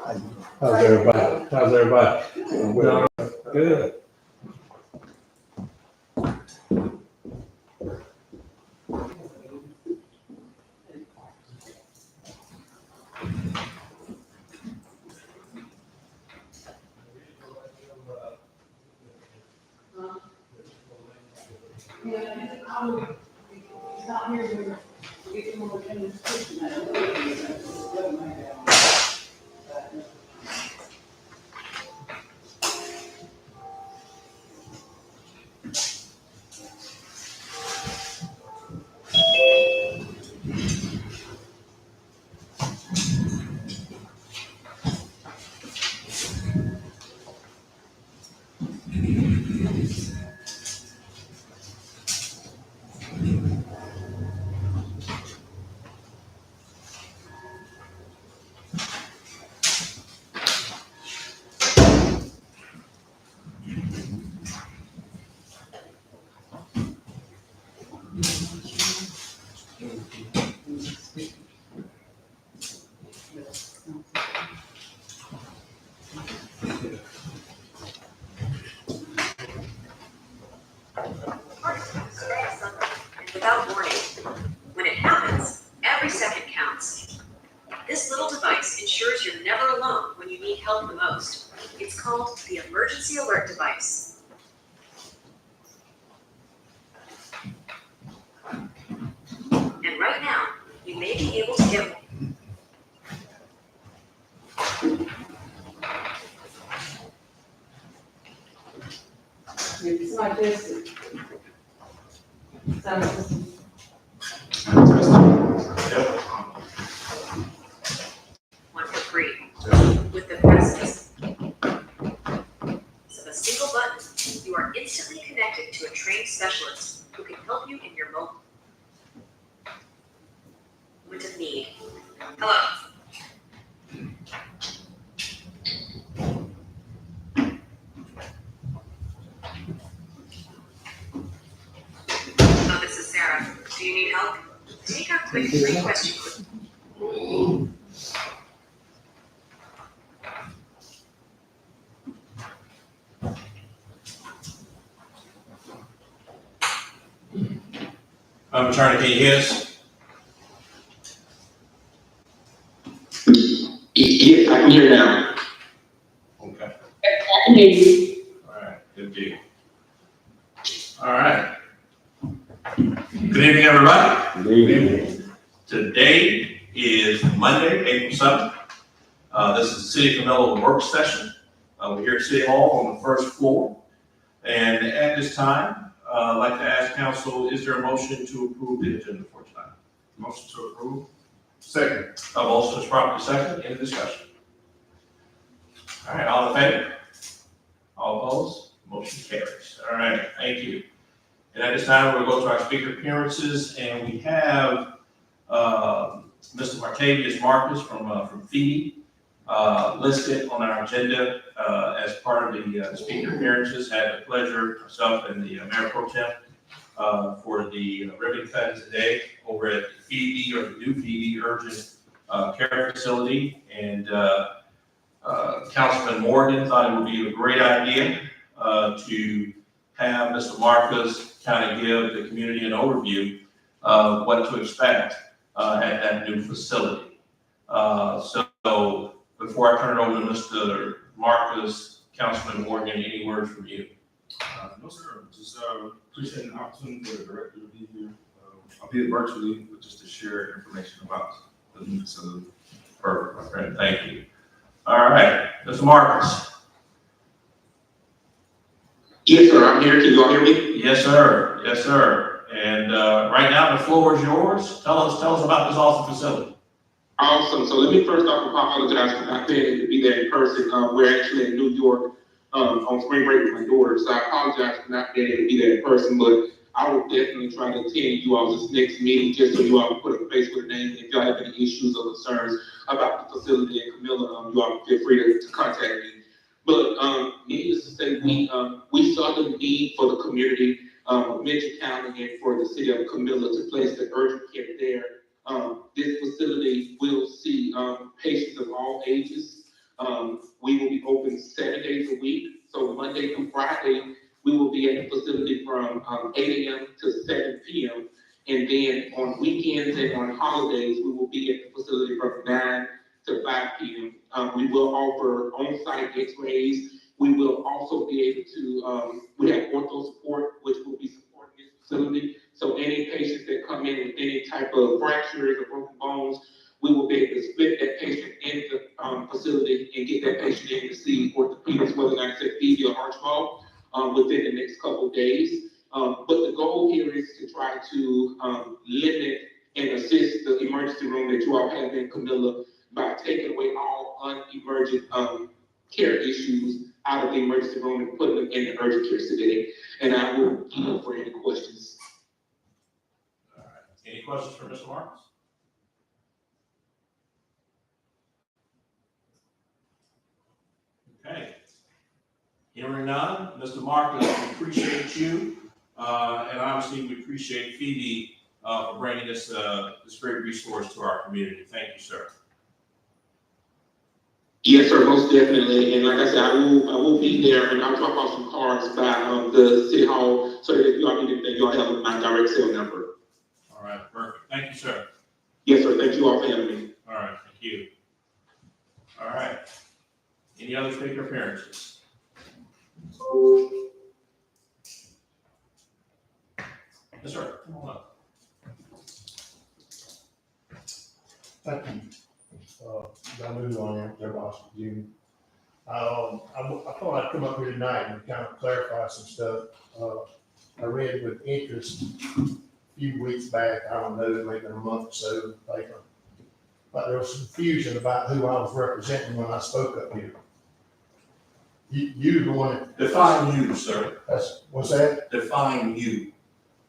How's everybody? How's everybody? Well, good. Without warning. When it happens, every second counts. This little device ensures you're never alone when you need help the most. It's called the Emergency Alert Device. And right now, you may be able to get one. It's like this. One for free. With the presence of a single button, you are instantly connected to a trained specialist who can help you in your moment of need. Hello. This is Sarah. Do you need help? Take our quick free question quiz. Attorney, can you hear us? Yes, I can hear now. Okay. I can hear you. All right. Good deal. All right. Good evening, everybody. Good evening. Today is Monday, April 7th. This is the City of Camilla work session. We're here at City Hall on the first floor. And at this time, I'd like to ask council, is there a motion to approve the agenda for tonight? Motion to approve. Second. A motion is properly second. Any discussion? All right, all in favor? All opposed? Motion carries. All right, thank you. And at this time, we'll go to our speaker appearances, and we have Mr. Martavius Marcus from Phoebe listed on our agenda as part of the speaker appearances. Had the pleasure, myself and the Mayor Pro Tem, for the ribbon cutting today over at the Phoebe, or the new Phoebe Urgent Care Facility. And Councilman Morgan thought it would be a great idea to have Mr. Marcus kind of give the community an overview of what to expect at that new facility. So before I turn it over to Mr. Marcus, Councilman Morgan, any words from you? No, sir. Just appreciate the opportunity for the director to be here. I'll be virtually, but just to share information about the new facility. Perfect, my friend. Thank you. All right, Mr. Marcus. Yes, sir, I'm here. Can you all hear me? Yes, sir. Yes, sir. And right now, the floor is yours. Tell us about this awesome facility. Awesome. So let me first off apologize for not being able to be there in person. We're actually in New York on spring break with my daughter, so I apologize for not being able to be there in person, but I will definitely try to attend you all's next meeting just so you all can put a face with a name. If y'all have any issues or concerns about the facility in Camilla, you all feel free to contact me. But needless to say, we saw the need for the community of Mitchell County and for the city of Camilla to place the urgent care there. This facility will see patients of all ages. We will be open 7 days a week. So Monday through Friday, we will be at the facility from 8 a.m. to 7 p.m. And then on weekends and on holidays, we will be at the facility from 9 to 5 p.m. We will offer on-site x-rays. We will also be able to, we have ortho support, which will be supporting this facility. So any patients that come in with any type of fractures or broken bones, we will be able to split that patient in the facility and get that patient in to see orthopedics, whether or not it's at Phoebe or Archibald, within the next couple of days. But the goal here is to try to limit and assist the emergency room that you all have in Camilla by taking away all unemergent care issues out of the emergency room and putting them in the urgent care setting. And I will yield for any questions. All right. Any questions for Mr. Marcus? Okay. Hearing none, Mr. Marcus, we appreciate you, and obviously we appreciate Phoebe for bringing this great resource to our community. Thank you, sir. Yes, sir, most definitely. And like I said, I will be there, and I'll drop off some cards by the city hall so that if you all need anything, you all have my direct cell number. All right, perfect. Thank you, sir. Yes, sir. Thank you all for having me. All right, thank you. All right. Any other speaker appearances? Yes, sir. Come on up. Thank you. I knew who I am, Joe Washington Jr. I thought I'd come up here tonight and kind of clarify some stuff. I read with interest a few weeks back, I don't know, maybe a month or so, in the paper, but there was confusion about who I was representing when I spoke up here. You the one that, Define you, sir. what's that? Define you.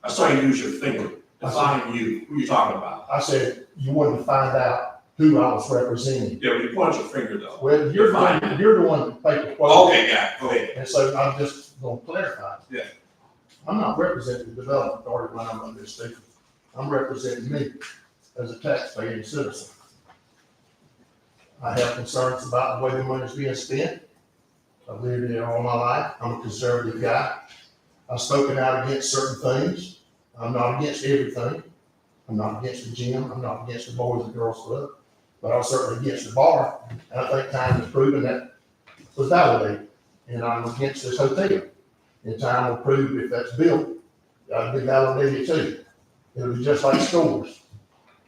I saw you use your finger. Define you. Who you talking about? I said, you wanted to find out who I was representing. Yeah, but you point your finger though. Well, you're the one that paid the quote. Okay, yeah, go ahead. And so I'm just gonna clarify. Yeah. I'm not representing the development authority when I'm on this speaker. I'm representing me as a taxpayer and citizen. I have concerns about the way the money's being spent. I've lived here all my life. I'm a conservative guy. I've spoken out against certain things. I'm not against everything. I'm not against the gym. I'm not against the Boys and Girls Club, but I'm certainly against the bar. And I think time has proven that was validated. And I'm against this hotel. And time will prove if that's built, I'll be validated too. It'll be just like stores.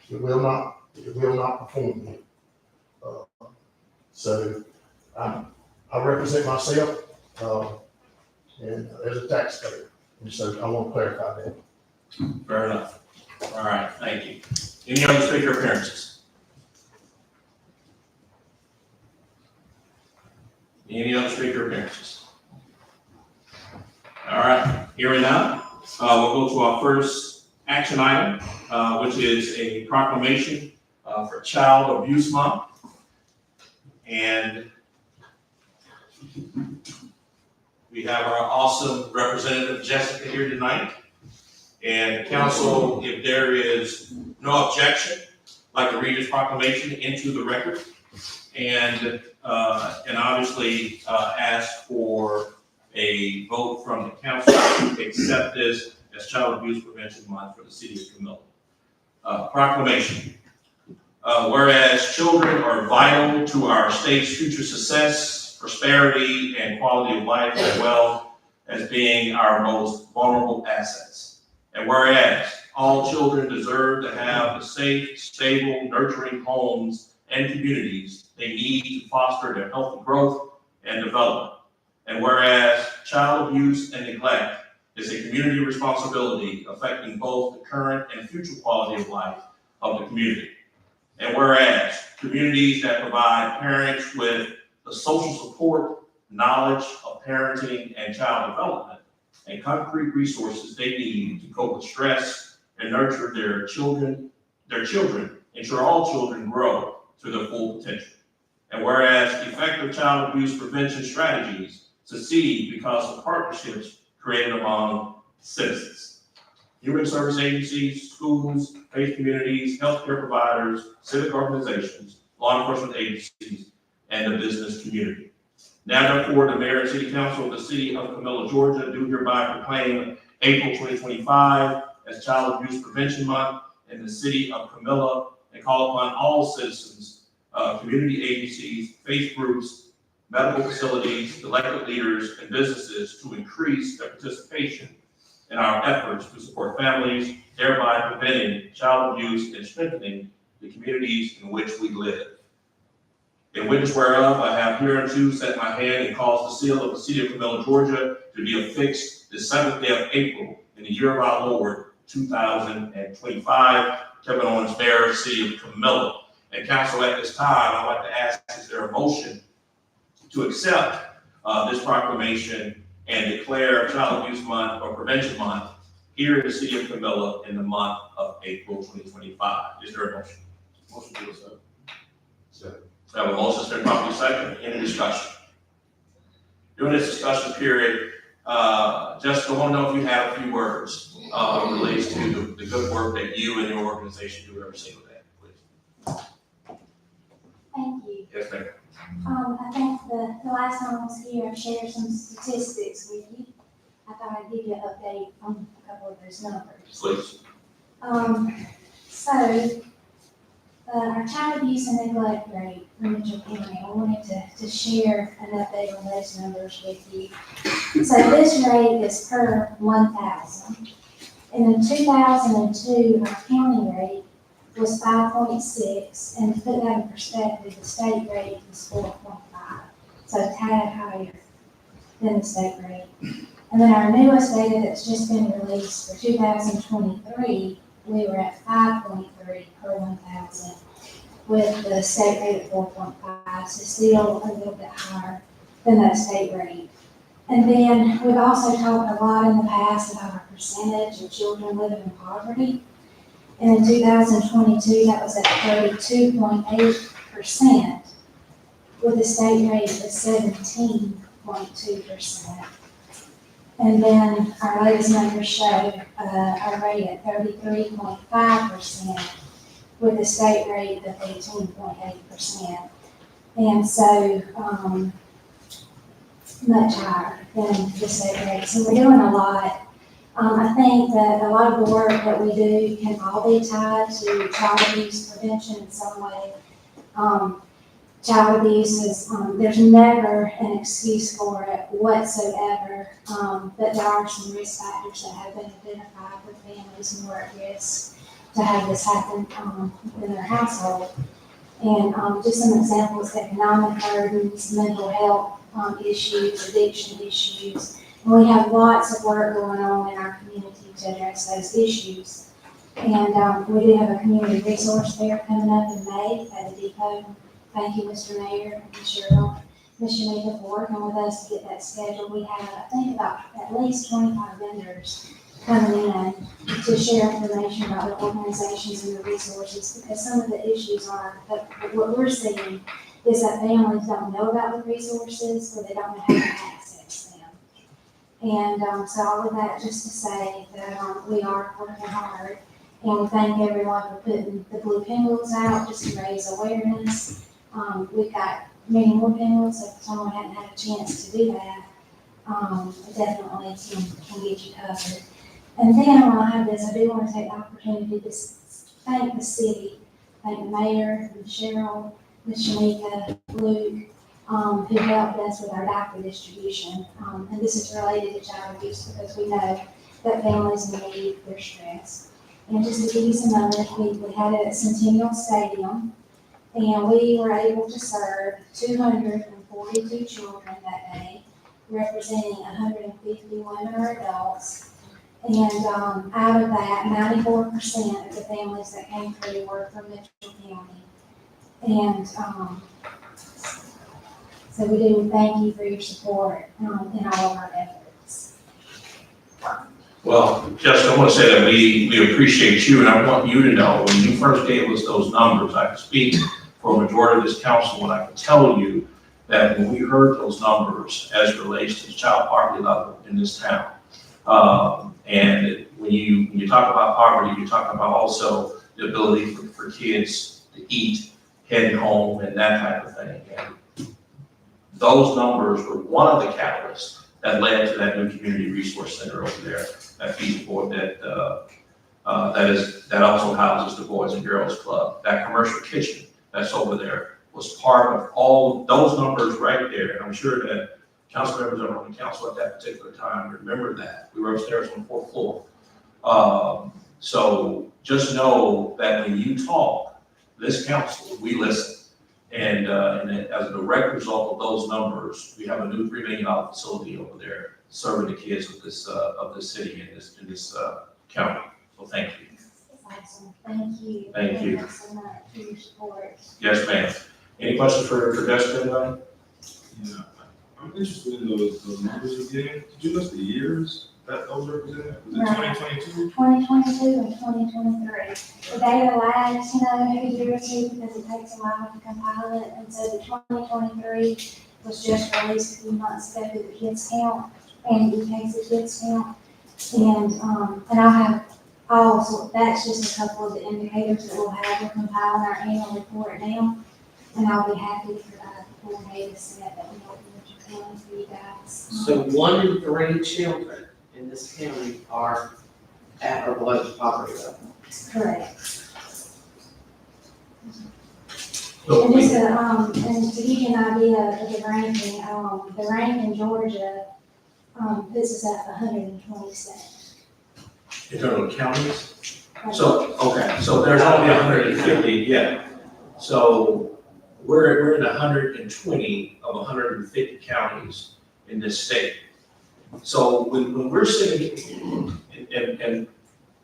It will not perform here. So I represent myself, and as a taxpayer. And so I want to clarify that. Fair enough. All right, thank you. Any other speaker appearances? Any other speaker appearances? All right, hearing none, we'll go to our first action item, which is a proclamation for Child Abuse Month. And we have our awesome representative Jessica here tonight. And council, if there is no objection, I'd like to read this proclamation into the record and obviously ask for a vote from the council to accept this as Child Abuse Prevention Month for the city of Camilla. Proclamation. Whereas children are vital to our state's future success, prosperity, and quality of life, as well as being our most vulnerable assets. And whereas all children deserve to have the safe, stable, nurturing homes and communities they need to foster their healthy growth and development. And whereas child abuse and neglect is a community responsibility affecting both the current and future quality of life of the community. And whereas communities that provide parents with the social support, knowledge of parenting and child development, and concrete resources they need to cope with stress and nurture their children, ensure all children grow to their full potential. And whereas effective child abuse prevention strategies succeed because of partnerships created among citizens, human service agencies, schools, faith communities, healthcare providers, civic organizations, law enforcement agencies, and the business community. Now therefore, the mayor and city council of the city of Camilla, Georgia do hereby proclaim April 2025 as Child Abuse Prevention Month in the city of Camilla and call upon all citizens, community agencies, faith groups, medical facilities, elected leaders, and businesses to increase their participation in our efforts to support families, thereby preventing child abuse and strengthening the communities in which we live. In witness whereof, I have hereunto set my hand and caused the seal of the city of Camilla, Georgia, to be affixed the 7th day of April in the year of our Lord, 2025. Kevin Owens, Mayor, City of Camilla. And council, at this time, I'd like to ask, is there a motion to accept this proclamation and declare Child Abuse Month or Prevention Month here in the city of Camilla in the month of April 2025? Is there a motion? Motion to accept. Second. I have a motion, it's been properly seconded. Any discussion? During this discussion period, Jessica, I want to know if you have a few words related to the good work that you and your organization do every single day, please. Thank you. Yes, ma'am. I think the last time I was here, I shared some statistics with you. I thought I'd give you an update on a couple of those numbers. Please. Our child abuse and neglect rate in Mitchell County, I wanted to share an update on those numbers with you. So this rate is per 1,000. And in 2002, our county rate was 5.6, and to put that in perspective, the state rate was 4.5, so a tad higher than the state rate. And then our newest data that's just been released for 2023, we were at 5.3 per 1,000, with the state rate at 4.5, so still a little bit higher than that state rate. And then we've also talked a lot in the past about our percentage of children living in poverty. And in 2022, that was at 32.8%, with a state rate of 17.2%. And then our latest numbers show our rate at 33.5%, with a state rate of 18.8%. And so, much higher than the state rate. So we're doing a lot. I think that a lot of the work that we do can all be tied to child abuse prevention in some way. Child abuse is, there's never an excuse for it whatsoever, but there are some risk factors that have been identified for families who are at risk to have this happen in their household. And just some examples: economic burdens, mental health issues, addiction issues. And we have lots of work going on in our community to address those issues. And we do have a community resource fair coming up in May at the depot. Thank you, Mr. Mayor and Cheryl, Ms. Shanika, for working with us to get that scheduled. We have, I think, about at least 25 vendors coming in to share information about the organizations and the resources, because some of the issues are that what we're seeing is that families don't know about the resources, or they don't know how to access them. And so all of that just to say that we are working hard, and we thank everyone for putting the blue pinwheels out just to raise awareness. We've got many more pinwheels, so if someone hadn't had a chance to do that, definitely can get you covered. And then while I have this, I do want to take the opportunity to thank the city, thank the mayor, and Cheryl, Ms. Shanika, Luke, who helped us with our diaper distribution. And this is related to child abuse because we know that families need their stress. And just to give you some numbers, we had it at Centennial Stadium, and we were able to serve 242 children that day, representing 150 women or adults. And out of that, 94% of the families that came through were from Mitchell County. And so we do thank you for your support in all of our efforts. Well, Jessica, I want to say that we appreciate you, and I want you to know, when you first gave us those numbers, I can speak for a majority of this council, and I can tell you that when we heard those numbers as it relates to the child poverty level in this town, and when you talk about poverty, you talk about also the ability for kids to eat, heading home, and that type of thing. And those numbers were one of the catalysts that led to that new community resource center over there, that feasible, that also houses the Boys and Girls Club. That commercial kitchen that's over there was part of all of those numbers right there. And I'm sure that council members that were on the council at that particular time remember that. We were upstairs on the 4th floor. So just know that when you talk, this council, we listen. And as a direct result of those numbers, we have a new $3 million facility over there serving the kids of this city and this county. So thank you. Awesome. Thank you. Thank you. Thank you so much for your support. Yes, ma'am. Any questions for Jessica, anybody? Yeah, I'm interested in those numbers again. Could you list the years that those represent? Was it Right. 2022? 2022 and 2023. The data lags, every year or two because it takes a while to compile it. And so the 2023 was just released a few months ago through the kids count and the Casey kids count. And I'll have also, that's just a couple of the indicators that we'll have. We're compiling our annual report now. And I'll be happy to provide the full data set that we hope will be for you guys. So 1 in 3 children in this county are at or below the poverty level. Correct. So And we- just and to give you an idea of the rank in Georgia, puts us at 127th. In terms of counties? So, okay, so there's only 150, yeah. So we're in 120 of 150 counties in this state. So when we're sitting, and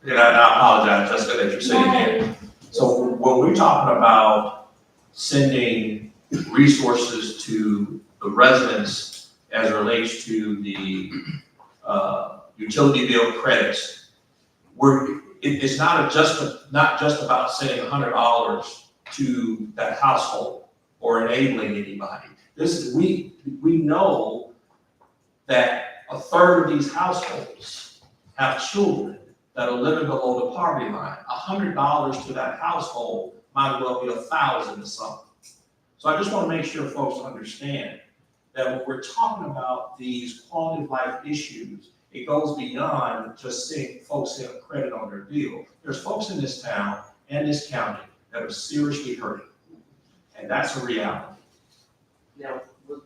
I apologize, Jessica, that you're sitting here. So when we're talking about sending resources to the residents as it relates to the utility bill credits, it's not just about sending $100 to that household or enabling anybody. We know that a third of these households have children that are living below the poverty line. $100 to that household might well be $1,000 to something. So I just want to make sure folks understand that when we're talking about these quality of life issues, it goes beyond just seeing folks get a credit on their bill. There's folks in this town and this county that are seriously hurting. And that's a reality. Now,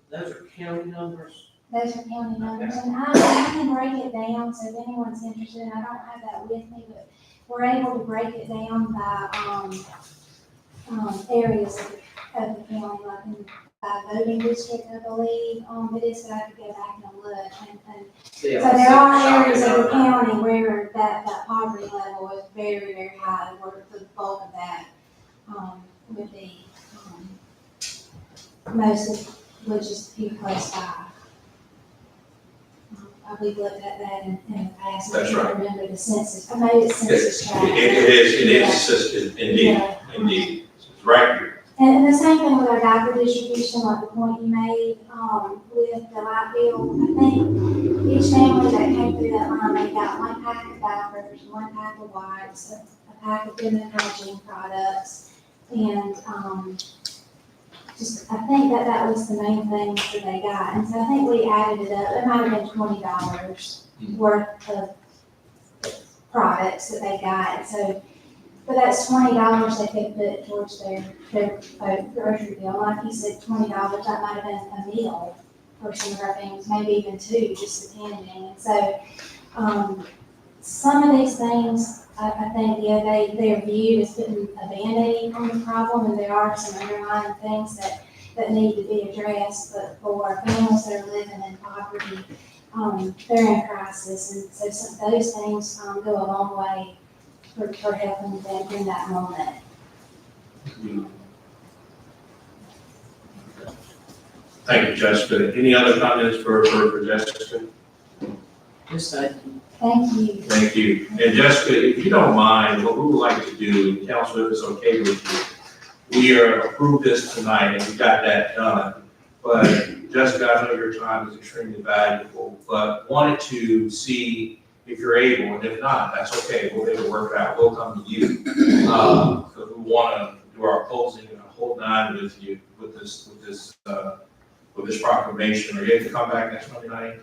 those are county numbers. Those are county numbers, and I can break it down, so if anyone's interested, I don't have that with me, but we're able to break it down by, areas of the county, like by voting district, I believe, but it's got to go back and look, and so there are areas of the county where that poverty level is very, very high, where the bulk of that, would be, most of, which is people close by. We've looked at that in the past. That's I right. can't remember the census, I know it's census tract. It is assisted, indeed, it's right here. And the same thing with our diaper distribution, like the point you made, with the light bill. I think each family that came through that line, they got 1 pack of diapers, 1 pack of wipes, a pack of feminine hygiene products, and, I think that was the main thing that they got. And so I think we added it up, it might have been $20 worth of products that they got. And so, but that's $20 they could put towards their grocery bill. Like you said, $20, that might have been a meal for some of our families, maybe even 2, just depending. And so, some of these things, I think, they're viewed as putting a Band-Aid on the problem, and there are some underlying things that need to be addressed, but for families that are living in poverty, they're in crisis, and so those things, go a long way for helping them in that moment. Thank you, Jessica. Any other comments for Jessica? Just like, Thank you. Thank you. And Jessica, if you don't mind, what we would like to do, council, if it's okay with you, we are approve this tonight and we got that done. But Jessica, I know your time is extremely valuable, but wanted to see if you're able, and if not, that's okay. We'll be able to work it out. We'll come to you. Because we want to do our closing and a whole nine with you with this with this proclamation. Are you able to come back next Monday night?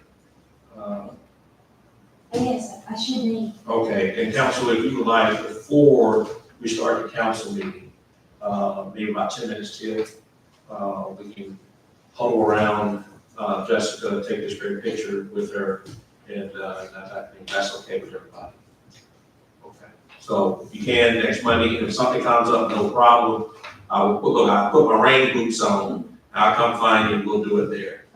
Yes, I should be. Okay, and council, if you would like, before we start the council meeting, maybe about 10 minutes till, we can huddle around, Jessica, take this great picture with her, and that type of thing. That's okay with everybody. Okay, so if you can, next Monday, and if something comes up, no problem. I'll put my rain boots on, I'll come find you, and we'll do it there.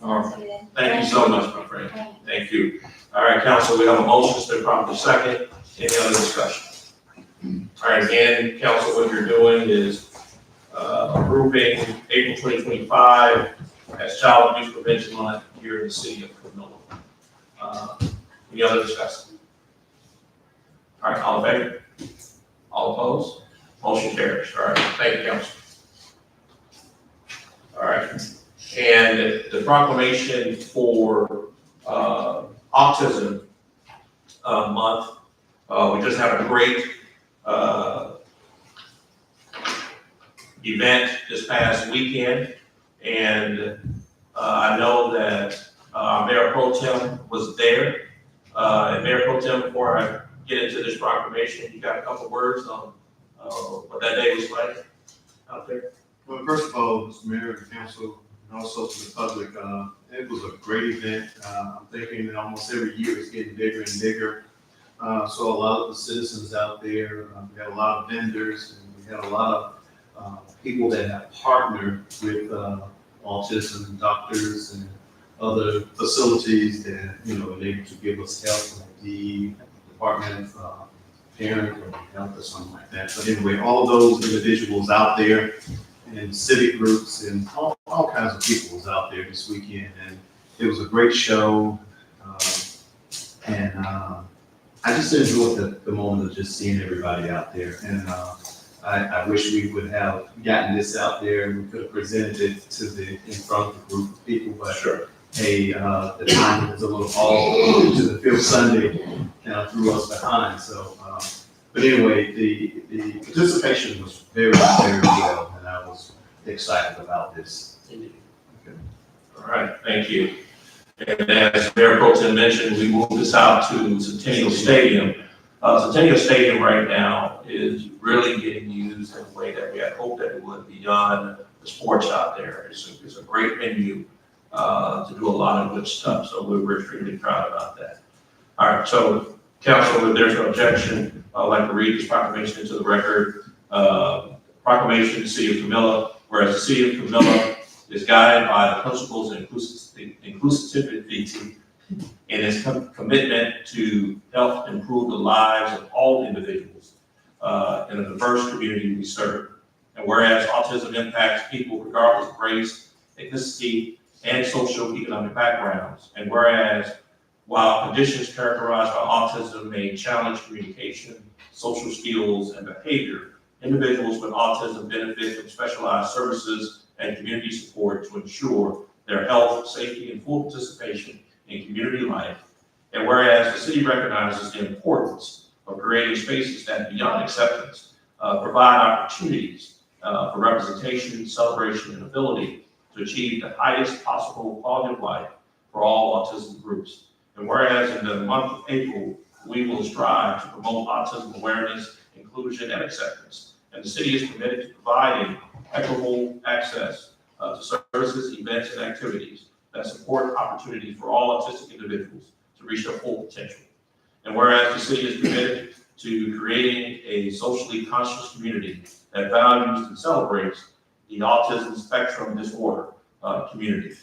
All right. Sounds good. Thank you so much, my friend. Thank you. Thank you. All right, council, we have a motion, it's been properly second. Any other discussion? All right, again, council, what you're doing is approving April 2025 as Child Abuse Prevention Month here in the city of Camilla. Any other discussion? All right, all in favor? All opposed? Motion carries. All right, thank you, council. All right, and the proclamation for Autism Month. We just had a great event this past weekend, and I know that Mayor Pro Tem was there. And Mayor Pro Tem, before I get into this proclamation, you got a couple words on what that day was like out there? Well, first of all, Mr. Mayor and Council, and also to the public, it was a great event. I'm thinking that almost every year it's getting bigger and bigger. So a lot of the citizens out there, we had a lot of vendors, and we had a lot of people that have partnered with autism doctors and other facilities that, you know, are able to give us help, like the Department of Parent or Health or something like that. But anyway, all of those individuals out there and civic groups and all kinds of people was out there this weekend, and it was a great show. I just enjoyed the moment of just seeing everybody out there, and I wish we would have gotten this out there and we could have presented it in front of a group of people, but Sure. hey, the timing was a little off to the fifth Sunday, kind of threw us behind. So, but anyway, the participation was very, very well, and I was excited about this. All right, thank you. And as Mayor Pro Tem mentioned, we moved this out to Centennial Stadium. Centennial Stadium right now is really getting used in a way that we had hoped that it would beyond the sports out there. It's a great venue to do a lot of good stuff, so we're extremely proud about that. All right, so council, if there's no objection, I'd like to read this proclamation into the record. Proclamation of the City of Camilla, whereas the City of Camilla is guided by the principles of inclusivity and its commitment to help improve the lives of all individuals in a diverse community we serve. And whereas autism impacts people regardless of race, ethnicity, and socioeconomic backgrounds. And whereas while conditions characterized by autism may challenge communication, social skills, and behavior, individuals with autism benefit from specialized services and community support to ensure their health, safety, and full participation in community life. And whereas the city recognizes the importance of creating spaces that, beyond acceptance, provide opportunities for representation, celebration, and ability to achieve the highest possible quality of life for all autism groups. And whereas in the month of April, we will strive to promote autism awareness, inclusion, and acceptance. And the city is committed to providing equitable access to services, events, and activities that support opportunities for all autistic individuals to reach their full potential. And whereas the city is committed to creating a socially conscious community that values and celebrates the autism spectrum disorder community.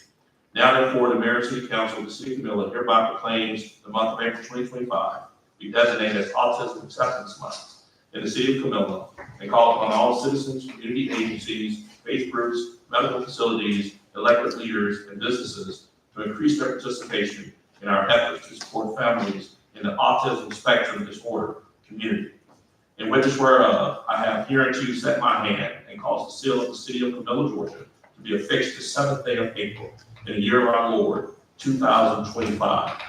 Now therefore, the Mayor and City Council of the City of Camilla hereby proclaims the month of April 2025 be designated as Autism Acceptance Month in the City of Camilla, and call upon all citizens, community agencies, faith groups, medical facilities, elected leaders, and businesses to increase their participation in our efforts to support families in the autism spectrum disorder community. In witness whereof, I have hereunto set my hand and caused the seal of the City of Camilla, Georgia, to be affixed the 7th day of April in the year of our Lord, 2025.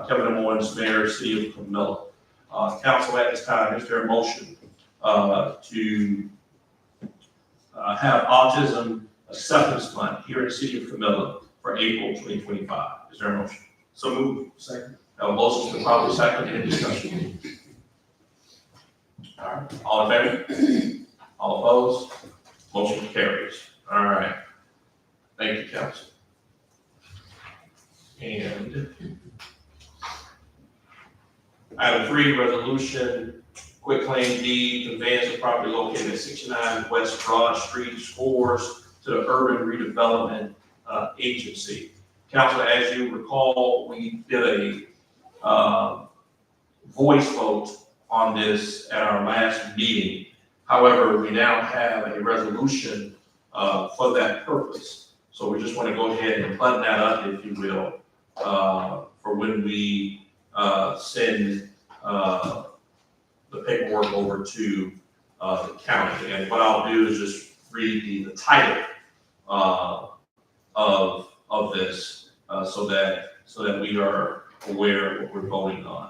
Kevin M. Owens, Mayor, City of Camilla. Council, at this time, is there a motion to have Autism Acceptance Fund here in the city of Camilla for April 2025. Is there a motion? So move. Second. Have a motion to properly second, any discussion? All right, all in favor? All opposed? Motion carries. All right. Thank you, council. And item 3, resolution, quit claim deed, conveyance of property located at 69 West Broad Street, Scores, to the Urban Redevelopment Agency. Council, as you recall, we did a voice vote on this at our last meeting. However, we now have a resolution for that purpose. So we just want to go ahead and button that up, if you will, for when we send the paperwork over to the county. And what I'll do is just read the title of this so that we are aware of what we're voting on.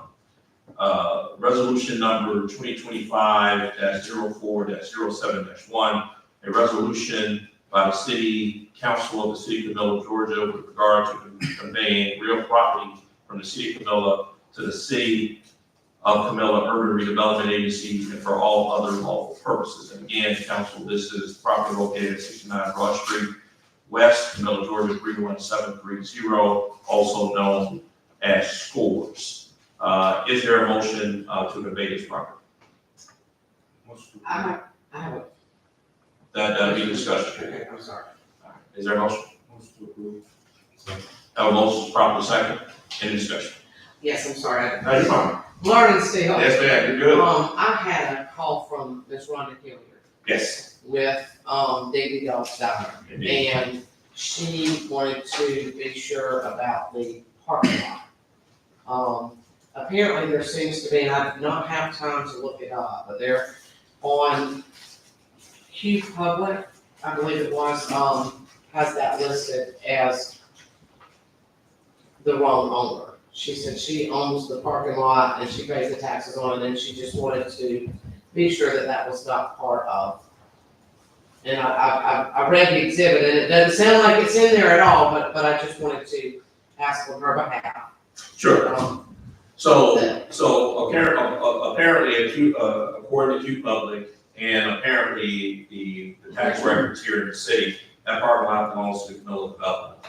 Resolution number 2025-04-07-1, a resolution by the City Council of the City of Camilla, Georgia, with regard to conveying real property from the City of Camilla to the City of Camilla Urban Redevelopment Agency and for all other lawful purposes. And again, council, this is property located at 69 Broad Street, West, Camilla, Georgia, 31730, also known as Scores. Is there a motion to convey this property? I have a. That'll be discussion. Okay, I'm sorry. Is there a motion? Motion to approve. Have a motion, properly second. Any discussion? Yes, I'm sorry. No, you're fine. Learning still. Yes, ma'am, you're good. I had a call from Ms. Rhonda Hilliard Yes. with, Digby Dog's Diner. Indeed. And she wanted to be sure about the parking lot. Apparently there seems to be, and I did not have time to look it up, but they're on Q Public, I believe it was, has that listed as the wrong owner. She said she owns the parking lot and she pays the taxes on it, and she just wanted to be sure that that was not part of. And I read the exhibit, and it doesn't sound like it's in there at all, but I just wanted to ask on her behalf. Sure. So apparently, according to Q Public, and apparently the tax records here in the city, that parking lot belongs to the Camilla Development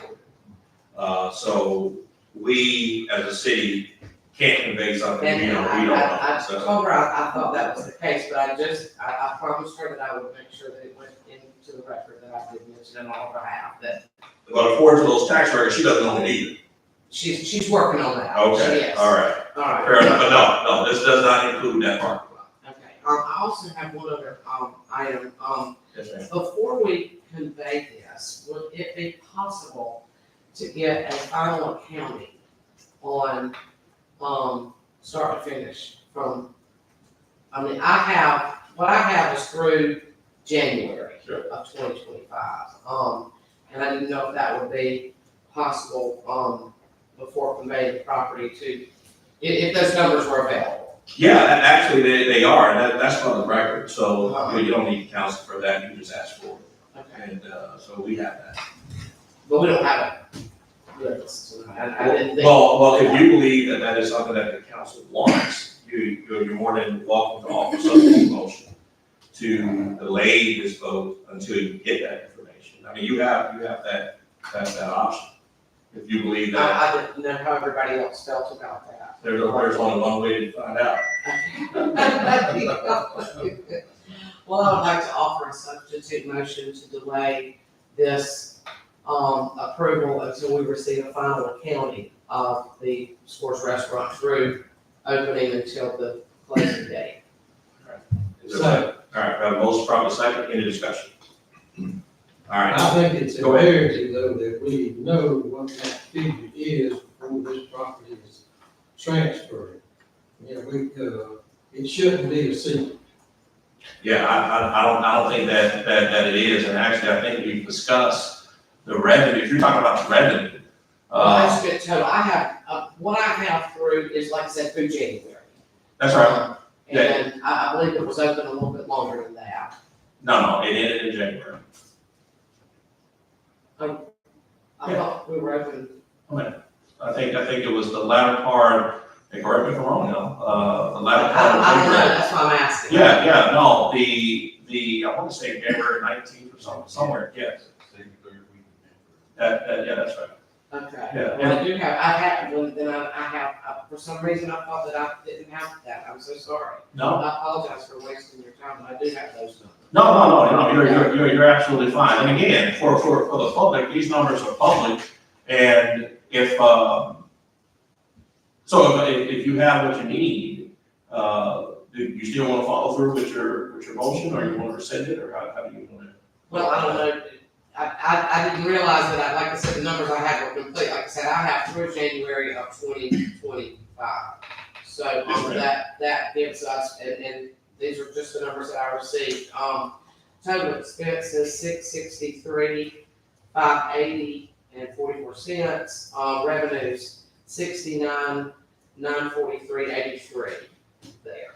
Authority. So we, as a city, can't convey something we And don't I own. So, told her I thought that was the case, but I promised her that I would make sure that it went into the record that I did mention it on her behalf, that but according to those tax records, she doesn't own it either. she's working on that. Okay, Yes. all right, All right. fair enough. But no, this does not include that parking lot. Okay, I also have one other, item, Yes, ma'am. before we convey this, would it be possible to get a final accounting on, start to finish from, what I have is through January Sure. of 2025. And I didn't know if that would be possible, before conveying the property to, if those numbers were available. Yeah, actually, they are, and that's on the record, so you don't need counsel for that, you just ask for it. Okay. And, so we have that. But we don't have it with us tonight. I didn't think. Well, if you believe that that is something that the council wants, you're more than welcome to offer something motion to delay this vote until you get that information. I mean, you have that option. If you believe that, I didn't know how everybody else felt about that. there's only one way to find out. Well, I would like to offer a substitute motion to delay this, approval until we receive a final accounting of the Scores Restaurant through opening until the closing date. Is there- All right, we have a motion, properly second, any discussion? All right, I think it's Go ahead. imperative though that we know what that figure is before this property is transferred. You know, it shouldn't be a secret. yeah, I don't think that it is, and actually, I think we've discussed the revenue, if you're talking about the revenue. Well, that's good total. I have, what I have through is, like I said, through January. That's right, Yeah. And I believe it was open a little bit longer than that. no, it ended in January. I thought we were open. I think it was the latter part, and correct me if I'm wrong, the latter part of I don't know, January. that's why I'm asking. Yeah, no, I want to say January 19th or something, somewhere, yes. Second, third week of Yeah, that's right. Okay, Yeah, well, I do have, I have, well, then I have, for some reason, I thought that I didn't have that, I'm so sorry. No, I apologize for wasting your time, but I do have those numbers. no, you're absolutely fine. And again, for the public, these numbers are public. And if, so if you have what you need, do you still want to follow through with your motion, or you want to rescind it, or how do you want to? Well, I don't know, I didn't realize that, like I said, the numbers I had were complete, like I said, I have through January of 2025. So, Yes, ma'am. that gives us, and these are just the numbers that I received, total expenses, 663, 580 and 44 cents, revenues, 69, 943, 83 there.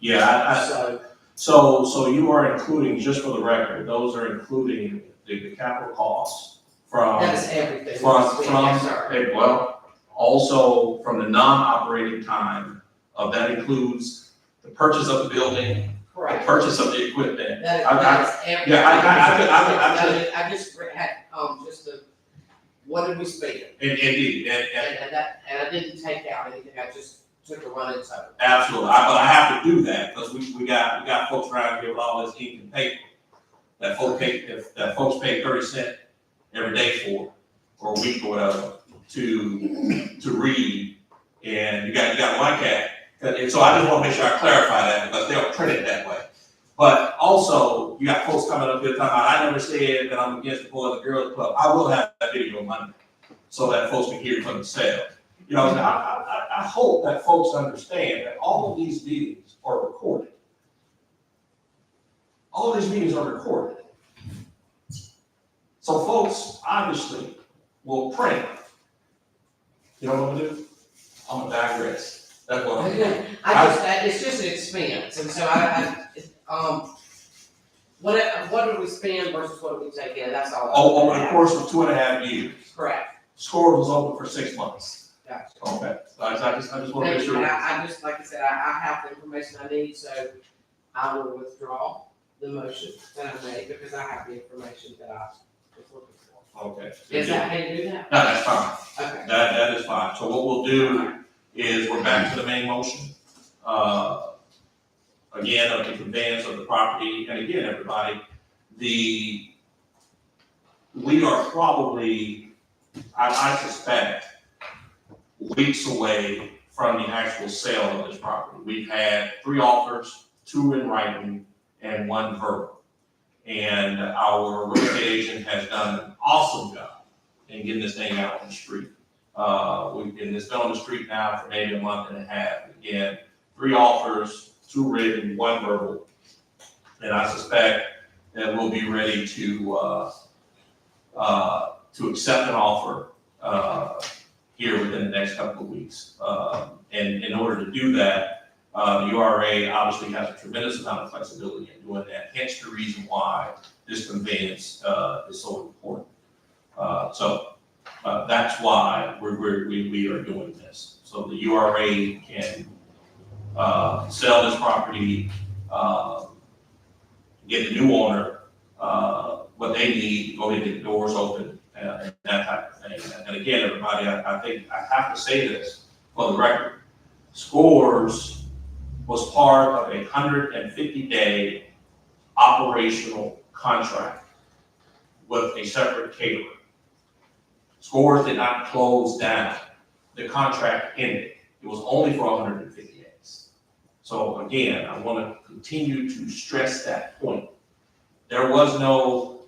Yeah, so you are including, just for the record, those are including the capital costs from. That's everything. Yes, sir. okay, well, also from the non-operating time, that includes the purchase of the building, the Correct. purchase of the equipment. That is, I- that is everything. yeah, I just had, just the, what did we spend? Indeed, and And I didn't take out anything, I just took a run in total. absolutely, but I have to do that, because we got folks around here with all this ink and paper, that folks pay 30 cents every day for a week or whatever, to read, and you got to like that. And so I just want to make sure I clarify that, because they'll print it that way. But also, you got folks coming up here talking about, I never said that I'm against the Boys and Girls Club. I will have that video on Monday, so that folks can hear it for themselves. You know, I hope that folks understand that all of these meetings are recorded. All of these meetings are recorded. So folks, obviously, will print. You know what I'm gonna do? I'm gonna digress. That's what I'm doing. It's just an expense, and so what do we spend versus what do we take in, that's all. Over the course of 2.5 years, Correct, SCORE was open for 6 months. gotcha. Okay, so I just want to make sure. I just, like I said, I have the information I need, so I will withdraw the motion that I made because I have the information that I was looking for. Okay. Is that how you do that? No, that's fine. Okay. That is fine. So what we'll do is we're back to the main motion. Again, of the conveyance of the property, and again, everybody, we are probably, I suspect, weeks away from the actual sale of this property. We've had 3 offers, 2 in writing, and 1 verbal. And our real estate agent has done an awesome job in getting this thing out on the street. It's been on the street now for maybe a month and a half. Again, 3 offers, 2 written, 1 verbal. And I suspect that we'll be ready to accept an offer, here within the next couple of weeks. And in order to do that, the URA obviously has a tremendous amount of flexibility in doing that, hence the reason why this conveyance, is so important. So that's why we are doing this. So the URA can, sell this property, get the new owner, what they need, go ahead and get the doors open, and that type of thing. And again, everybody, I think I have to say this for the record. SCORES was part of a 150-day operational contract with a separate caterer. SCORES did not close down. The contract ended. It was only for 150 days. So again, I want to continue to stress that point. There was no,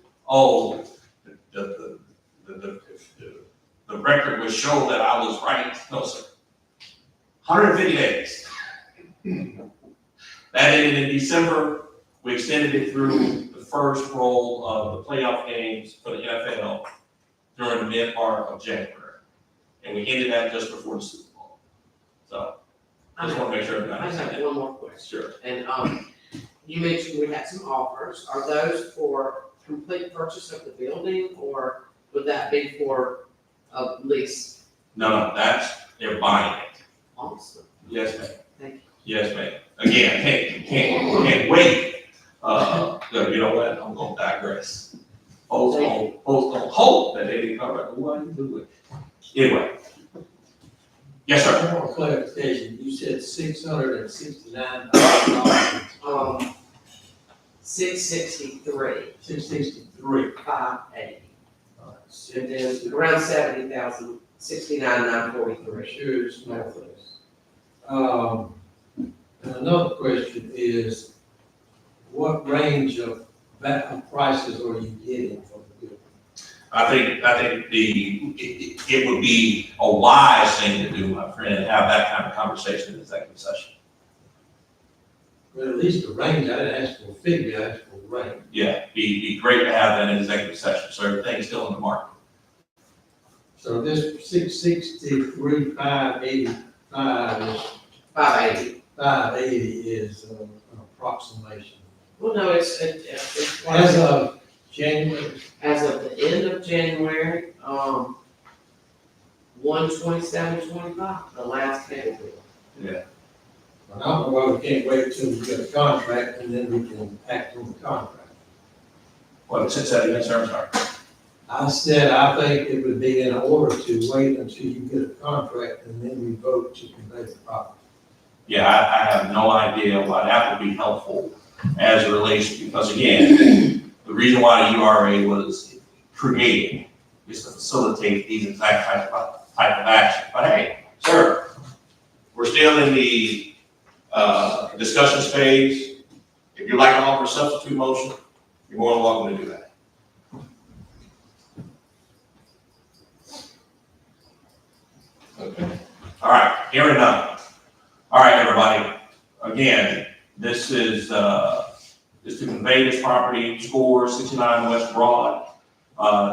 the record would show that I was right. No, sir. 150 days. That ended in December. We extended it through the first roll of the playoff games for the NFL during the mid part of January. And we ended that just before the Super Bowl. So I just want to make sure everybody I just have understands. one more question. Sure. And, you mentioned we had some offers. Are those for complete purchase of the building, or Would that be for a lease? No, they're buying it. Awesome. Yes, ma'am. Thank you. Yes, ma'am. Again, can't wait. You know what? I'm gonna digress. Folks gonna hope that they didn't come back. What are you doing? Anyway. Yes, sir. More clarification, you said $669,000, 663, 663. 580. And then around 70,000, 69,943. Sure, it's not this. And another question is, what range of prices are you getting for the building? I think it would be a wise thing to do, my friend, have that kind of conversation in executive session. Well, at least the range, I didn't ask for a figure, I asked for a range. Yeah, be great to have that in executive session, so everything's still in the market. So this 663, 585 is, 580. 580 is an approximation. Well, no, it's As of January, as of the end of January, 127.25, the last cable bill. I don't know why we can't wait until we get a contract and then we can act on the contract. What, since that again, sir, I'm sorry. I said, I think it would be in order to wait until you get a contract and then we vote to convey the property. Yeah, I have no idea why that would be helpful as it relates, because again, the reason why the URA was created is to facilitate these exact type of action. But hey, sir, we're still in the discussion phase. If you'd like to offer a substitute motion, you're more than welcome to do that. Okay. All right, hearing none. All right, everybody. Again, this is to convey this property, score 69 West Broad,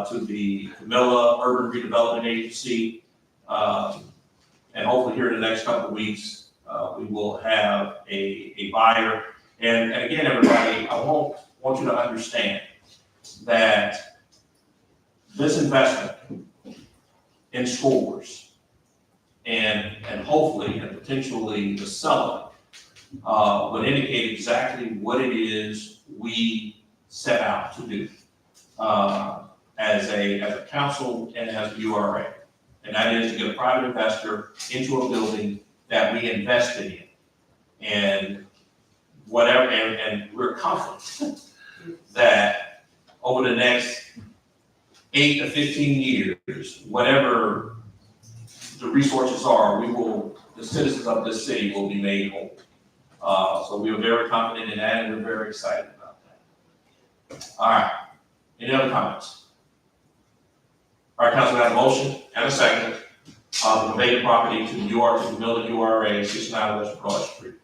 to the Camilla Urban Redevelopment Agency. And hopefully here in the next couple of weeks, we will have a buyer. And again, everybody, I want you to understand that this investment in scores and hopefully and potentially the seller would indicate exactly what it is we set out to do as a council and as a URA. And that is to get a private investor into a building that we invested in. And whatever, and we're confident that over the next 8 to 15 years, whatever the resources are, the citizens of this city will be made whole. So we are very confident in that, and we're very excited about that. All right. Any other comments? All right, council, we have a motion and a second to convey the property to the Camilla URA, 69 West Broad Street.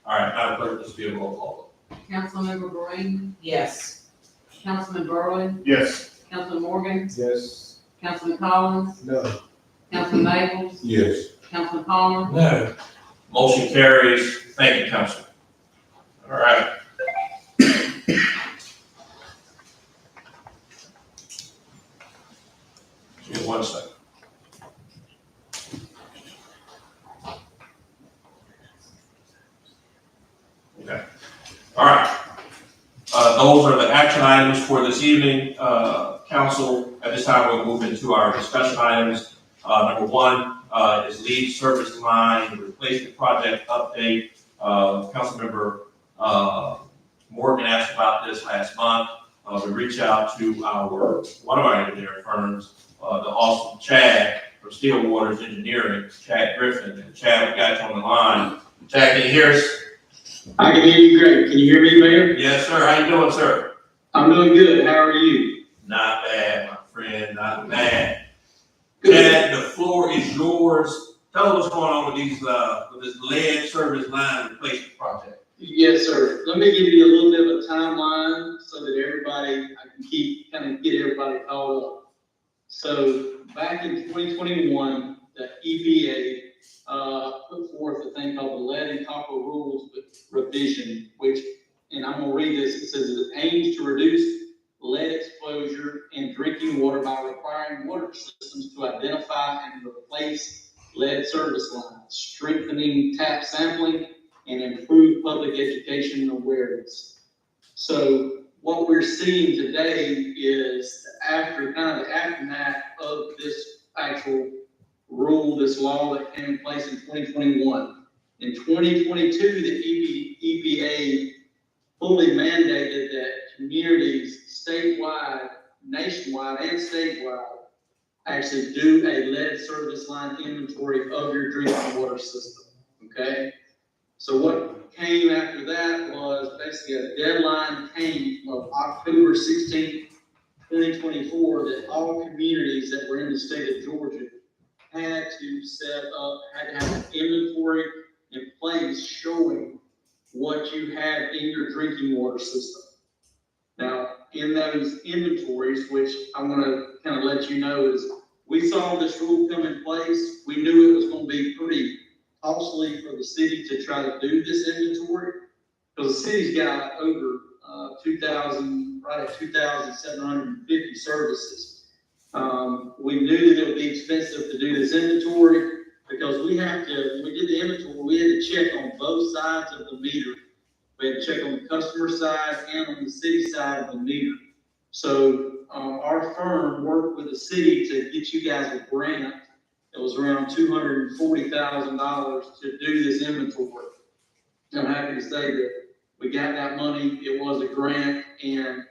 All right, Madam Clerk, this will be a roll call. Councilmember Green, Yes. Councilman Burley, Yes. Councilman Morgan, Yes. Councilman Collins, No. Councilman Maples, Yes. Councilman Palmer, No, Motion carries. Thank you, council. All right. Give me 1 second. Okay. All right. Those are the action items for this evening. Council, at this time, we'll move into our discussion items. Number 1 is lead service line replacement project update. Councilmember Morgan asked about this last month. We reached out to one of our engineering firms, the awesome Chad from Steel Waters Engineering, Chad Griffin. And Chad, we got you on the line. Chad, can you hear us? I can hear you great. Can you hear me, Mayor? Yes, sir. How you doing, sir? I'm doing good. How are you? Not bad, my friend. Not bad. Good. Chad, the floor is yours. Tell us what's going on with with this lead service line replacement project. Yes, sir. Let me give you a little bit of a timeline so that I can get everybody caught up. So back in 2021, the EPA put forth a thing called the Lead and Copper Rules Revision, which, and I'm gonna read this, it says it aims to reduce lead exposure in drinking water by requiring water systems to identify and replace lead service lines, strengthening tap sampling, and improve public education and awareness. So what we're seeing today is after kind of the aftermath of this actual rule, this law that came in place in 2021. In 2022, the EPA fully mandated that communities statewide, nationwide, and statewide actually do a lead service line inventory of your drinking water system, okay? So what came after that was basically a deadline came of October 16th, 2024, that all communities that were in the state of Georgia had to have an inventory in place showing what you had in your drinking water system. Now, in those inventories, which I'm gonna kind of let you know is, we saw this rule come in place. We knew it was gonna be pretty costly for the city to try to do this inventory, because the city's got over 2,750 services. We knew that it would be expensive to do this inventory, because when we did the inventory, we had to check on both sides of the meter. We had to check on the customer side and on the city side of the meter. So, our firm worked with the city to get you guys a grant. It was around $240,000 to do this inventory. I'm happy to say that we got that money. It was a grant, and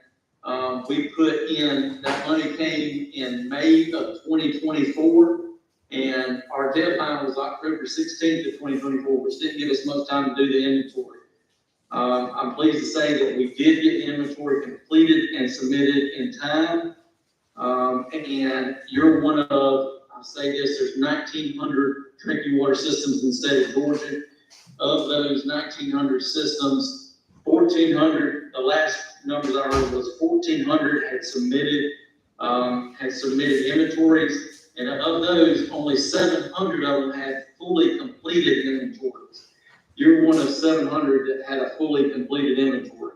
we put in, that money came in May of 2024, and our deadline was October 16th of 2024, which didn't give us much time to do the inventory. I'm pleased to say that we did get the inventory completed and submitted in time. And you're one of, I'll say this, there's 1,900 drinking water systems in the state of Georgia. Of those 1,900 systems, 1,400, the last numbers I heard was 1,400 had submitted inventories. And of those, only 700 of them had fully completed inventories. You're one of 700 that had a fully completed inventory.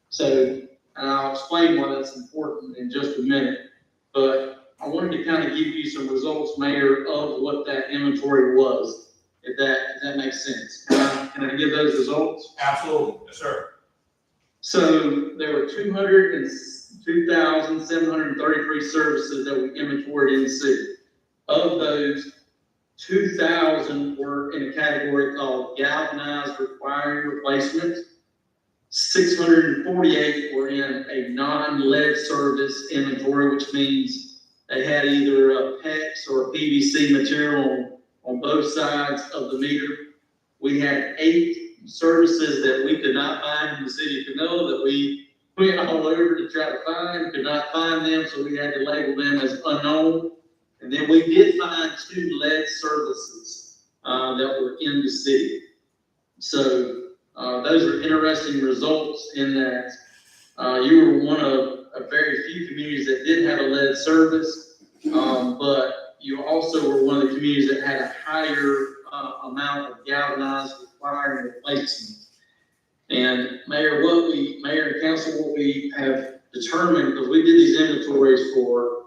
So, and I'll explain why that's important in just a minute. But I wanted to kind of give you some results, Mayor, of what that inventory was, if that makes sense. Can I give those results? Absolutely, yes, sir. So there were 202,733 services that we inventoried in the city. Of those, 2,000 were in a category called galvanized requiring replacement. 648 were in a non-lead service inventory, which means they had either a PEX or a PVC material on both sides of the meter. We had 8 services that we could not find in the city of Camilla that we went all over to try to find, could not find them, so we had to label them as unknown. And then we did find 2 lead services that were in the city. So those are interesting results in that you were one of a very few communities that did have a lead service, but you also were one of the communities that had a higher amount of galvanized requiring replacement. And Mayor and Council, what we have determined, because we did these inventories for,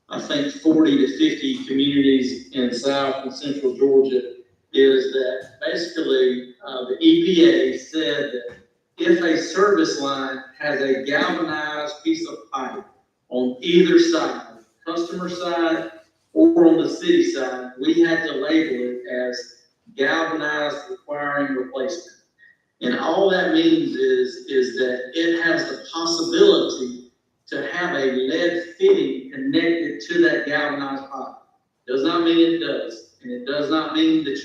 I think, 40 to 50 communities in South and Central Georgia, is that basically the EPA said that if a service line has a galvanized piece of pipe on either side, customer side or on the city side, we had to label it as galvanized requiring replacement. And all that means is that it has the possibility to have a lead fitting connected to that galvanized pipe. Does not mean it does. And it does not mean that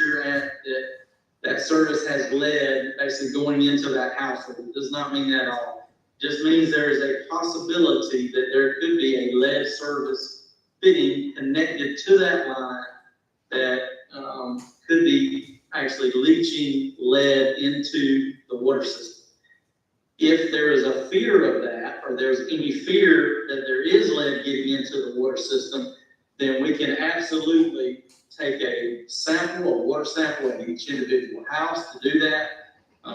that service has lead basically going into that household. It does not mean that at all. It just means there is a possibility that there could be a lead service fitting connected to that line that could be actually leaching lead into the water system. If there is a fear of that, or there's any fear that there is lead getting into the water system, then we can absolutely take a sample, a water sample at each individual house to do that.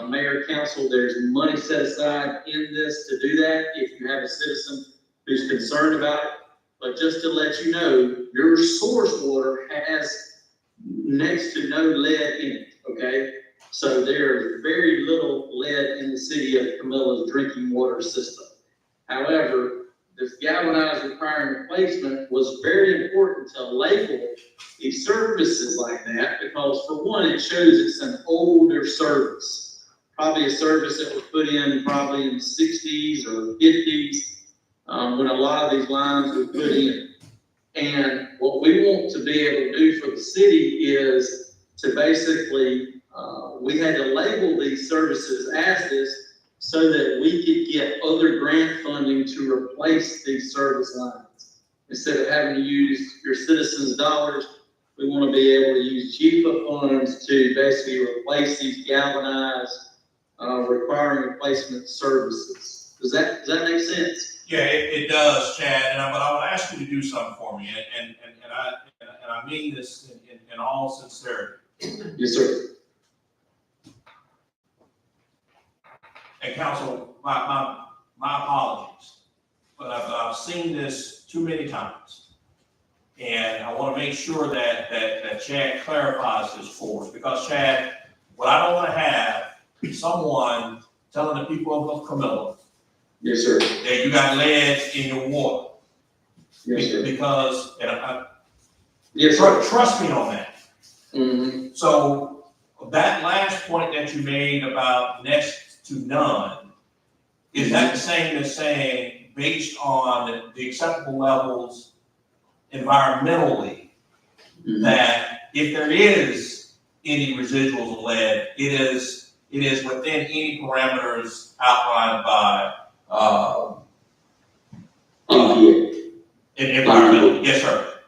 Mayor and Council, there's money set aside in this to do that. If you have a citizen who's concerned about it. But just to let you know, your source water has next to no lead in it, okay? So there's very little lead in the city of Camilla's drinking water system. However, this galvanized requiring replacement was very important to label these services like that, because for one, it shows it's an older service. Probably a service that was put in probably in the 60s or 50s, when a lot of these lines were put in. And what we want to be able to do for the city is to basically, we had to label these services as this so that we could get other grant funding to replace these service lines. Instead of having to use your citizens' dollars, we want to be able to use GFA funds to basically replace these galvanized, requiring replacement services. Does that make sense? Yeah, it does, Chad, but I would ask you to do something for me, and I mean this in all sincerity. Yes, sir. And council, my apologies, but I've seen this too many times. And I want to make sure that Chad clarifies this for us, because Chad, what I don't want to have is someone telling the people of Camilla Yes, sir. that you got lead in your water. Yes, sir. Because, Yes, sir. trust me on that. Mm-hmm. So that last point that you made about next to none, is that the same as saying, based on the acceptable levels environmentally, that if there is any residuals of lead, it is within any parameters outlined by environmental? Yes, sir.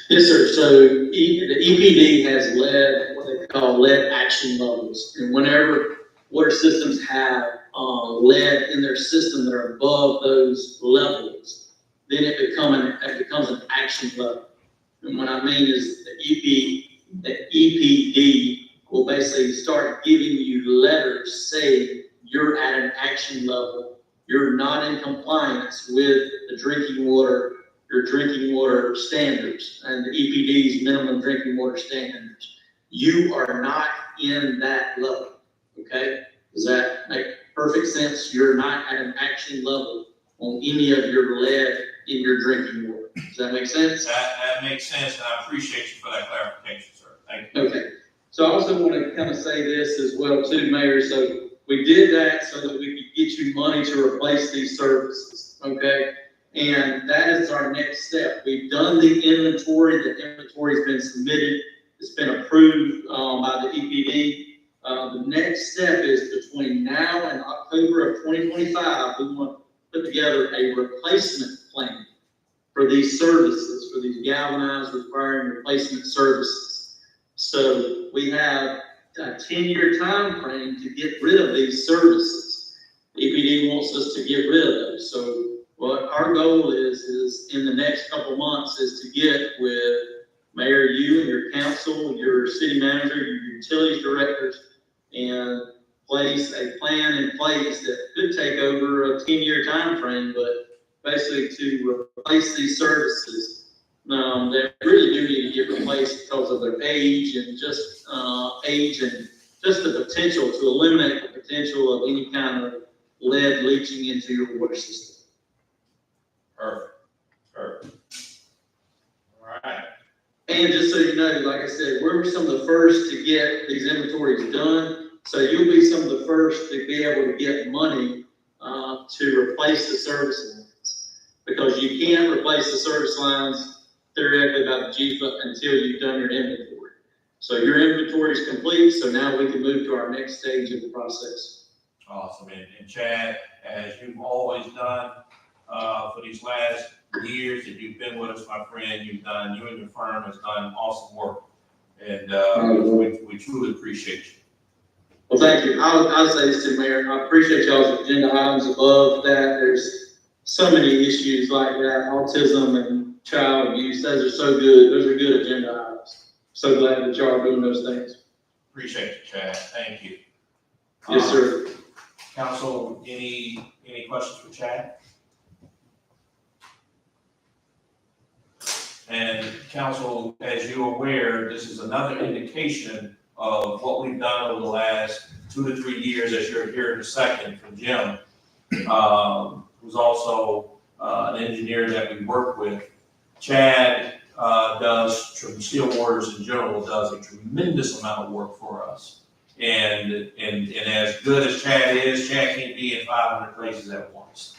Yes, sir. So the EPD has lead, what they call lead action levels. And whenever water systems have lead in their system that are above those levels, then it becomes an action level. And what I mean is the EPD will basically start giving you letters saying you're at an action level, you're not in compliance with the drinking water, your drinking water standards and the EPD's minimum drinking water standards. You are not in that level, okay? Does that make perfect sense? You're not at an action level on any of your lead in your drinking water. Does that make sense? That makes sense, and I appreciate you for that clarification, sir. Thank you. Okay. So I also want to kind of say this as well too, Mayor. So we did that so that we could get you money to replace these services, okay? And that is our next step. We've done the inventory. The inventory's been submitted. It's been approved by the EPD. The next step is between now and October of 2025, we want to put together a replacement plan for these services, for these galvanized requiring replacement services. So we have a 10-year time frame to get rid of these services. EPD wants us to get rid of those. So what our goal is in the next couple months is to get with Mayor, you and your council, your city manager, your utilities directors, and place a plan in place that could take over a 10-year time frame, but basically to replace these services. They really do need to get replaced because of their age and just the potential to eliminate the potential of any kind of lead leaching into your water system. Perfect. All right. And just so you know, like I said, we're some of the first to get these inventories done. So you'll be some of the first to be able to get money to replace the service lines. Because you can't replace the service lines theoretically by the GFA until you've done your inventory. So your inventory is complete, so now we can move to our next stage of the process. Awesome. And Chad, as you've always done for these last years that you've been with us, my friend, you and your firm has done awesome work. And we truly appreciate you. Well, thank you. I'll say this to Mayor. I appreciate y'all's agenda items above that. There's so many issues like that, autism and child abuse. Those are so good. Those are good agenda items. So glad that y'all are doing those things. Appreciate you, Chad. Thank you. Yes, sir. Council, any questions for Chad? And council, as you're aware, this is another indication of what we've done over the last 2 to 3 years, as you're here in a second from Jim, who's also an engineer that we work with. Chad Steel Waters in general, does a tremendous amount of work for us. And as good as Chad is, Chad can't be in 500 places at once.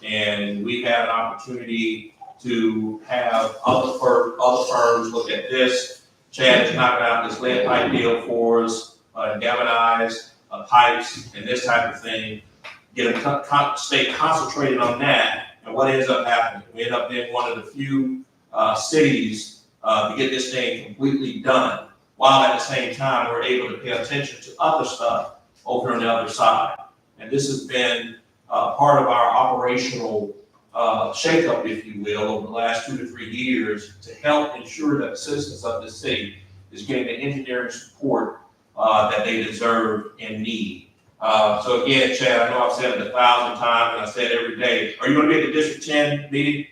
And we have an opportunity to have other firms look at this. Chad is knocking out this lead pipe deal for us, galvanized pipes and this type of thing. Get them stay concentrated on that. And what ends up happening? We end up being one of the few cities to get this thing completely done, while at the same time we're able to pay attention to other stuff over on the other side. And this has been part of our operational shakeup, if you will, over the last 2 to 3 years to help ensure that the citizens of the city is getting the engineering support that they deserve and need. So again, Chad, I know I've said it 1,000 times, and I say it every day. Are you going to be at the District 10 meeting?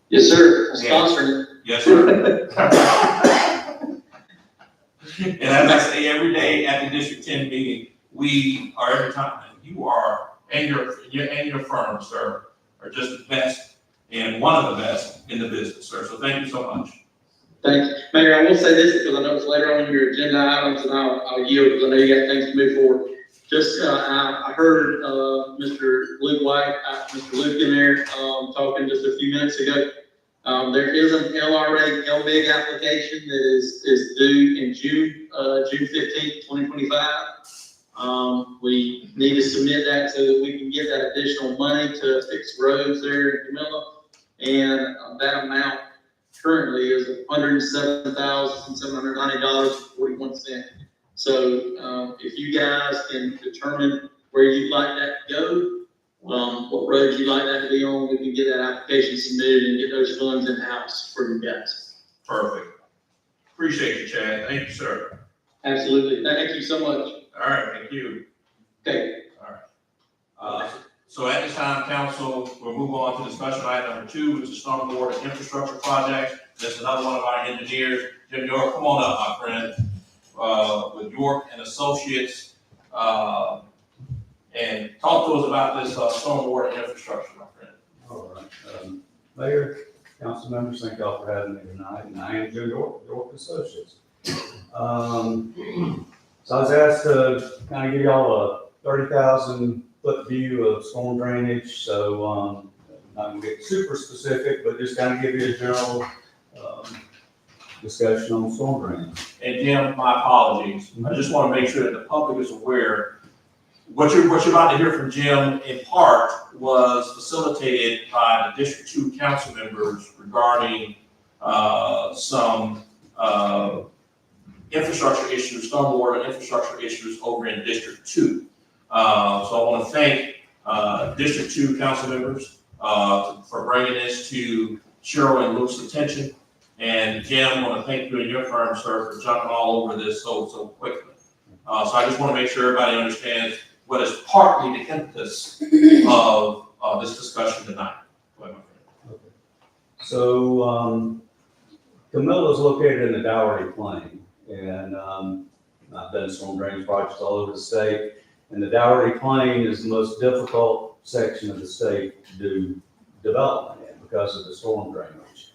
Yes, sir. Sponsoring it. Yes, sir. And as I say every day at the District 10 meeting, we are every time, you are, and your firm, sir, are just the best and one of the best in the business, sir. So thank you so much. Thank you. Mayor, I will say this because I know it's later on in your agenda items, and I'll yield because I know you got things to move forward. Just, I heard, Mr. Luke White, Mr. Luke in there, talking just a few minutes ago. There is an LRA LBIG application that is due in June 15th, 2025. We need to submit that so that we can get that additional money to fix roads there in Camilla. And that amount currently is $107,790.41. So, if you guys can determine where you'd like that to go, what roads you'd like that to be on, we can get that application submitted and get those funds in-house for you guys. Perfect. Appreciate you, Chad. Thank you, sir. Absolutely. Thank you so much. All right, thank you. Okay. So at this time, council, we'll move on to discussion item number 2, which is stormwater infrastructure project. That's another one of our engineers. Jim York, come on up, my friend, with York and Associates, and talk to us about this stormwater infrastructure, my friend. All right. Mayor, council members, thank y'all for having me tonight, and I am Jim York, York Associates. So I was asked to kind of give y'all a 30,000 foot view of storm drainage. So I'm not gonna get super specific, but just kind of give you a general discussion on storm drainage. And Jim, my apologies. I just want to make sure that the public is aware. What you're about to hear from Jim, in part, was facilitated by the District 2 council members regarding some infrastructure issues, stormwater infrastructure issues over in District 2. So I want to thank District 2 council members for bringing this to Cheryl and Luke's attention. And Jim, I want to thank you and your firm, sir, for jumping all over this so quickly. So I just want to make sure everybody understands what is partly the impetus of this discussion tonight. Go ahead, my friend. Okay. So Camilla is located in the Dougherty Plain, and I've done storm drainage projects all over the state. And the Dougherty Plain is the most difficult section of the state to do development in because of the storm drainage.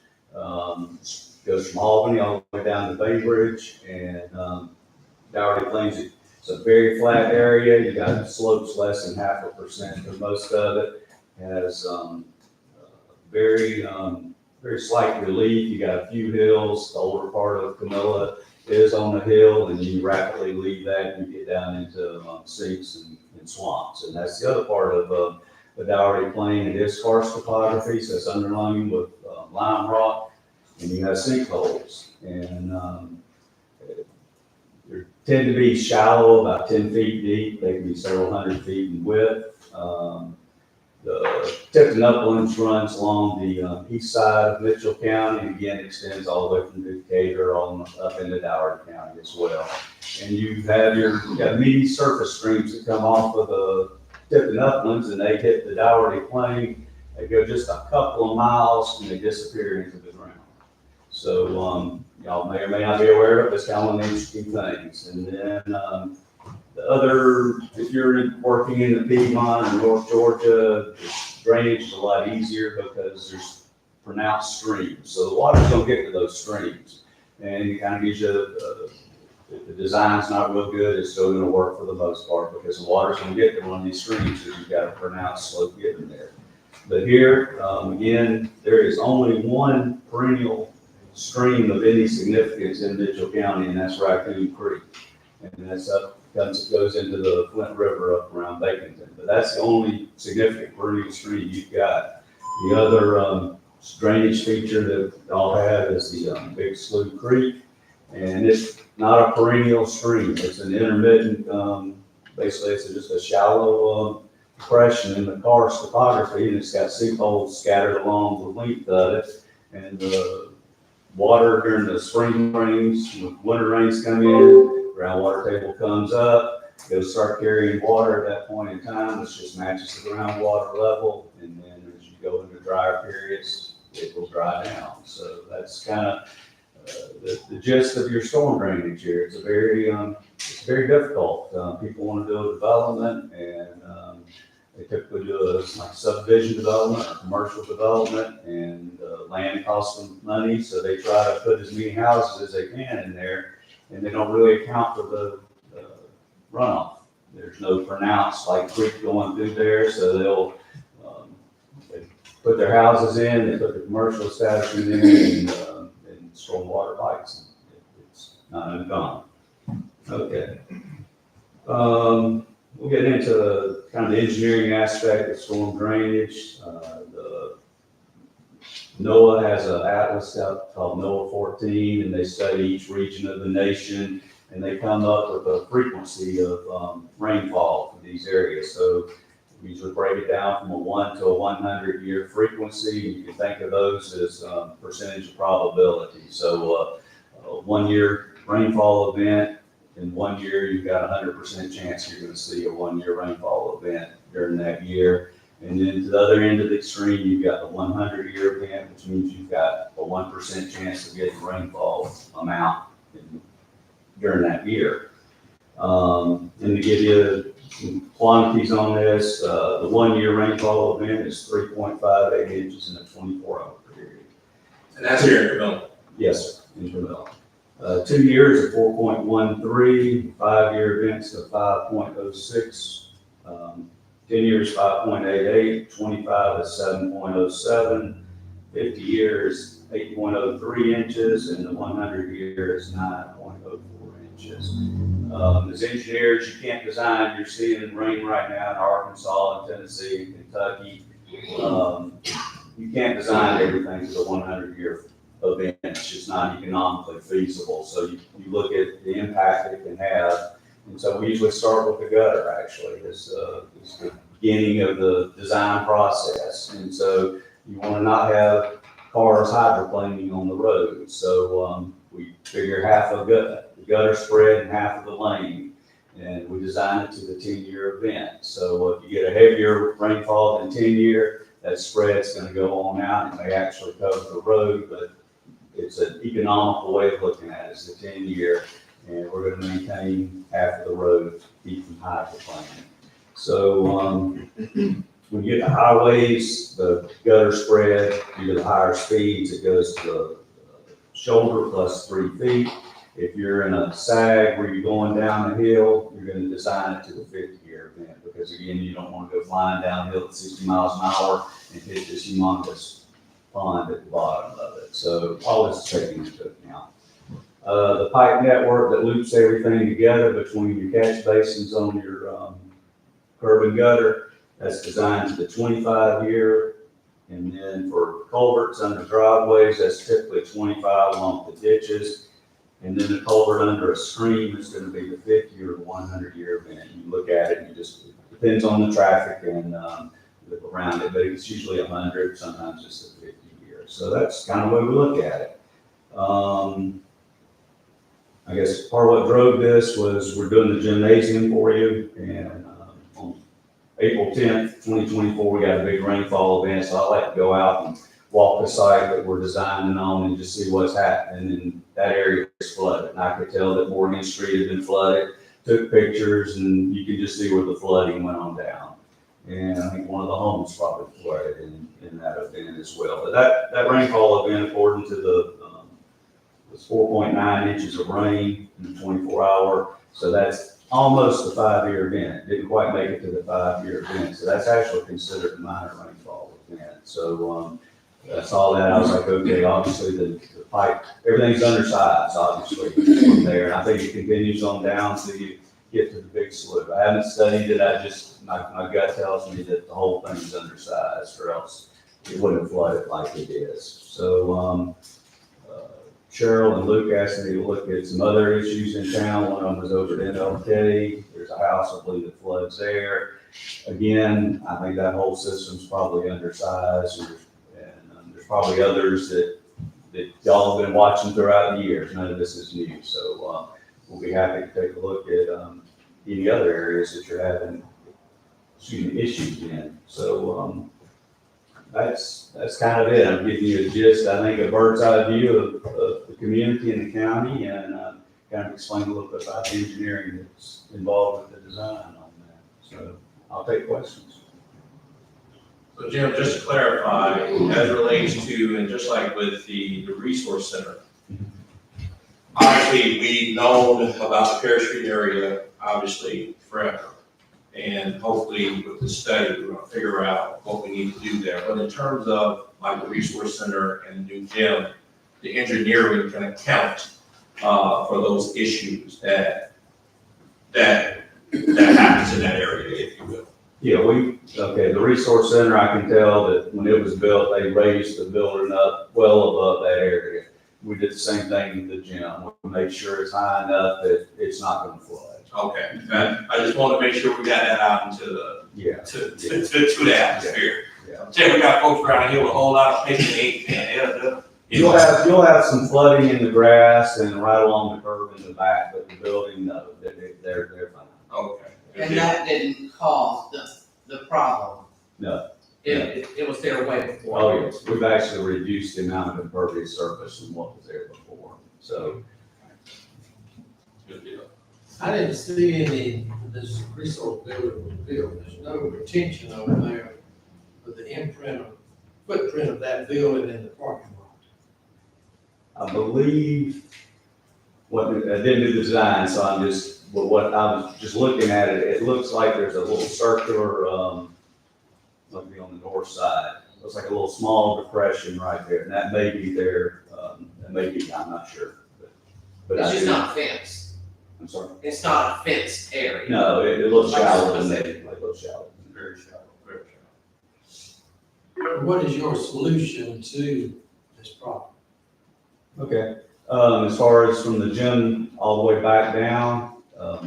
Goes from Albany all the way down to Bainbridge, and Dougherty Plains, it's a very flat area. You got slopes less than 0.5% for most of it. Has very slight relief. You got a few hills. The older part of Camilla is on a hill, and you rapidly leave that and you get down into sinks and swamps. And that's the other part of the Dougherty Plain. It is karst topography, so it's underlain with lime rock, and you have sinkholes. And they tend to be shallow, about 10 feet deep. They can be several hundred feet in width. The Tipton Uplands runs along the east side of Mitchell County, and again extends all the way from Decatur on up into Dougherty County as well. And you got many surface streams that come off of the Tipton Uplands, and they hit the Dougherty Plain. They go just a couple of miles and they disappear into the ground. So, y'all may or may not be aware of, it's kind of one of the interesting things. And then, the other, if you're working in the Piedmont or North Georgia, drainage is a lot easier because there's pronounced streams. So the water's gonna get to those streams. And it kind of gives you, if the design's not real good, it's still gonna work for the most part because the water's gonna get to one of these streams because you've got a pronounced slope getting there. But here, again, there is only one perennial stream of any significance in Mitchell County, and that's Raccoon Creek. And that's goes into the Flint River up around Baconton. But that's the only significant perennial stream you've got. The other drainage feature that y'all have is the Big Slough Creek. And it's not a perennial stream. It's an intermittent, basically it's just a shallow depression in the karst topography, and it's got sinkholes scattered along the length of it. And the water during the spring rains, when winter rains come in, groundwater table comes up, it'll start carrying water at that point in time, which just matches the groundwater level. And then as you go into drier periods, it will dry down. So that's kind of the gist of your storm drainage here. It's it's very difficult. People want to do a development, and they typically do a like subdivision development or commercial development, and land costs them money, so they try to put as many houses as they can in there, and they don't really account for the runoff. There's no pronounced like creek going through there, so they put their houses in, they put the commercial establishment in, and stormwater bites. It's not uncommon. Okay. We'll get into kind of the engineering aspect of storm drainage. NOAA has an atlas out called NOAA 14, and they study each region of the nation, and they come up with a frequency of rainfall for these areas. So we usually break it down from a 1 to a 100 year frequency. You can think of those as percentage of probability. So a 1 year rainfall event, in 1 year, you've got a 100% chance you're going to see a 1 year rainfall event during that year. And then to the other end of the extreme, you've got the 100 year event, which means you've got a 1% chance of getting rainfall amount during that year. And to give you some quantities on this, the 1 year rainfall event is 3.58 inches in a 24-hour period. And that's here in Camilla. Yes, sir, in Camilla. 2 years at 4.13, 5 year events of 5.06, 10 years 5.88, 25 is 7.07, 50 years 8.03 inches, and the 100 year is 9.04 inches. As engineers, you can't design, you're seeing rain right now in Arkansas and Tennessee and Kentucky. You can't design everything to the 100 year event. It's just not economically feasible. So you look at the impact it can have. And so we usually start with the gutter, actually. It's the beginning of the design process. And so you want to not have cars hydroplaning on the road. So we figure half of the gutter spread and half of the lane. And we design it to the 10-year event. So if you get a heavier rainfall than 10 year, that spread's going to go on out. It may actually cover the road, but it's an economical way of looking at it. It's the 10 year, and we're going to maintain half of the road to keep from hydroplaning. So when you get to highways, the gutter spread, due to the higher speeds, it goes to the shoulder plus 3 feet. If you're in a sag where you're going down the hill, you're going to design it to the 50-year event, because again, you don't want to go flying downhill at 60 miles an hour and hit this humongous pond at the bottom of it. So all this is taken into account. The pipe network that loops everything together between your catch basins on your curb and gutter, that's designed to the 25-year. And then for culverts under driveways, that's typically 25 along the ditches. And then the culvert under a stream is going to be the 50 or 100-year event. You look at it, and it depends on the traffic and look around it, but it's usually 100, sometimes just a 50 year. So that's kind of the way we look at it. I guess part of what drove this was we're doing the gymnasium for you, and on April 10th, 2024, we got a big rainfall event, so I like to go out and walk the site that we're designing on and just see what's happening, and that area is flooded. And I could tell that Morgan Street had been flooded, took pictures, and you could just see where the flooding went on down. And I think one of the homes probably flooded in that event as well. But that rainfall event, according to was 4.9 inches of rain in the 24-hour. So that's almost a 5-year event. Didn't quite make it to the 5-year event. So that's actually considered a minor rainfall event. So I saw that, I was like, okay, obviously the pipe, everything's undersized, obviously, from there. And I think it continues on down till you get to the big slough. I haven't studied it, my gut tells me that the whole thing's undersized, or else it wouldn't flood it like it is. So, Cheryl and Luke asked me to look at some other issues in town. One of them was over at MLK. There's a house, I believe, that floods there. Again, I think that whole system's probably undersized, and there's probably others that y'all have been watching throughout the years. None of this is new, so we'll be happy to take a look at any other areas that you're having issues in. So that's kind of it. I'm giving you a gist, I think, a bird's eye view of the community and the county, and kind of explain a little bit about the engineering that's involved with the design on that. So I'll take questions. So Jim, just to clarify, as it relates to, and just like with the resource center, obviously, we've known about the Pear Street area, obviously, forever. And hopefully with the study, we're gonna figure out what we need to do there. But in terms of like the resource center and the new gym, the engineering can account for those issues that happens in that area, if you will. Yeah, the resource center, I can tell that when it was built, they raised the building up well above that area. We did the same thing with the gym. We made sure it's high enough that it's not gonna flood. Okay, I just want to make sure we got that out into the, to the atmosphere. Yeah. Jay, we got folks around here with a whole lot of paper and ink, and You'll have some flooding in the grass and right along the curb in the back, but the building, no, they're fine. Okay. And that didn't cause the problem. No. It was there way before. Oh, yes, we've actually reduced the amount of impervious surface from what was there before, so. Good deal. I didn't see any, this resource building was built, there's no retention over there with the footprint of that building in the parking lot. I believe, I didn't do the design, so what I was just looking at it, it looks like there's a little circular, maybe on the north side. Looks like a little small depression right there, and that may be there, I'm not sure. But It's I just do- not fenced. I'm sorry? It's not a fenced area. No, it looks shallow, and it looks shallow. Very shallow, very shallow. What is your solution to this problem? Okay, as far as from the gym all the way back down, Well,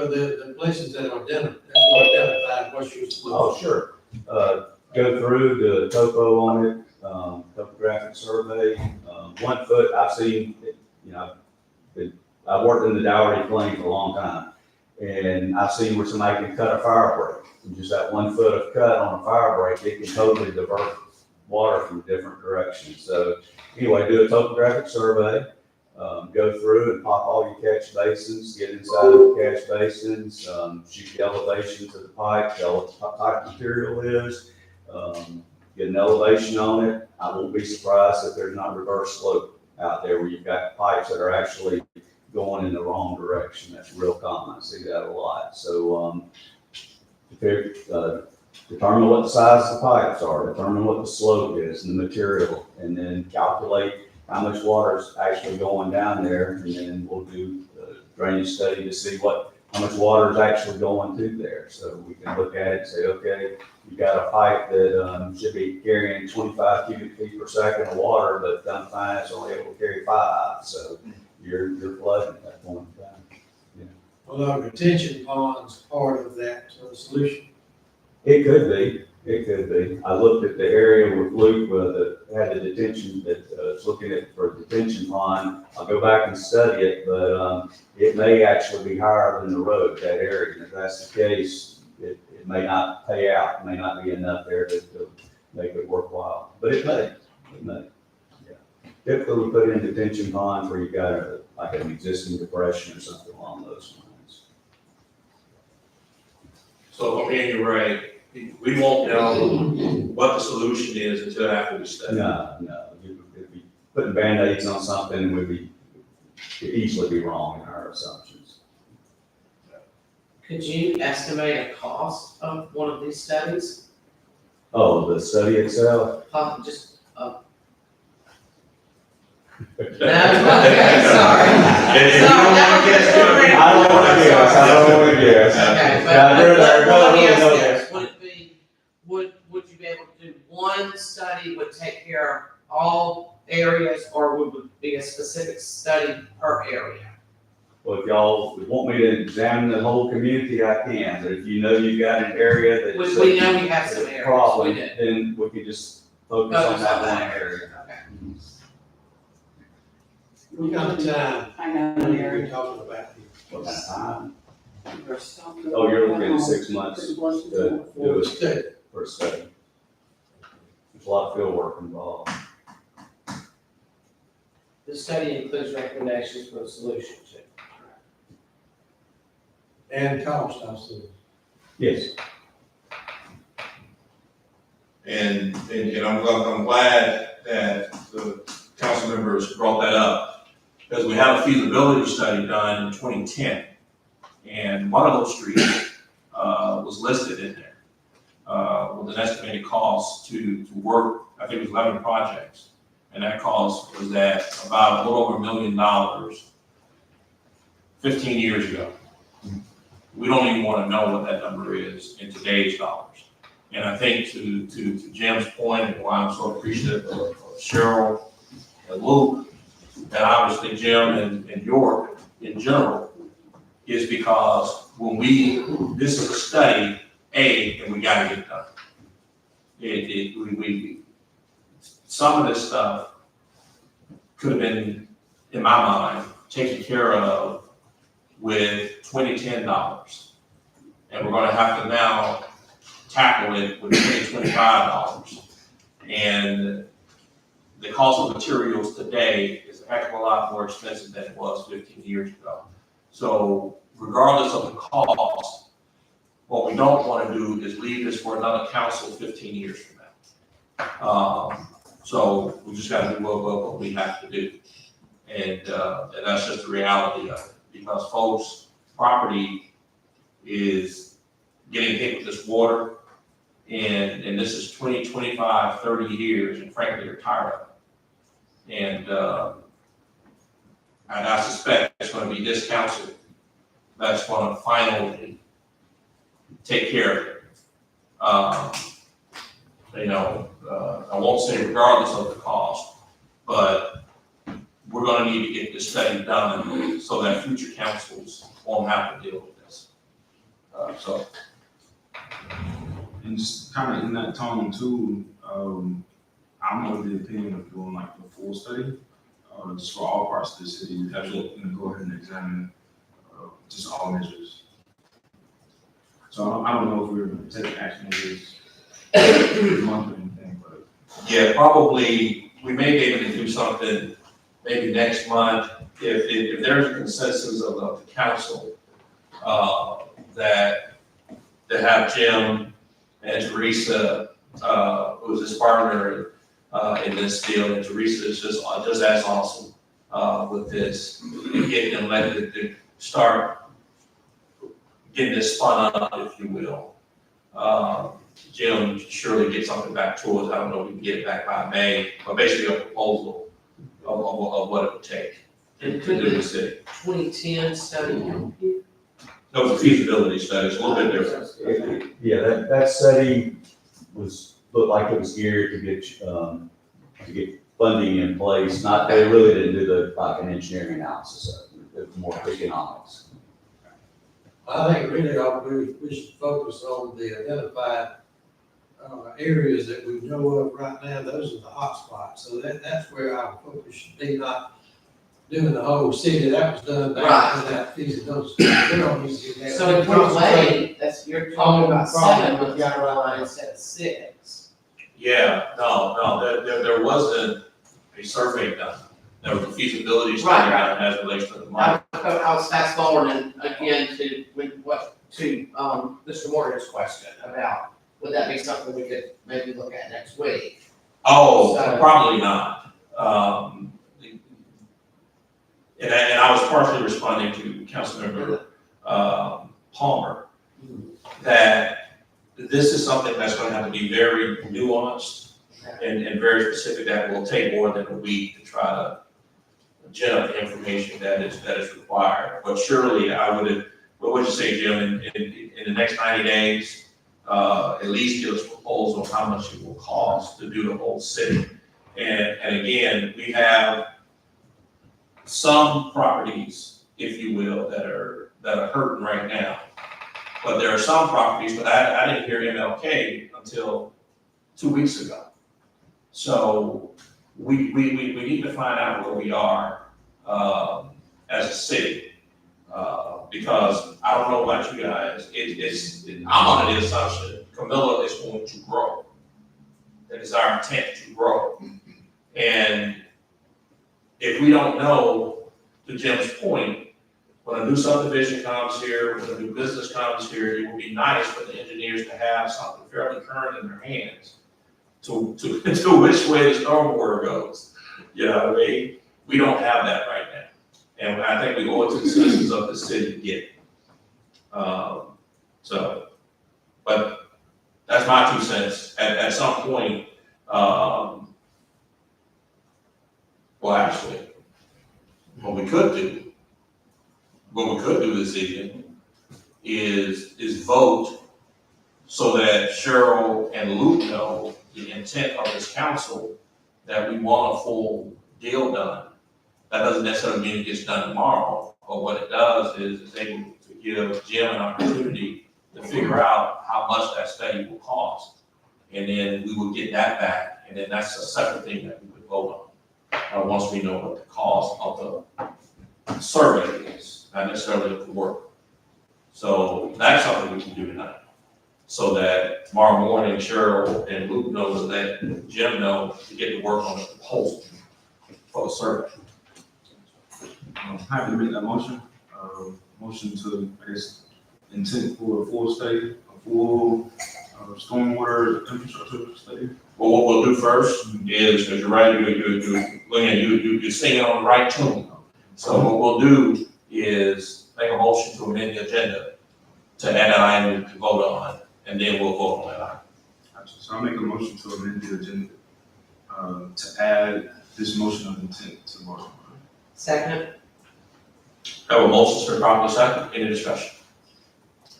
the places that are identified, what's your solution? oh, sure. Go through the topo on it, topographic survey. 1 foot, I've seen, I've worked in the Dougherty Plain for a long time. And I've seen where somebody can cut a fire break. And just that 1 foot of cut on a fire break, it can totally divert water from different directions. So anyway, do a topographic survey, go through and pop all your catch basins, get inside of the catch basins, shoot the elevation to the pipe, tell what the pipe material is, get an elevation on it. I won't be surprised if there's not reverse slope out there where you've got pipes that are actually going in the wrong direction. That's real common. I see that a lot. So, determine what the size of the pipes are, determine what the slope is and the material, and then calculate how much water is actually going down there, and then we'll do a drainage study to see how much water is actually going through there. So we can look at it and say, okay, you've got a pipe that should be carrying 25 cubic feet per second of water, but done fine, it's only able to carry 5. So you're flooding at that point in time. Well, are retention ponds part of that solution? It could be. I looked at the area with Luke that had the detention, was looking at for a detention pond. I'll go back and study it, but it may actually be higher than the road, that area. And if that's the case, it may not pay out, it may not be enough there to make it worthwhile, but it may. Typically, we put in detention ponds where you've got like an existing depression or something along those lines. So if I'm hearing you right, we won't know what the solution is until after we study. No, it'd be putting Band-Aids on something could easily be wrong in our assumptions. Could you estimate a cost of one of these studies? Oh, the study itself? Just, no, okay, sorry. I don't wanna guess. Okay, Now, but let me really ask know this, would it be, would you be able to do one study would take care of all areas, or would it be a specific study per area? Well, if y'all would want me to examine the whole community, I can, but if you know you've got an area that's. We know we have some areas, we Problem, do. then we could just focus on that one area. Okay. What kind of time I know, are Mayor. you talking about here? What kind of time? There's something Oh, you're looking going at on. 6 months Pretty much to do For it study. for a study. There's a lot of field work involved. The study includes recommendations for the solution too. And cost, I see. Yes. And I'm glad that the council members brought that up, because we had a feasibility study done in 2010. And one of those streets, was listed in there, with an estimated cost to work, I think it was 11 projects. And that cost was at about a little over $1 million 15 years ago. We don't even want to know what that number is in today's dollars. And I think to Jim's point, and why I'm so appreciative of Cheryl and Luke, and obviously Jim and York in general, is because when this is a study, and we gotta get it done. Some of this stuff could have been, in my mind, taken care of with $2010. And we're gonna have to now tackle it with $25. And the cost of materials today is a heck of a lot more expensive than it was 15 years ago. So regardless of the cost, what we don't want to do is leave this for another council 15 years from now. So we just got to do what we have to do. And that's just the reality of it, because folks' property is getting hit with this water. And this is 20, 25, 30 years, and frankly, they're tired of it. And I suspect it's going to be this council that's going to finally take care of it. I won't say regardless of the cost, but we're going to need to get this study done so that future councils won't have to deal with this. And just kind of in that tone too, I'm of the opinion of doing like the full study, just for all parts of the city. We have to go ahead and examine just all measures. So I don't know if we're going to take action on this month or anything, but. Yeah, probably, we may be able to do something maybe next month, if there's a consensus of the council, that to have Jim and Teresa, who's his partner in this deal, and Teresa is just as awesome with this, and getting them elected to start getting this spun up, if you will. Jim surely get something back to us. I don't know if we can get it back by May, but basically a proposal of what it would take to do the city. 2010 study. That was a feasibility study, it's a little bit different. Yeah, that study looked like it was geared to get funding in place. They really didn't do an engineering analysis of it. It was more economics. I think really we should focus on the identified areas that we know of right now. Those are the hot spots. So that's where our focus should be, not doing the whole city. That was done back in that feasibility. We don't need to do that. So in one way, you're talking about Problem, 7 months yeah. down the line instead of 6. Yeah, there wasn't a survey done. There was a feasibility study Right, done as it relates to the money. I'll fast forward and again to, Mr. Morgan's question about, would that be something we could maybe look at next week? Oh, So- probably not. And I was partially responding to Councilmember, Palmer, that this is something that's gonna have to be very nuanced and very specific, that will take more than a week to try to generate the information that is required. But surely I would, what would you say, Jim, in the next 90 days, at least give us a proposal on how much it will cost to do the whole city. And again, we have some properties, if you will, that are hurting right now. But there are some properties, but I didn't hear MLK until 2 weeks ago. So we need to find out where we are, as a city. Because I don't know about you guys, I'm under the assumption Camilla is going to grow. That is our intent to grow. And if we don't know, to Jim's point, when a new subdivision comes here, when a new business comes here, it would be nice for the engineers to have something fairly current in their hands to which way the stormwater goes. You know what I mean? We don't have that right now. And I think we owe it to the citizens of the city to get it. But that's my 2 cents. At some point, well, actually, what we could do this evening is vote so that Cheryl and Luke know the intent of this council, that we want a full deal done. That doesn't necessarily mean it gets done tomorrow, but what it does is it's able to give Jim an opportunity to figure out how much that study will cost. And then we will get that back, and then that's a separate thing that we would vote on, once we know what the cost of the survey is, not necessarily of the work. So that's something we can do tonight, so that tomorrow morning Cheryl and Luke knows, and let Jim know to get to work on the proposal for the survey. I'm happy to make that motion. Motion to, I guess, intent for a full study, a full stormwater infrastructure study. Well, what we'll do first is, because you're right, you're singing on the right tune. So what we'll do is make a motion to amend the agenda to add an item to vote on, and then we'll vote on that item. Gotcha. So I'll make a motion to amend the agenda, to add this motion of intent to the motion. Second? Have a motion for properly second, any discussion?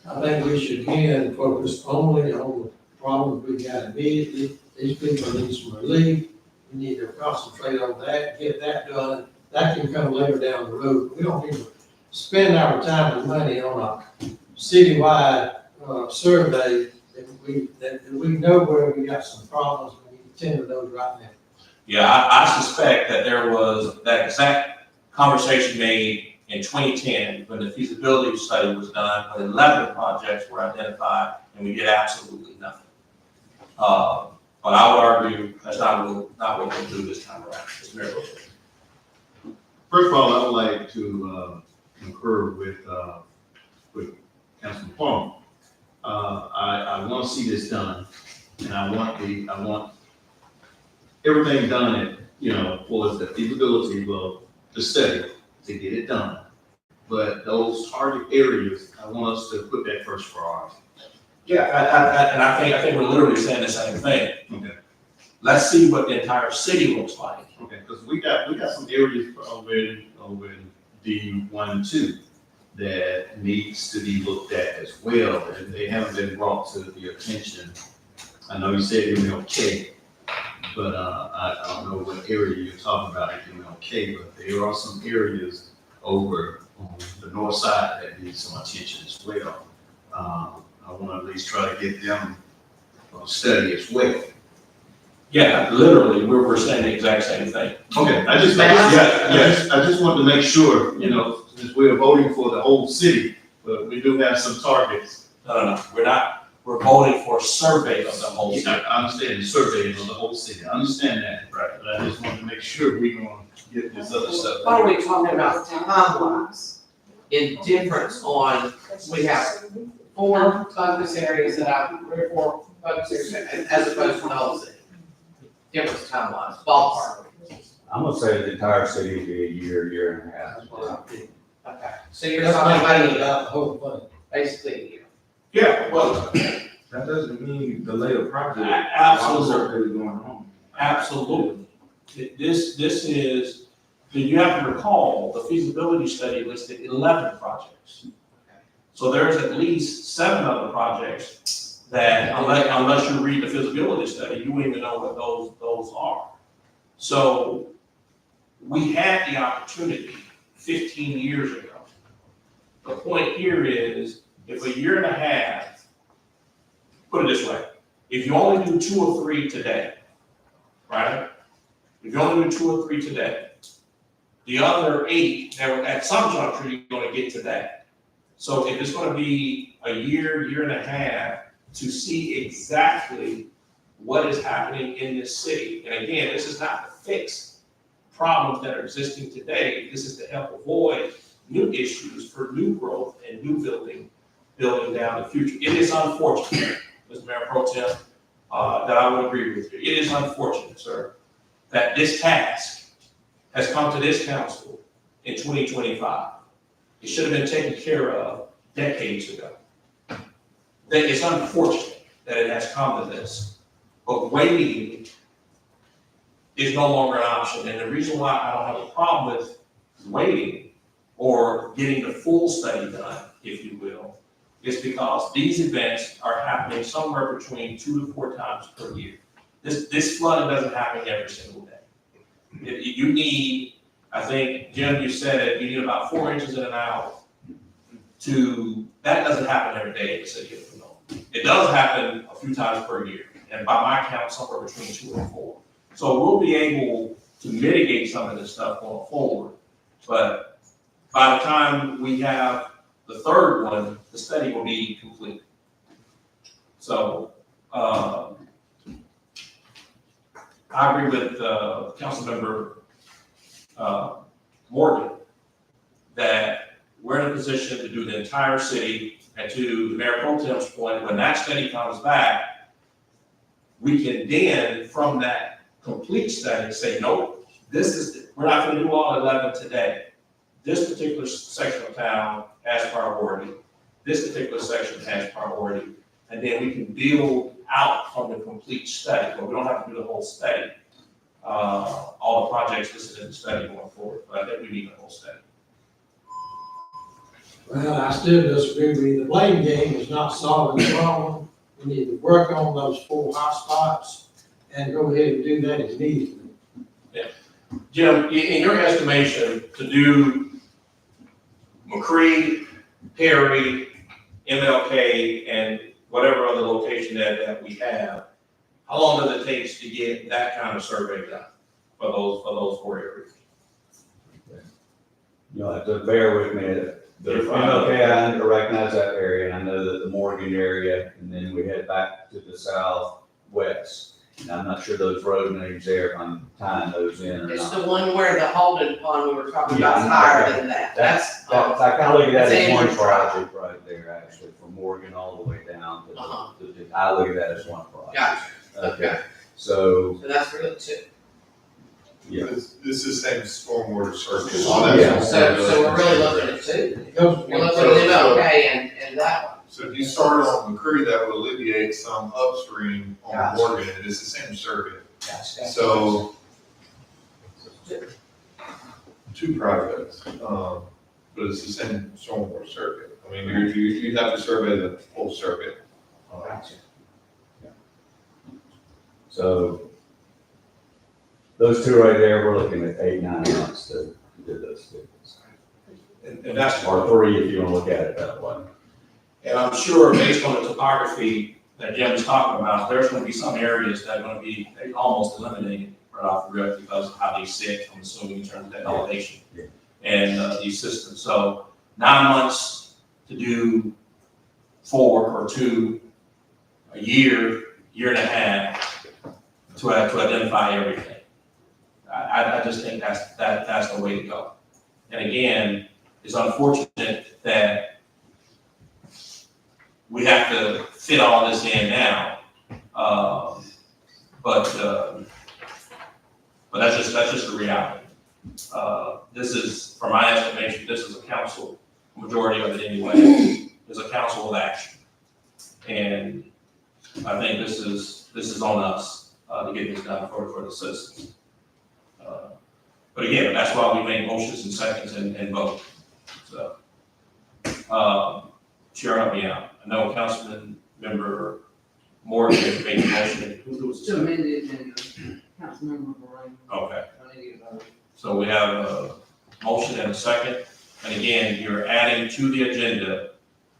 I think we should again focus only on the problems we got immediately. These people need some relief. We need to concentrate on that, get that done. That can come later down the road. We don't need to spend our time and money on a citywide, survey that we know where we got some problems. We need to tend to those right now. Yeah, I suspect that there was that exact conversation made in 2010, when the feasibility study was done, when 11 projects were identified, and we did absolutely nothing. But I would argue that's not what we'll do this time around. Mr. Mayor. First of all, I would like to concur with Councilman Palmer. I want to see this done, and I want everything done for the feasibility of the study to get it done. But those target areas, I want us to put that first priority. Yeah, and I think we're literally saying the same thing. Okay. Let's see what the entire city looks like. Okay, because we got some areas over in D1 and 2 that needs to be looked at as well, and they haven't been brought to the attention. I know you said MLK, but I don't know what area you're talking about in MLK, but there are some areas over on the north side that need some attention as well. I want to at least try to get them study as well. Yeah, literally, we're saying the exact same thing. Okay, I just wanted to make sure, since we're voting for the whole city, but we do have some targets. No, we're we're voting for a survey of the whole city. I understand the survey of the whole city, I understand that, Right. but I just wanted to make sure we gonna get this other stuff. Why are we talking about timelines? In difference on, we have 4 focus areas that I, 3 or 4 focus areas as opposed to the whole city. Different timelines, ballpark. I'm gonna say the entire city would be a year, year and a half. That's what I think. Okay, so you're That's talking not bad about about the whole thing. basically a year. Yeah, well, That doesn't mean delay the project. Absolutely. While the survey is going on. absolutely. This is, you have to recall, the feasibility study listed 11 projects. So there's at least 7 other projects that, unless you read the feasibility study, you wouldn't even know what those are. So we had the opportunity 15 years ago. The point here is, if a year and a half, put it this way, if you only do 2 or 3 today, right? If you only do 2 or 3 today, the other 8, at some juncture, you're gonna get to that. So if it's gonna be a year, year and a half to see exactly what is happening in this city, and again, this is not to fix problems that are existing today, this is to help avoid new issues for new growth and new building down the future. It is unfortunate, Mr. Mayor Pro Tem, that I would agree with you. It is unfortunate, sir, that this task has come to this council in 2025. It should have been taken care of decades ago. That it's unfortunate that it has come to this, but waiting is no longer an option. And the reason why I don't have a problem with waiting or getting the full study done, if you will, is because these events are happening somewhere between 2 to 4 times per year. This flooding doesn't happen every single day. You need, I think, Jim, you said it, you need about 4 inches in an hour that doesn't happen every day in the city of Winona. It does happen a few times per year, and by my count, somewhere between 2 and 4. So we'll be able to mitigate some of this stuff going forward, but by the time we have the third one, the study will be complete. So, I agree with, Councilmember, Morgan, that we're in a position to do the entire city, and to the Mayor Pro Tem's point, when that study comes back, we can then, from that complete study, say, nope, we're not gonna do all 11 today. This particular section of town has priority, this particular section has priority, and then we can build out from the complete study, but we don't have to do the whole study. All the projects listed in the study going forward, but I think we need the whole study. Well, I still disagree with you. The blame game is not solving the problem. We need to work on those 4 hotspots and go ahead and do that immediately. Jim, in your estimation, to do McCree, Perry, MLK, and whatever other location that we have, how long does it take to get that kind of survey done for those 4 areas? You'll have to bear with me. You're fine. Okay, I recognize that area, and I know that the Morgan area, and then we head back to the southwest. And I'm not sure those road names there, if I'm tying those in or It's not. the one where the Holden Pond we were talking about is Yeah, higher okay. than that. That's, I kind of look at that That's as one Andrews Drive. project right there, actually, from Morgan all the way down to, Uh-huh. I look at that as one project. Gotcha, okay. So, So that's really 2. yeah. This is the same stormwater service. Yeah. So we're really looking at 2. It goes. You're looking at MLK and that one. So if you started on McCree, that would alleviate some upstream on Gotcha. Morgan, and it's the same survey. Gotcha. So 2 projects, but it's the same stormwater survey. I mean, you have to survey the whole survey. Gotcha. So those 2 right there, we're looking at 8-9 months to do those two. And that's Or 3 if you want to look at it that way. And I'm sure based on the topography that Jim was talking about, there's gonna be some areas that are gonna be almost eliminated right off the rip because of how they sit, I'm assuming, in terms of that elevation. Yeah. And, these systems, so 9 months to do 4 or 2, a year, year and a half to identify everything. I just think that's the way to go. And again, it's unfortunate that we have to fit all this in now. But that's just the reality. This is, from my estimation, this is a council, majority of it anyway, is a council of action. And I think this is on us, to get this done for the citizens. But again, that's why we make motions and seconds and vote. So, Chair, help me out. I know Councilman Member Morgan made the motion. Who was the To second? amend the agenda, Councilmember Moran. Okay. I need to vote. So we have a motion and a second. And again, you're adding to the agenda,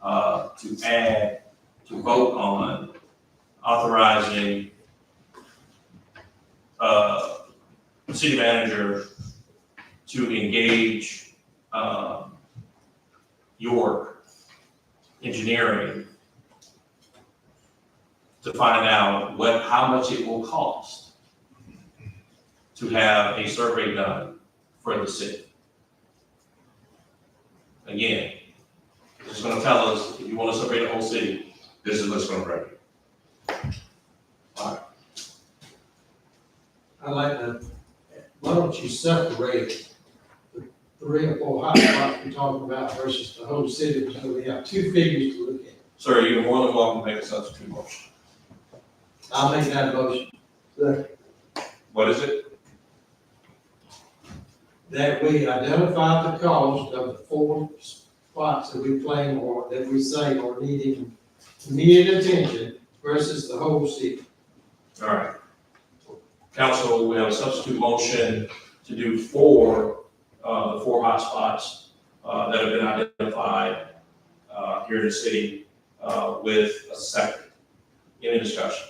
to vote on authorizing, the city manager to engage, York Engineering to find out how much it will cost to have a survey done for the city. Again, it's gonna tell us, if you wanna survey the whole city, this is what's gonna bring you. I like that. Why don't you separate the 3 or 4 hotspots we're talking about versus the whole city, so we have 2 figures to look at. Sir, you're more than welcome to make a substitute motion. I'll make that motion, What is it? that we identify the cost of the 4 spots that we claim or that we say are needing immediate attention versus the whole city. All right. Council, we have a substitute motion to do 4, the 4 hotspots, that have been identified, here in the city, with a second. Any discussion?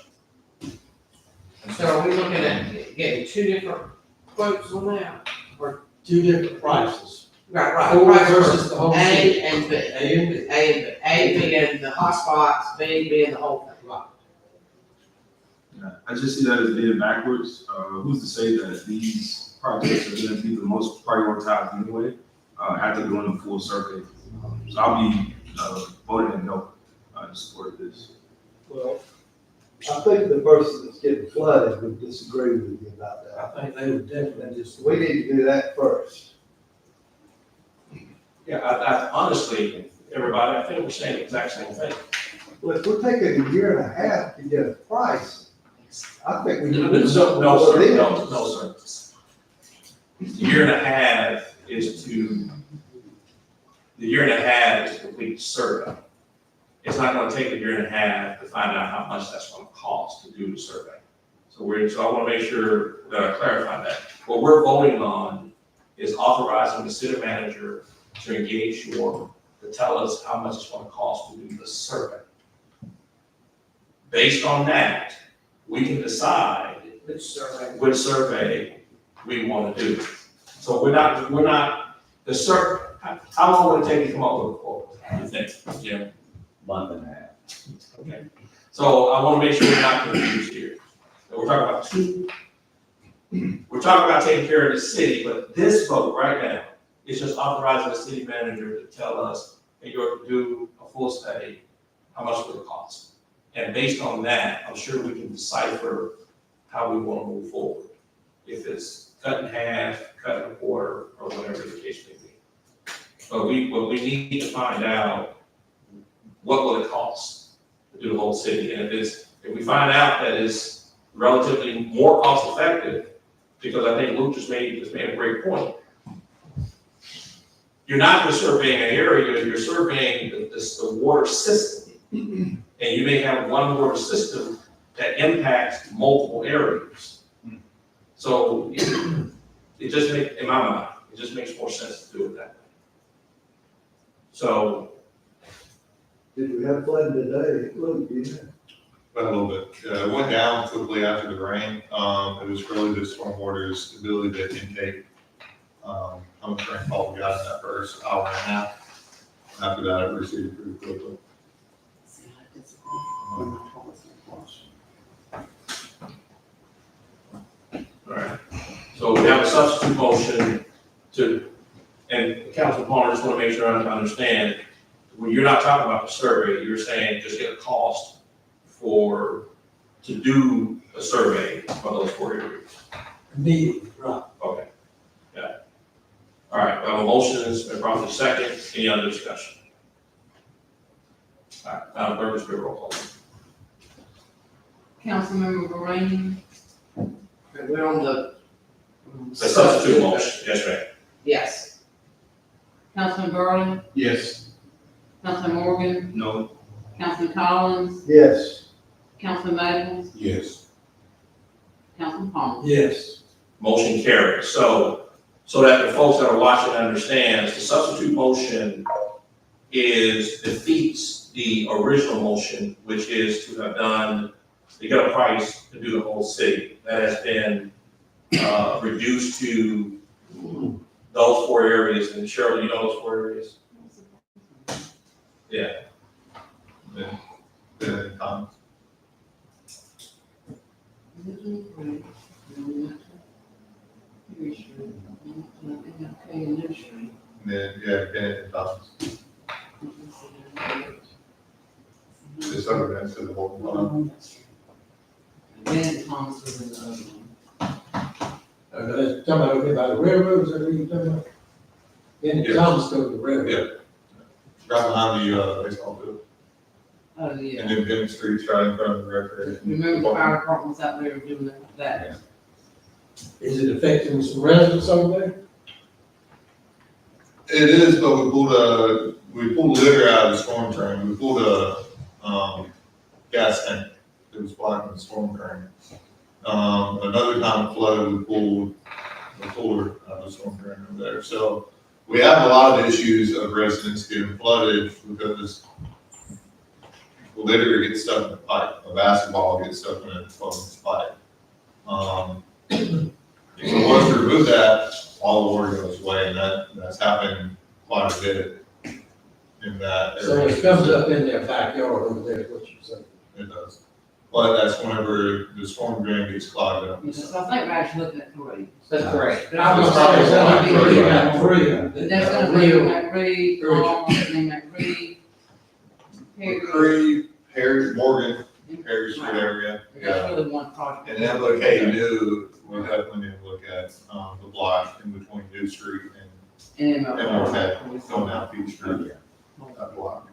So are we looking at getting 2 different quotes on that? 2 different prices. Right, 4 price for versus the whole city. A and B. A and B. A being the hotspots, B being the whole thing. Yeah, I just see that as being backwards. Who's to say that these projects are gonna be the most prioritized anyway, after doing the full survey? So I'll be, voting no, in support of this. Well, I think the person that's getting flooded would disagree with you about that. I think they would definitely just. We need to do that first. Yeah, I honestly, everybody, I think we're saying the exact same thing. Well, if we're taking a year and a half to get a price, I think we need to. No, sir, no, sir. The year and a half is to complete the survey. It's not gonna take a year and a half to find out how much that's gonna cost to do the survey. So I wanna make sure that I clarify that. What we're voting on is authorizing the city manager to engage York to tell us how much it's gonna cost to do the survey. Based on that, we can decide which survey we want to do. So we're not, how long would it take to come up with a quote, you think, Jim? Month and a half. Okay. So I want to make sure we're not confused here. That we're talking about we're talking about taking care of the city, but this vote right now is just authorizing the city manager to tell us, hey, you're to do a full study, how much will it cost? And based on that, I'm sure we can decipher how we want to move forward. If it's cut in half, cut in a quarter, or whatever the case may be. But we need to find out what will it cost to do the whole city. And if we find out that it's relatively more cost effective, because I think Luke just made a great point. You're not just surveying an area, you're surveying the water system. And you may have one water system that impacts multiple areas. So it just makes, in my mind, it just makes more sense to do it that way. So. Did we have flooding today? Look, yeah. A little bit. It went down quickly after the rain. It was really the stormwater's ability to intake. How much rainfall we got in that first hour and a half. After that, it receded pretty quickly. All right, so we have a substitute motion to, and Councilman Palmer, just want to make sure I understand, when you're not talking about the survey, you're saying just get a cost to do a survey for those 4 areas. Immediately, right. Okay, got it. All right, we have a motion, it's been properly second, any other discussion? All right, Madam Clerk, let's do a roll call. Councilmember Green, We're on the. The substitute motion, yes, ma'am. Yes. Councilman Burley, Yes. Councilman Morgan, No. Councilman Collins, Yes. Councilman Maples, Yes. Councilman Palmer. Yes. Motion carries. So that the folks that are watching understand, the substitute motion defeats the original motion, which is to have done, to get a price to do the whole city. That has been reduced to those 4 areas. And Cheryl, you know those 4 areas? Yeah. Then, Bennett and Thomas. It's over there to the whole one. Then Thomas was in the other one. Talking about over by the railroad, is that what you're talking about? Then Yeah. Thomas goes to the railroad. Yeah. Right behind the, baseball field. Oh, yeah. And then Bennett Street's right in front of the recreation. Remember the fire department was out there doing that? Is it affecting some residents over there? It is, but we pulled litter out of the storm drain. We pulled a, gas tank that was blocking the storm drain. Another time it flooded, we pulled the cooler out of the storm drain over there. So we have a lot of issues of residents getting flooded because litter gets stuck in the pipe, a basketball gets stuck in a 12-inch pipe. So once we remove that, all the water goes away, and that's happened quite a bit in that So area. it comes up in their backyard over there, is what you're saying. It does. But that's whenever the storm drain gets clogged up. So I think we're actually looking at 3. That's correct. I was gonna say, so I think we got 3. But that's gonna be McRae, Palmer, and McRae. McCree, Harry, Morgan, Harry Street area. That's really one project. And then look, hey, New, we definitely need to look at, the block in between New Street And and MLK, going down Peach Street. That block.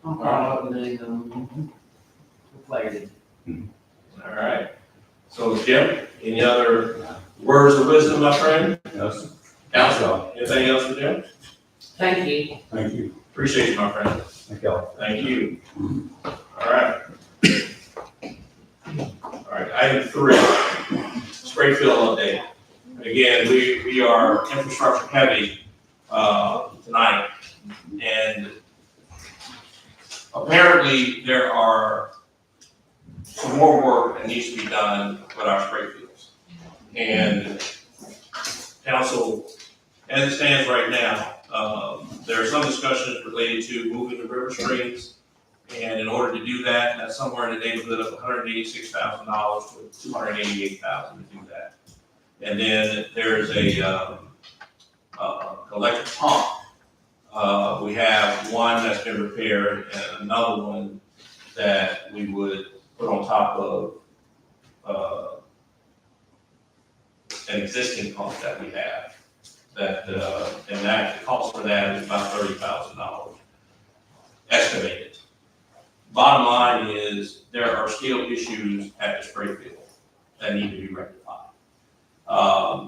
I'll follow up with the, clarity. All right. So Jim, any other words of wisdom, my friend? Yes. Council, anything else for Jim? Thank you. Thank you. Appreciate you, my friend. Thank y'all. Thank you. All right. All right, item 3, Sprayfield update. Again, we are infrastructure heavy, tonight. And apparently there are some more work that needs to be done with our spray fields. And council, as it stands right now, there are some discussions related to moving the river streams. And in order to do that, that's somewhere in the neighborhood of $186,000 to $288,000 to do that. And then there's a electric pump. We have one that's been repaired and another one that we would put on top of an existing pump that we have. That and that the cost for that is about $30,000 estimated. Bottom line is there are still issues at the spray field that need to be rectified.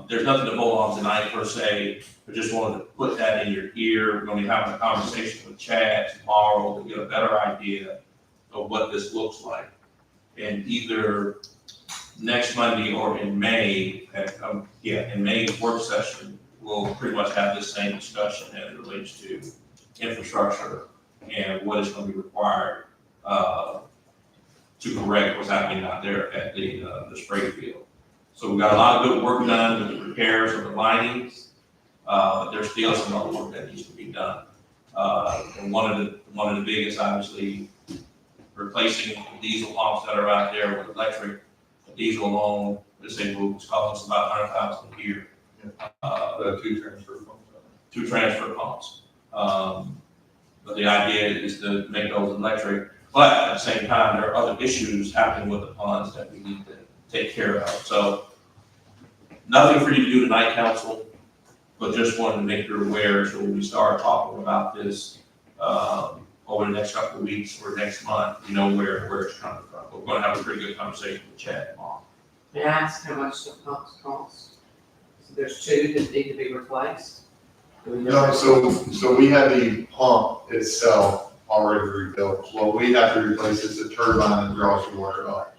There's nothing to vote on tonight per se, but just wanted to put that in your ear. We're gonna be having a conversation with Chad tomorrow to get a better idea of what this looks like. And either next Monday or in May, in May's work session, we'll pretty much have this same discussion as it relates to infrastructure and what is gonna be required to correct what's happening out there at the spray field. So we've got a lot of good work done with the repairs of the linings. There's still some other work that needs to be done. And one of the biggest, obviously, replacing diesel pumps that are out there with electric. Diesel alone, let's say, will cost us about $100,000 a year. Two transfer pumps. 2 transfer pumps. But the idea is to make those electric, but at the same time, there are other issues happening with the ponds that we need to take care of. So nothing for you to do tonight, council, but just wanted to make you aware, so when we start talking about this, over the next couple of weeks or next month, you know where it's coming from. We're gonna have a pretty good conversation with Chad tomorrow. May I ask how much the pumps cost? So there's 2 that need to be replaced? Do we know? No, so we have the pump itself already rebuilt. What we have to replace is the turbine that draws the water up.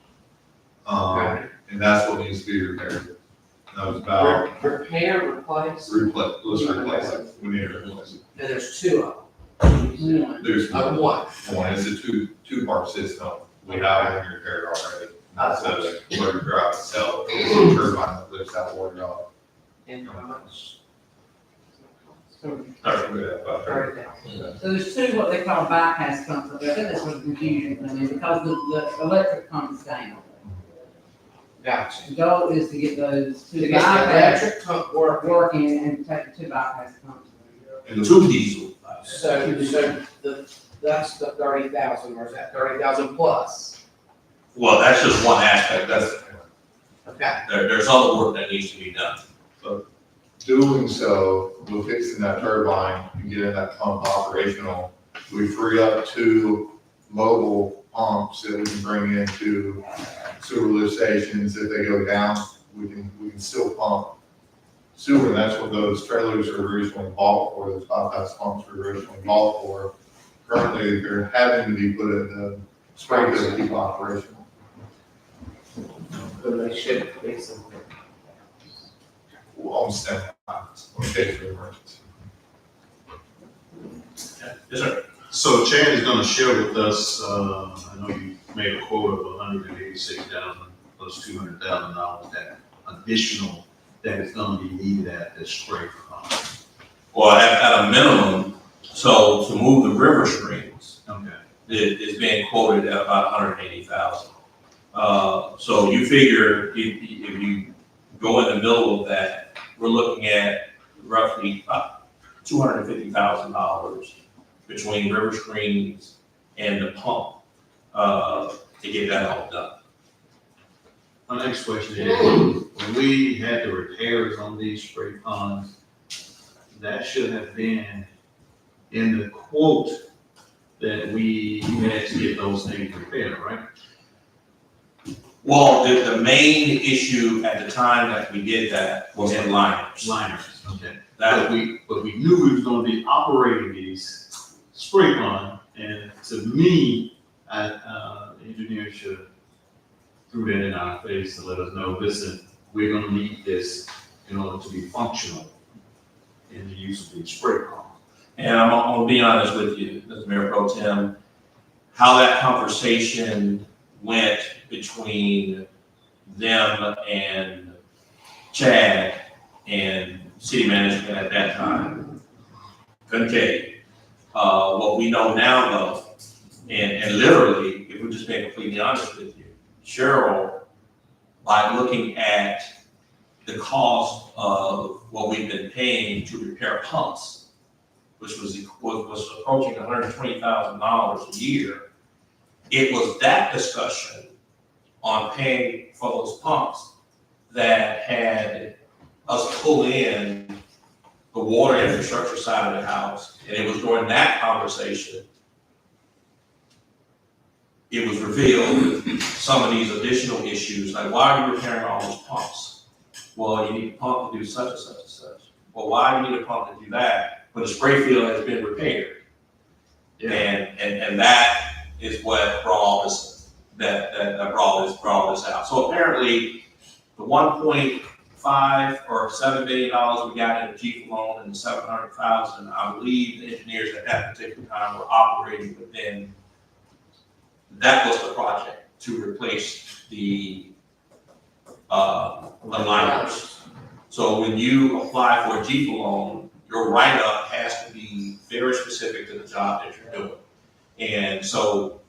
Okay. And that's what needs to be repaired. That was about, Repair, replace, let's replace it. We need to replace it. and there's 2 of them. There's One. one, it's a two-part system. We have it repaired already. So the water drop itself, it's a turbine that lifts that water up. And how much? About 30,000. So there's 2 what they call bypass pumps, I think that's what the confusion is, because the electric pump is down. Gotcha. The goal is to get those To 2 get the bypass electric pump working, working and take the 2 bypass pumps. And 2 diesel. so that's the 30,000, or is that 30,000 plus? Well, that's just one aspect. Okay. There's other work that needs to be done. doing so, we're fixing that turbine and getting that pump operational. We free up 2 mobile pumps that we can bring into sewer lift stations. If they go down, we can still pump sewer. And that's what those trailers are originally bought for, those bypass pumps were originally bought for. Currently, they're having to be put in the spray to keep operational. Then they should be something. On standby, in case of emergency. Yes, sir. So Chad is gonna share with us, I know you made a quote of $186,000 plus $200,000, that additional that is gonna be needed at the spray pump. Well, at a minimum, so to move the river streams, Okay. it is being quoted at about 180,000. So you figure if you go in the middle of that, we're looking at roughly $250,000 between river screens and the pump, to get that all done. My next question is, when we had the repairs on these spray ponds, that should have been in the quote that we had to get those things repaired, right? Well, the main issue at the time that we did that was in liners. Liners, okay. That, But we knew we was gonna be operating these spray pond, and to me, engineers should have threw that in our face to let us know, listen, we're gonna need this in order to be functional in the use of these spray pond. and I'm gonna be honest with you, Mr. Mayor Pro Tem, how that conversation went between them and Chad and city management at that time. Okay, what we know now though, and literally, if we're just being completely honest with you, Cheryl, by looking at the cost of what we've been paying to repair pumps, which was approaching $120,000 a year, it was that discussion on paying for those pumps that had us pull in the water infrastructure side of the house. And it was during that conversation, it was revealed some of these additional issues, like why are you repairing all these pumps? Well, you need a pump to do such and such and such. Well, why do you need a pump to do that when the spray field has been repaired? Yeah. And that is what brought all this, that brought this out. So apparently, the 1.5 or $7 million we got in the G loan and the 700,000, I believe the engineers at that particular time were operating within. That was the project, to replace the liners. So when you apply for a G loan, your write-up has to be very specific to the job that you're doing. And so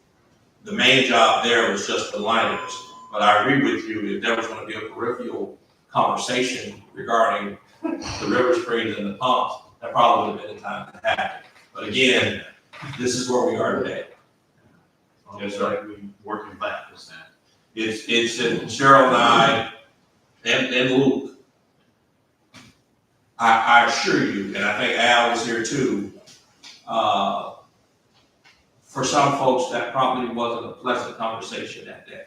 the main job there was just the liners. But I agree with you, if there was gonna be a peripheral conversation regarding the river springs and the pumps, that probably would have been the time to happen. But again, this is where we are today. It's like we working backwards now. It's Cheryl and I, and Luke, I assure you, and I think Al was here too, for some folks, that probably wasn't a pleasant conversation that day.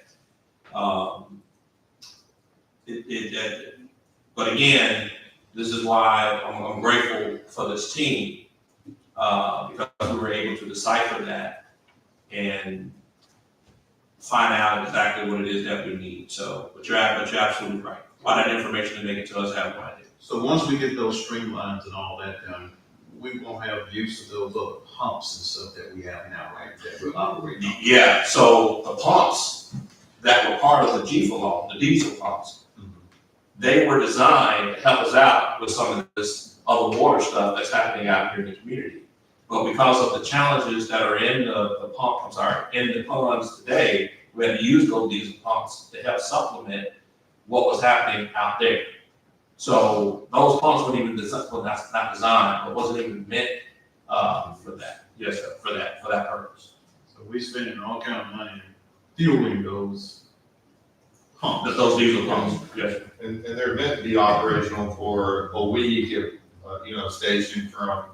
But again, this is why I'm grateful for this team, because we were able to decipher that and find out exactly what it is that we need. So, but you're absolutely right. Why that information to make it to us, I have no idea. So once we get those streamlines and all that done, we won't have use of those other pumps and stuff that we have now, right, that we're operating on. Yeah, so the pumps that were part of the GFA law, the diesel pumps, they were designed to help us out with some of this other water stuff that's happening out here in the community. But because of the challenges that are in in the ponds today, we had to use those diesel pumps to help supplement what was happening out there. So those pumps weren't even designed, well, that's not designed, but wasn't even meant for that. Yes, sir, for that purpose. So we spending all kind of money fueling those pumps. Those diesel pumps, yes, sir. And they're meant to be operational for a week if, station from,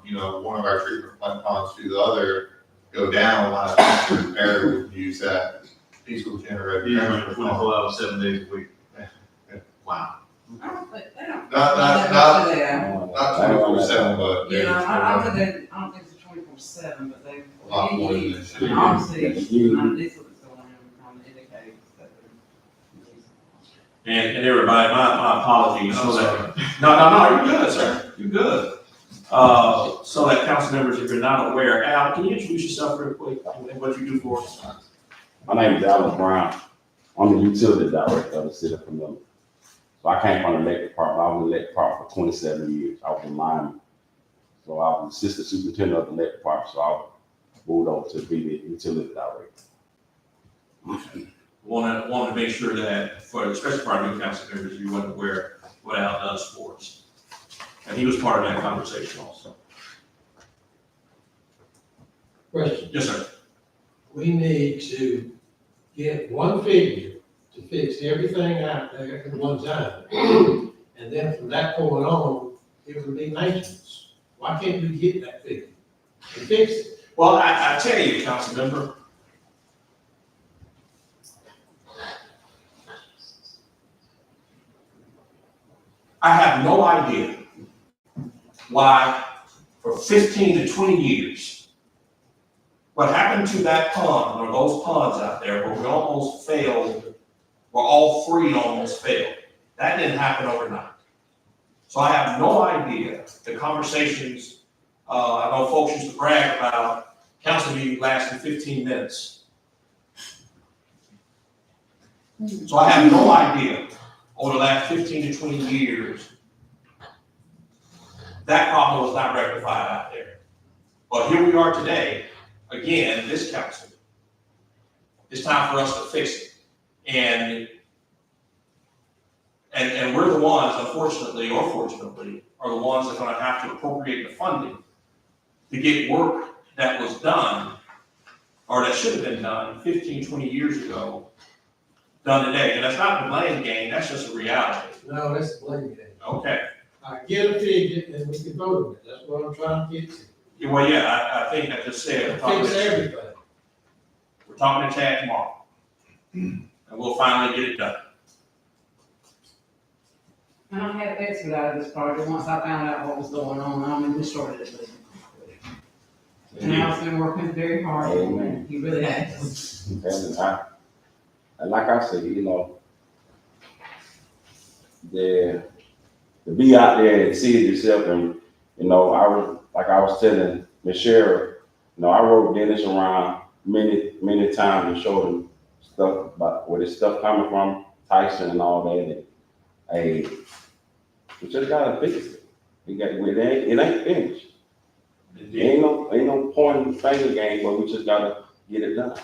one of our treatment plant ponds to the other go down, line of repair, would use that diesel generator. He's running 24 hours, 7 days a week. Wow. I don't think, they don't. Not Yeah. 24/7, but. You know, I don't think it's 24/7, but they. A lot more than they should. Obviously, this is what's going on, indicates that they're. And everybody, my apologies. I'm So that, no, you're good, sir. You're good. So that council members, if you're not aware, Al, can you introduce yourself real quick and what you do for us? My name is Alan Brown. I'm the utility director of the city of Camilla. So I came from the electric department. I was in the electric department for 27 years. I was in lineman. So I was assistant superintendent of the electric department. So I moved over to be the utility director. Want to make sure that for especially for our new council members, you wasn't aware what Al does for us. And he was part of that conversation also. Question. Yes, sir. We need to get one figure to fix everything out there at one time. And then from that point on, it would be maintenance. Why can't we get that figure and fix it? Well, I tell you, council member, I have no idea why for 15 to 20 years, what happened to that pond or those ponds out there where we almost failed, where all three almost failed, that didn't happen overnight. So I have no idea the conversations, I know folks used to brag about council meeting lasting 15 minutes. So I have no idea over the last 15 to 20 years, that problem was not rectified out there. But here we are today, again, this council. It's time for us to fix it. And we're the ones, unfortunately or fortunately, are the ones that are gonna have to appropriate the funding to get work that was done, or that should have been done 15, 20 years ago, done today. And that's not the blame game, that's just a reality. No, that's the blame game. Okay. I get a figure and we can vote on it. That's what I'm trying to get to. Well, yeah, I think I just said, Fix everything. we're talking to Chad tomorrow. And we'll finally get it done. And I had expedited this project once I found out what was going on. I mean, we started it. And Al's been working very hard. Amen. He really has. And like I said, to be out there and see it yourself, and I was telling Ms. Sheriff, I rode Dennis around many times and showed him stuff about where this stuff coming from, Tyson and all that. And hey, we just gotta fix it. It ain't finished. Ain't no point in the finger game, but we just gotta get it done.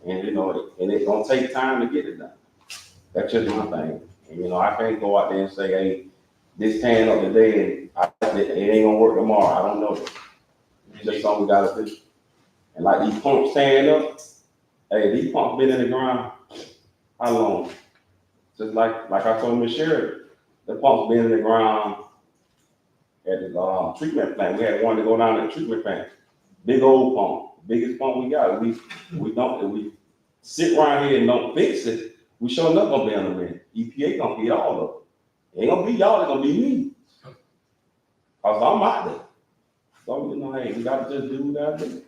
And, and it's gonna take time to get it done. That's just my thing. And, I can't go out there and say, hey, this tan up today and it ain't gonna work tomorrow. I don't know. It's just something we gotta do. And like these pumps tearing up, hey, these pumps been in the ground, how long? Just like I told Ms. Sherry, the pumps been in the ground at the treatment plant. We had one to go down at the treatment plant. Big old pump, biggest pump we got. If we sit around here and don't fix it, we sure enough gonna be on the win. EPA gonna get all of it. Ain't gonna be y'all, it's gonna be me. Cause I'm out there. So, hey, we gotta just do what we gotta do.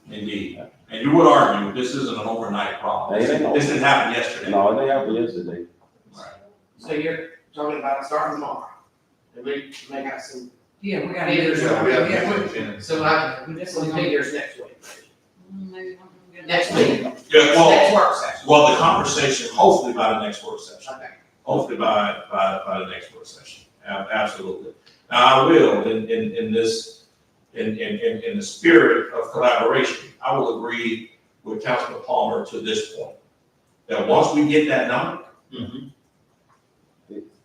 Indeed. And you would argue this isn't an overnight problem. Hey, This didn't happen yesterday. No, it didn't happen yesterday. So you're talking about starting tomorrow? And we may got some Yeah, we got figures, it. so some figures next week. Next week, Yeah, next well, work session. well, the conversation, hopefully by the next work session. Okay. Hopefully by the next work session. Absolutely. Now, I will, in the spirit of collaboration, I will agree with Councilman Palmer to this point. That once we get that number,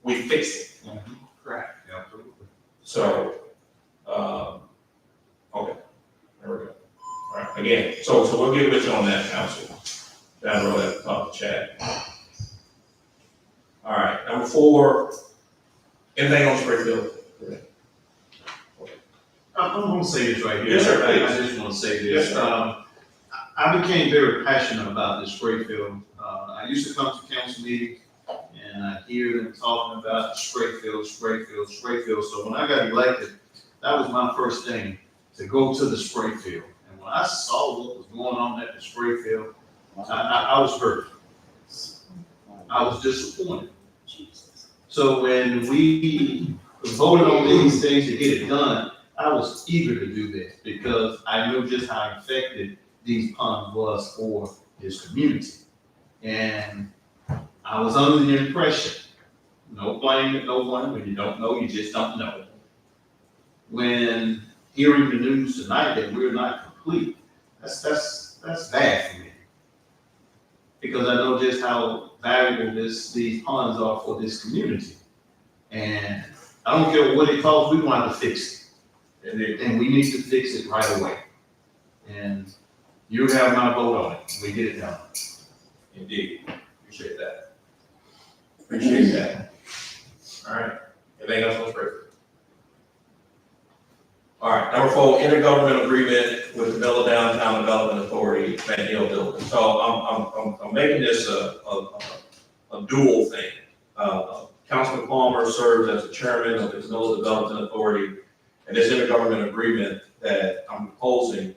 we fix it. Correct. So, okay, there we go. All right, again, so we'll get with you on that, council. Down the road at the top of the chat. All right, number 4, anything on Springfield? I'm gonna say this right here. Yes, sir, I please. just wanna say Yes, this. sir. I became very passionate about this spray field. I used to come to council meetings and I hear them talking about spray field. So when I got elected, that was my first thing, to go to the spray field. And when I saw what was going on at the spray field, I was hurt. I was disappointed. So when we voted on these things to get it done, I was eager to do this because I knew just how effective these ponds was for this community. And I was under the impression, no blame at no one, when you don't know, you just don't know. When hearing the news tonight that we're not complete, that's bad for me. Because I know just how valuable these ponds are for this community. And I don't care what it costs, we want to fix it. And we need to fix it right away. And you have my vote on it, we get it done. Indeed, appreciate that. Appreciate that. All right, anything else on Springfield? All right, number 4, intergovernmental agreement with the Villa Downtown Development Authority, McNeil Building. So I'm making this a dual thing. Councilman Palmer serves as the chairman of the Villa Development Authority, and this intergovernmental agreement that I'm proposing,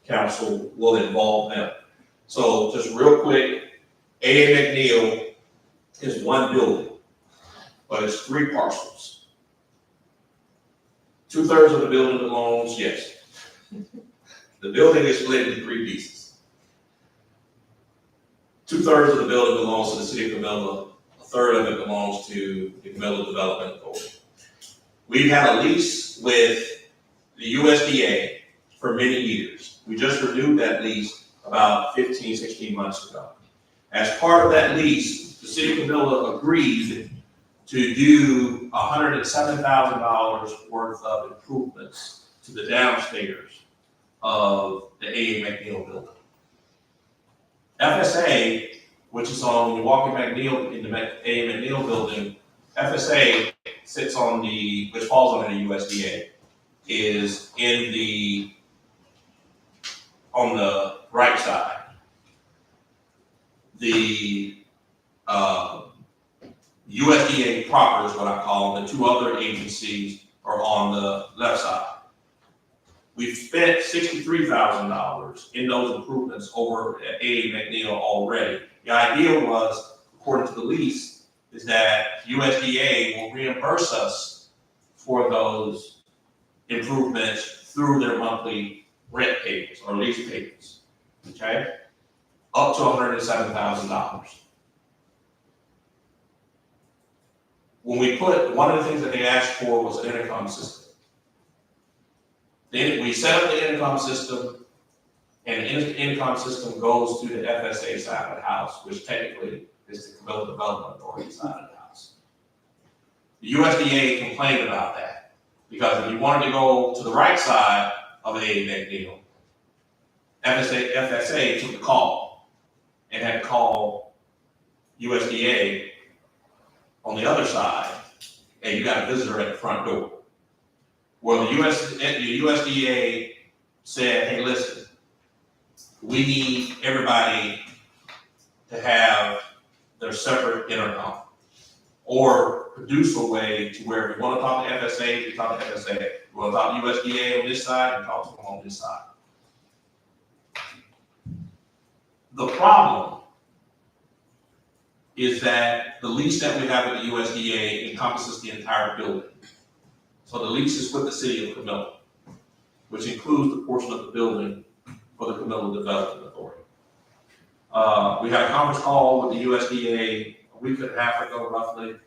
council, will involve them. So just real quick, A.A. McNeil is one building, but it's 3 parcels. 2/3 of the building belongs, yes. The building is split into 3 pieces. 2/3 of the building belongs to the city of Camilla, 1/3 of it belongs to the Camilla Development Authority. We've had a lease with the USDA for many years. We just renewed that lease about 15, 16 months ago. As part of that lease, the city of Camilla agreed to do $107,000 worth of improvements to the downstairs of the A.A. McNeil building. FSA, which is on Milwaukee McNeil, in the A.A. McNeil building, FSA sits on which falls under the USDA, is on the right side. The USDA proper is what I call them. The 2 other agencies are on the left side. We've spent $63,000 in those improvements over at A.A. McNeil already. The idea was, according to the lease, is that USDA will reimburse us for those improvements through their monthly rent payments or lease payments, okay? Up to $107,000. when we put, one of the things that they asked for was an intercom system. Then we set up the intercom system, and the intercom system goes to the FSA side of the house, which technically is the Camilla Development Authority side of the house. The USDA complained about that, because if you wanted to go to the right side of the ADAC deal, FSA took the call and had to call USDA on the other side, and you got a visitor at the front door. Well, the USDA said, hey, listen, we need everybody to have their separate intercom, or produce a way to where if you want to talk to FSA, you talk to FSA. If you want to talk to USDA on this side, you talk to them on this side. The problem is that the lease that we have with the USDA encompasses the entire building. So the lease is with the city of Camilla, which includes the portion of the building for the Camilla Development Authority. We had a conference call with the USDA a week and a half ago, roughly,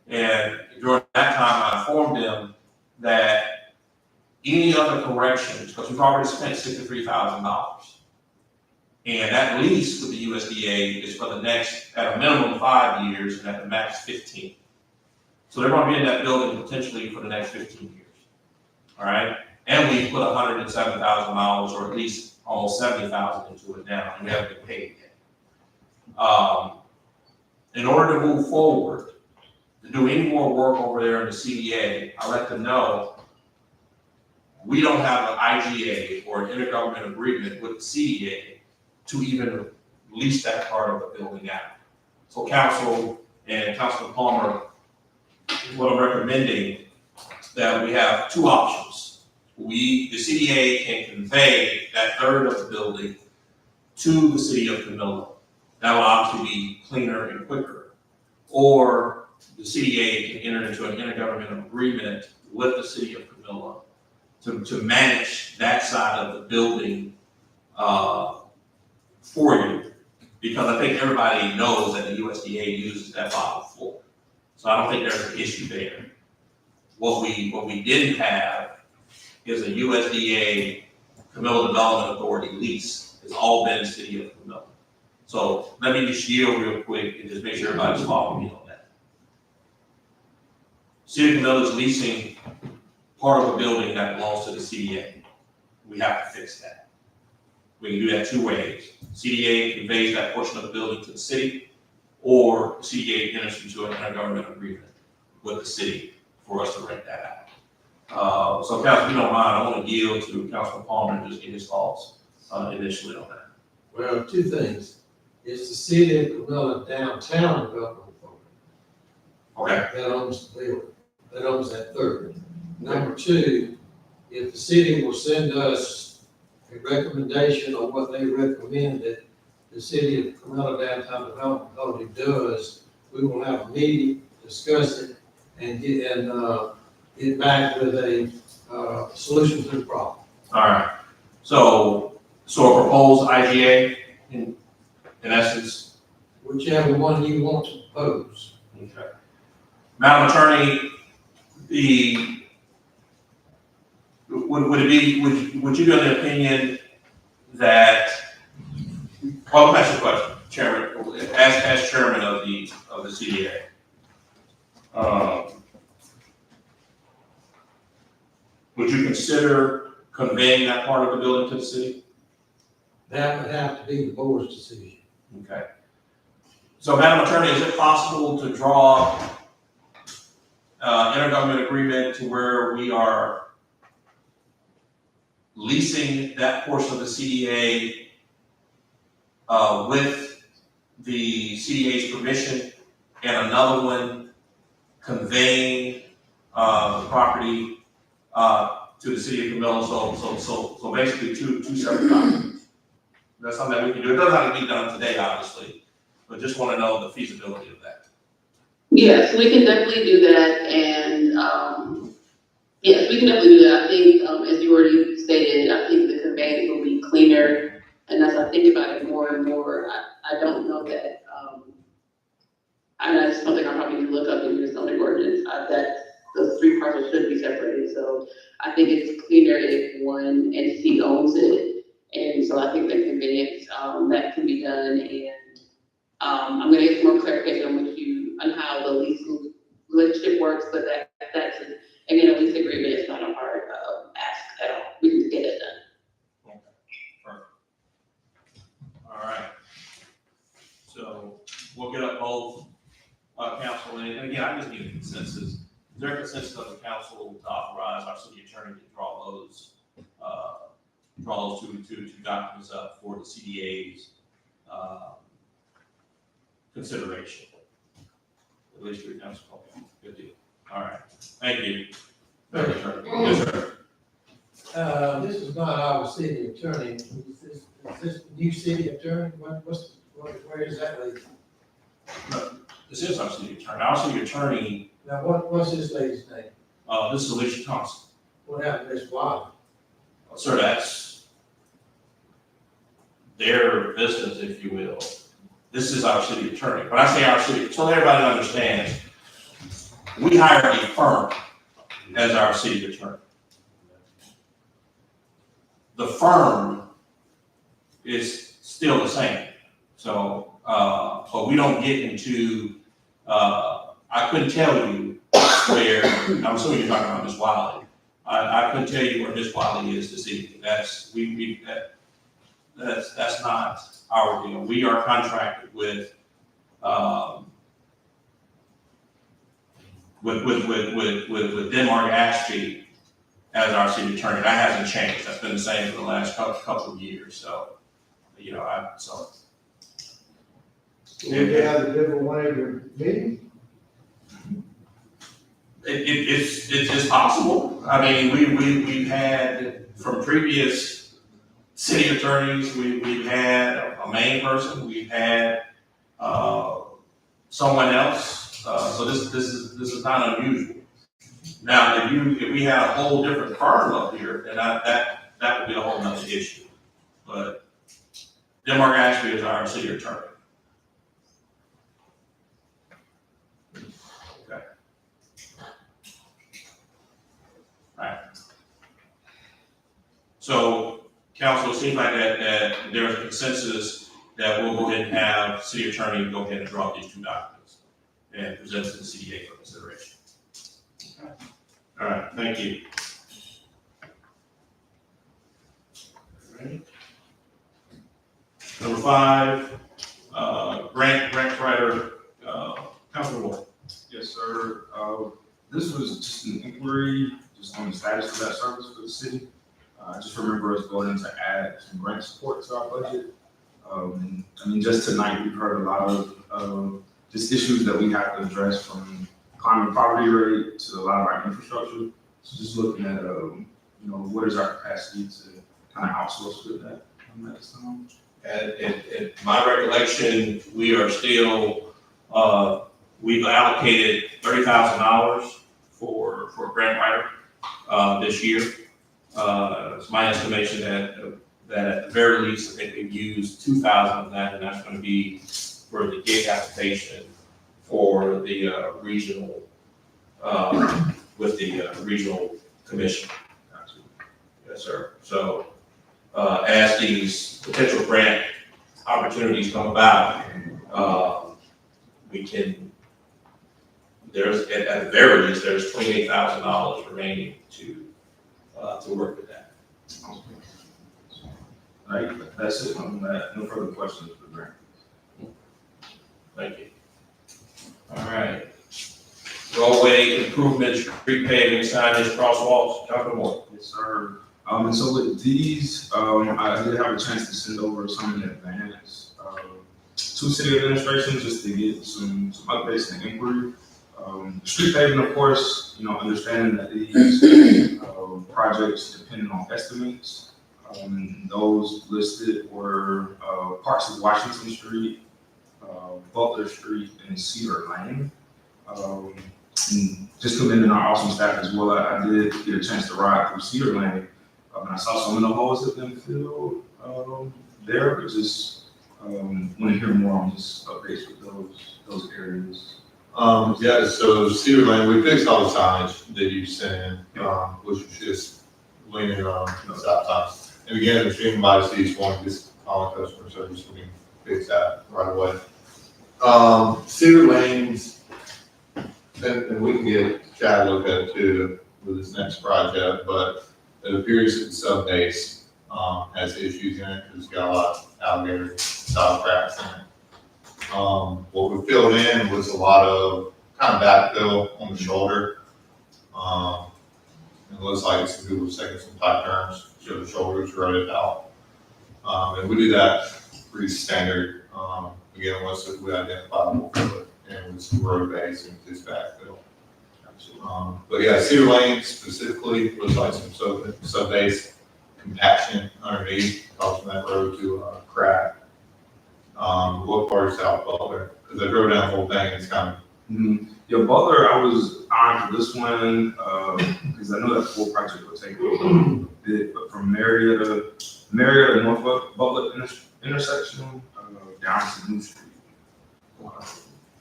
and during that time, I informed them that any other corrections, because we've already spent $63,000, and that lease with the USDA is for the next, at a minimum 5 years, and at the max 15. So they're going to be in that building potentially for the next 15 years. All right? And we put $107,000, or at least almost $70,000 into it now, and we haven't been paid yet. In order to move forward, to do any more work over there in the CDA, I let them know we don't have an IGA or an intergovernmental agreement with the CDA to even lease that part of the building out. So council and Councilman Palmer, what I'm recommending, that we have two options. The CDA can convey that third of the building to the city of Camilla. That will obviously be cleaner and quicker. Or the CDA can enter into an intergovernmental agreement with the city of Camilla to manage that side of the building for you. Because I think everybody knows that the USDA uses that bottom floor. So I don't think there's an issue there. What we didn't have is a USDA Camilla Development Authority lease. It's all been city of Camilla. So let me just yield real quick and just make sure everybody's following me on that. City of Camilla is leasing part of a building that belongs to the CDA. We have to fix that. We can do that two ways. CDA conveys that portion of the building to the city, or CDA enters into an intergovernmental agreement with the city for us to rent that out. So Council, if you don't mind, I want to yield to Councilman Palmer and just get his thoughts initially on that. Well, two things. It's the city of Camilla Downtown Development Authority. Okay. That owns the building, that owns that third. Number two, if the city will send us a recommendation on what they recommend that the city of Camilla Downtown Development Authority does, we will have a meeting, discuss it, and get back with a solution to the problem. All right. So a proposed IGA in essence. Whichever one you want to propose. Okay. Madam Attorney, would you be of the opinion that, well, let me ask you a question, Chairman, as Chairman of the CDA. Would you consider conveying that part of the building to the city? That would have to be the board's decision. Okay. So, Madam Attorney, is it possible to draw intergovernmental agreement to where we are leasing that portion of the CDA with the CDA's permission, and another one conveying the property to the city of Camilla? So basically two separate documents. That's something that we can do. It doesn't have to be done today, obviously, but just want to know the feasibility of that. Yes, we can definitely do that, and yes, we can definitely do that. I think, as you already stated, I think the conveyance will be cleaner, and as I think about it more and more, I don't know that, and that's something I probably need to look up in your zoning ordinance area. So I think it's cleaner if one entity owns it. And so I think that convenience, that can be done. And I'm gonna get some more clarification with you on how the lease relationship works, but that's, again, a lease agreement is not a hard ask at all. We can get it done. Okay, perfect. All right. So we'll get up both, council, and again, I just need a consensus. Is there a consensus of the council to authorize our city attorney to draw those two documents up for the CDA's, consideration? At least three council, okay, good deal. All right, thank you. Yes, sir. This is not our city attorney. Is this the new city attorney? Where exactly? This is our city attorney. Our city attorney, Now, what's this lady's name? this is Alicia Thompson. What happened to Miss Wiley? Sir, that's their business, if you will. This is our city attorney. When I say our city, so everybody understands, we hire a firm as our city attorney. The firm is still the same. So, but we don't get into, I couldn't tell you where, I'm assuming you're talking about Ms. Wiley. I couldn't tell you where Ms. Wiley is this evening. That's not our deal. We are contracted with Denmark Ashby as our city attorney. That hasn't changed. That's been the same for the last couple of years. So, you know, We can have a different one every meeting. It's possible. I mean, we've had from previous city attorneys, we've had a main person, we've had someone else. So this is not unusual. Now, if we had a whole different firm up here, then that would be a whole nother issue. But Denmark Ashby is our city attorney. Okay. All right. So, council, it seems like that there's a consensus that we'll go ahead and have city attorney go ahead and draw these two documents and present to the CDA for consideration. Okay. All right, thank you. All right. Number 5, grant writer, Councilman Ward. Yes, sir. This was just an inquiry, just on the status of that service for the city. I just remember us voting to add some grant support to our budget. I mean, just tonight, we've heard a lot of just issues that we have to address, from climbing poverty rate to a lot of our infrastructure. So just looking at, what is our capacity to kind of outsource with that on that time? In my recollection, we are still, we've allocated $30,000 for a grant writer this year. It's my estimation that at the very least, I think we've used 2,000 of that, and that's going to be for the gig application for the regional, with the regional commission. Yes, sir. So as these potential grant opportunities come about, we can, there's, at the very least, there's $28,000 remaining to work with that. All right, that's it on that. No further questions for the grant. Thank you. All right. Roadway improvements, street paving, signage, crosswalks, Dr. Moore. Yes, sir. And so with these, I did have a chance to send over some in advance to city administration just to get some updates and inquiry. Street paving, of course, understanding that these projects depending on estimates. Those listed were parts of Washington Street, Butler Street, and Cedar Lane. And just commending our awesome staff as well. I did get a chance to ride through Cedar Lane, and I saw some of the holes that have been filled there, but just want to hear more on just updates with those areas. Yeah, so Cedar Lane, we fixed all the signage that you sent in, which was just leaning on the stop signs. And again, if anybody sees one, just call customer service, we can fix that right away. Cedar Lanes, and we can get Chad to look at it too with this next project, but it appears that the sub base, has issues in it, because it's got a lot of alligator style cracks in it. What we filled in was a lot of kind of backfill on the shoulder. It looks like some people was taking some tight turns, so the shoulders rutted out. And we do that pretty standard, again, unless we identify we'll fill it, and it's road base and it's backfill. But yeah, Cedar Lane specifically was like some sub base compaction underneath, causing that road to crack. What part is South Butler? Because I drove down the whole thing, it's kind of. Yeah, Butler, I was on for this one, because I know that full project would take a little bit, but from Marietta to North Butler intersection, down to New Street,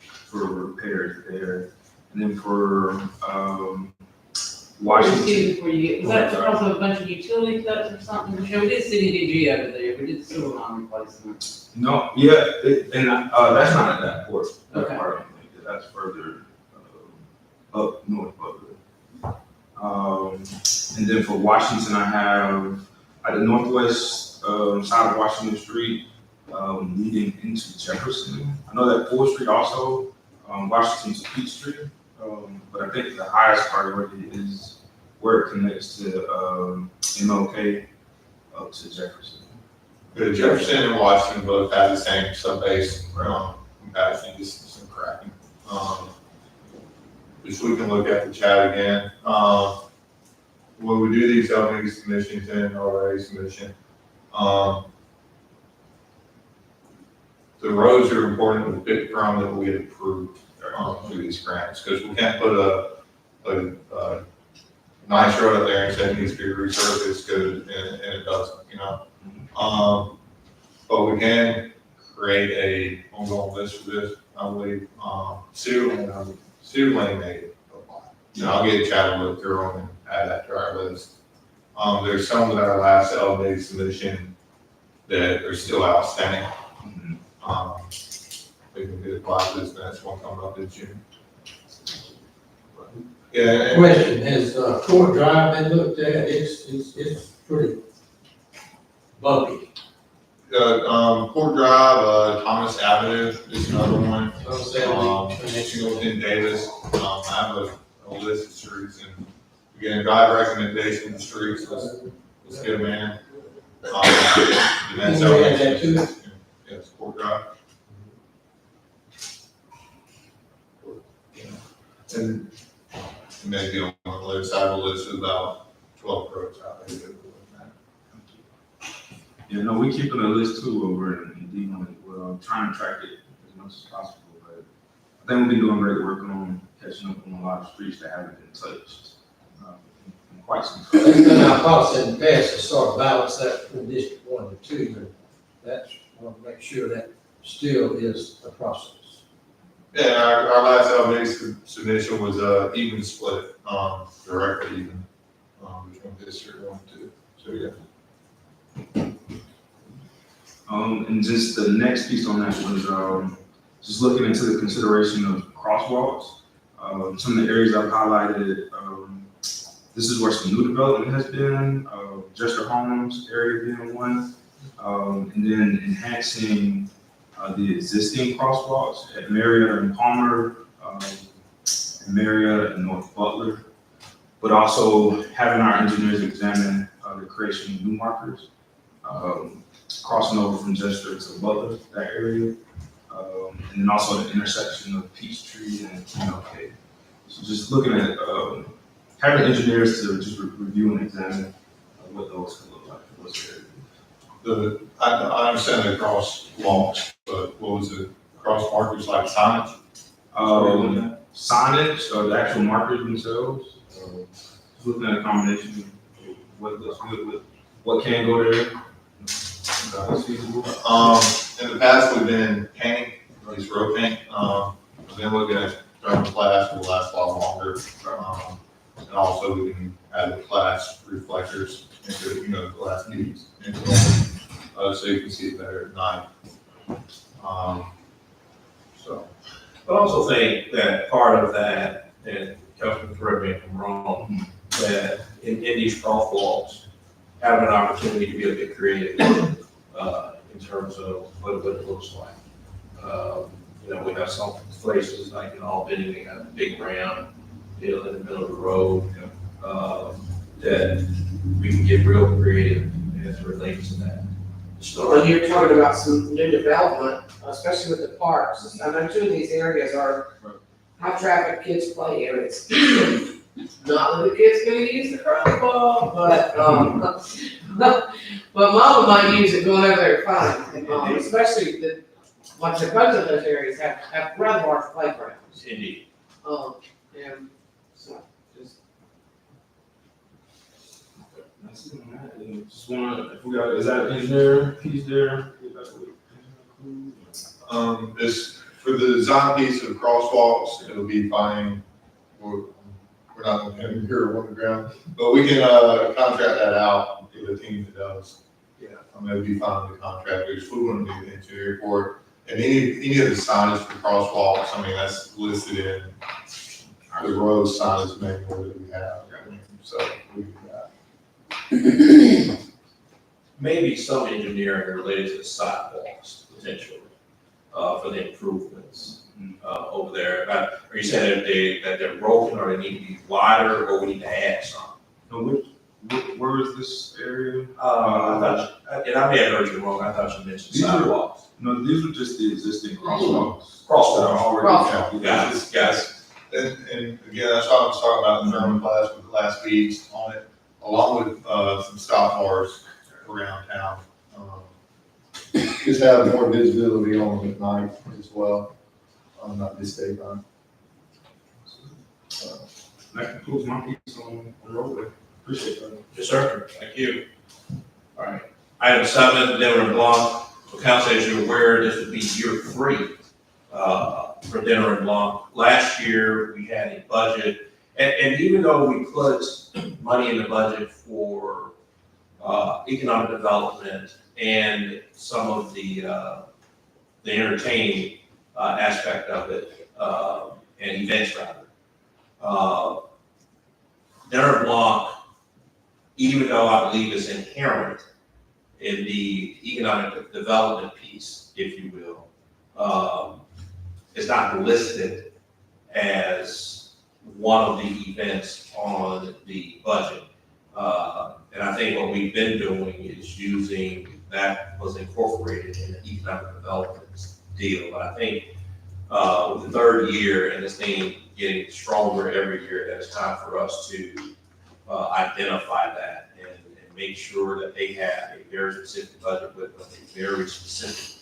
for repairs there. And then for, Washington. Before you get, was that because of a bunch of utility cuts or something? You know, we did CDBG over there, we did the sewer line replacement. No, yeah, and, that's not at that port, that Okay. part, that's further, up north Butler. And then for Washington, I have at the northwest, side of Washington Street, leading into Jefferson. I know that 4th Street also, Washington to Peach Street, but I think the highest priority is where it connects to, MLK up to Jefferson. The Jefferson and Washington both have the same sub-base, compaction, just some cracking. Which we can look at the chat again. When we do these LME submissions and RA submission, the roads are important to pick from that we get approved, through these grants, because we can't put a nice road up there and say it needs to be resurfaced good, and it doesn't, you know? But we can create a ongoing list for this, I believe, Cedar Lane made it. And I'll get Chad to look through them and add that to our list. There's some that our last LMA submission that are still outstanding. We can get applied to this next one coming up in June. Yeah. Question, has Court Drive been looked at? It's pretty bumpy. Court Drive, Thomas Avenue is another one. So, In Davis, I have a list of streets, and again, drive recommendation of streets, let's get them in. And that's Can we add that to it? Yes, Court Drive. And maybe on the other side of the list is about 12 roads out there. Yeah, no, we keeping a list too over in D1 as well, trying to track it as much as possible, but I think we've been doing great work on catching up on a lot of streets that haven't been touched, in quite some time. That's been our policy in the past to sort of balance that from District 1 to 2, and that's, I want to make sure that still is a process. Yeah, our last LMA submission was even split, directly even, between District 1 and 2, so yeah. And just the next piece on that was, just looking into the consideration of crosswalks. Some of the areas I've highlighted, this is where some new development has been, Jester Homes area being one, and then enhancing the existing crosswalks at Marietta and Palmer, and Marietta and North Butler, but also having our engineers examine the creation of new markers, crossing over from Jester to Butler, that area, and then also the intersection of Peachtree and MLK. So just looking at having engineers to just review and examine what those could look like for those areas. I understand the crosswalks, but what was it? Cross markers like signage? Signage, the actual markers themselves. Looking at a combination of what looks good with what can go there. It's feasible. In the past, we've been painting, these road paint. I've been looking at thermal class will last a lot longer. And also we can add the glass reflectors into, glass beads into them, so you can see it better at night. So. I also think that part of that, and Councilman, correct me if I'm wrong, that in these crosswalks, having an opportunity to be a bit creative, in terms of what it looks like. We have some places like in Albany, they got a big round deal in the middle of the road, that we can get real creative as it relates to that. When you're talking about some new development, especially with the parks, I know two of these areas are high traffic kids play areas. Not that the kids gonna use the crosswalk, but mama might use it going over there to find, especially like the both of those areas have rather large playgrounds. Indeed. And so, just. That's it, man. And just wanna, if we got, is that engineer piece there? This, for the design piece of crosswalks, it'll be fine. We're not gonna have it here on the ground, but we can, contract that out to the team that does. Yeah. It'll be fine with the contractors. We want to do the interior for it. And any of the signage for crosswalks, that's listed in the road signage manual that we have. So we do that. Maybe some engineering related to the sidewalks, potentially, for the improvements, over there. Are you saying that they're broken, or they need to be wider, or we need to add some? No, where is this area? I thought, and I may have heard you wrong, I thought you mentioned sidewalks. No, these are just the existing crosswalks. Crosswalks. Already. Guys. And again, that's what I was talking about in the German class with the glass beads on it, along with, some stop bars around town. Just have more visibility on them at night as well, not just daytime. That concludes my piece on the roadway. Appreciate that. Yes, sir. Thank you. All right. Item 7, dinner and blanc. So council, as you're aware, this would be year 3 for dinner and blanc. Last year, we had a budget, and even though we put money in the budget for economic development and some of the entertaining aspect of it, and events rather, dinner and blanc, even though I believe it's inherent in the economic development piece, if you will, is not listed as one of the events on the budget. And I think what we've been doing is using, that was incorporated in the economic development deal. But I think with the 3rd year and this thing getting stronger every year, that it's time for us to identify that and make sure that they have a very specific budget with a very specific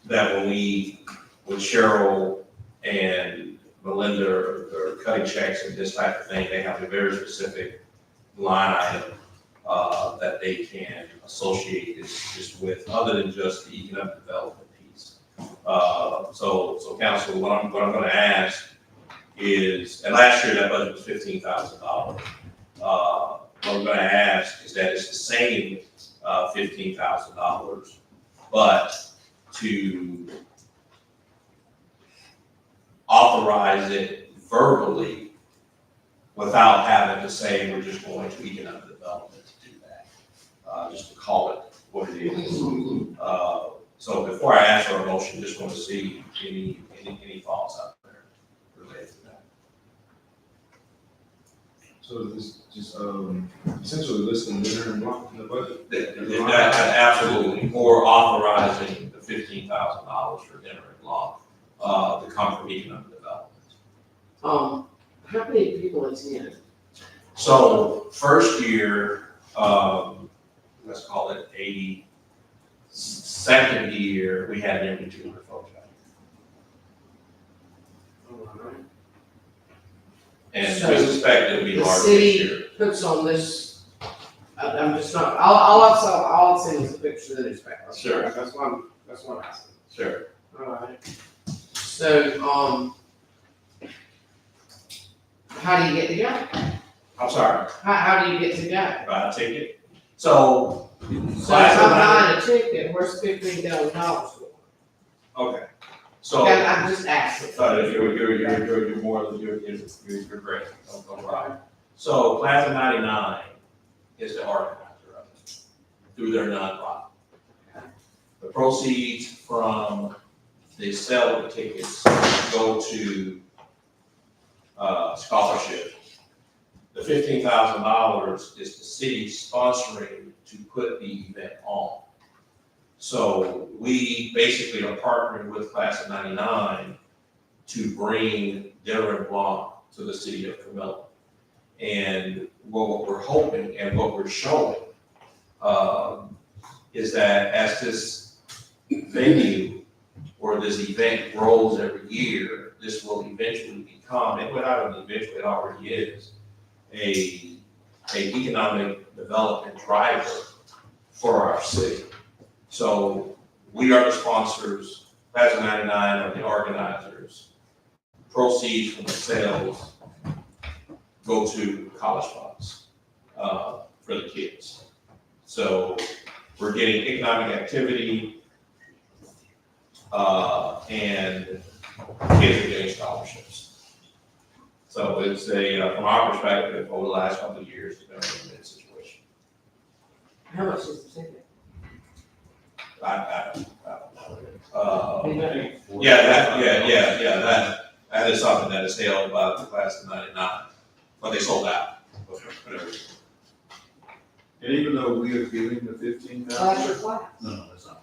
that when Cheryl and Melinda are cutting checks and this type of thing, they have a very specific line item that they can associate this with, other than just the economic development piece. So council, what I'm gonna ask is, and last year that budget was $15,000. What I'm gonna ask is that it's the same $15,000, but to authorize it verbally without having to say we're just going to economic development to do that, just to call it what it is. So before I ask for a motion, just want to see any thoughts out there related to that. So this just essentially listing dinner and blanc in the budget? Absolutely, or authorizing the $15,000 for dinner and blanc to come from economic development. How many people attend? So first year, let's call it 80. Second year, we had nearly 200 folks out here. And we suspect it'll be The larger this year. city puts on this, I'm just not, all I've seen is a picture that is back. Sure. That's what I'm asking. Sure. Alright. So, how do you get to go? I'm sorry, How do you get to go? buy a ticket. So. So if class of I'm 90 buying a ticket, where's $15,000 for? Okay, so. Okay, I'm just asking. You're more, you're great, no problem. So Class of 99 is the organizer of it, through their nonprofit. The proceeds from the sale of the tickets go to, scholarship. The $15,000 is the city sponsoring to put the event on. So we basically are partnering with Class of 99 to bring Darren Blanc to the city of Camilla. And what we're hoping and what we're showing is that as this venue or this event grows every year, this will eventually become, and without an eventually, it already is, a economic development driver for our city. So we are the sponsors, Class of 99 are the organizers. Proceeds from the sales go to college funds for the kids. So we're getting economic activity and kids are getting scholarships. So it's from our perspective, over the last couple of years, it's been a win-win situation. How much is the ticket? I don't know. That is something that is held by the Class of 99, but they sold out. Whatever. And even though we are giving the $15,000. That's your class. No, that's not.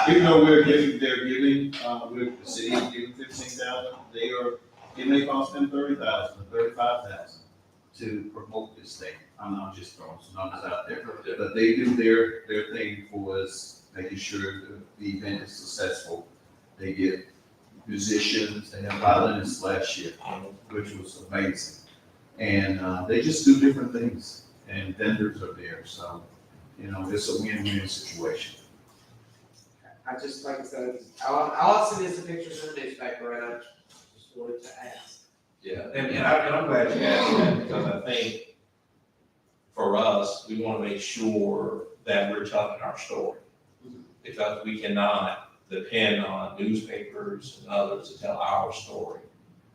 Even though they're giving, the city is giving $15,000, it may cost them $30,000 or $35,000 to promote this thing. I'm just throwing some numbers out there, but they do their thing for us, making sure the event is successful. They get musicians, they have violinists last year, which was amazing. And they just do different things, and vendors are there, so, it's a win-win situation. I just, like I said, all I see is the pictures in the newspaper, and I just wanted to ask. Yeah, and I'm glad you asked that, because I think for us, we want to make sure that we're telling our story. Because we cannot depend on newspapers and others to tell our story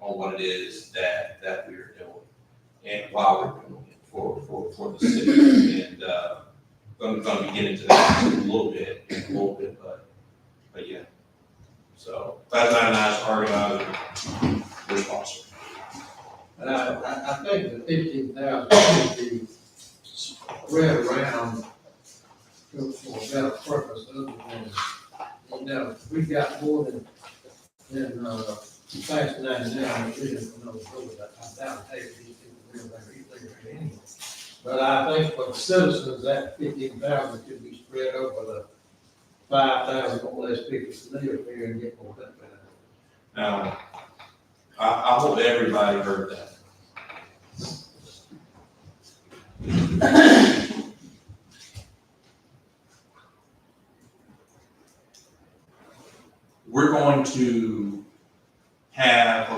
on what it is that we are doing and why we're doing it for the city. And I'm going to be getting to that in a little bit, but yeah. So Class 99 is organizer, we're sponsor. And I think the 15,000 should be spread around for a better purpose other than, we've got more than Class 99 million for those roads. I doubt it takes these people real there anyway. But I think for the citizens, that 15,000 could be spread over the 5,000 or less people to live here and get more benefit. Now, I hope everybody heard that. We're going to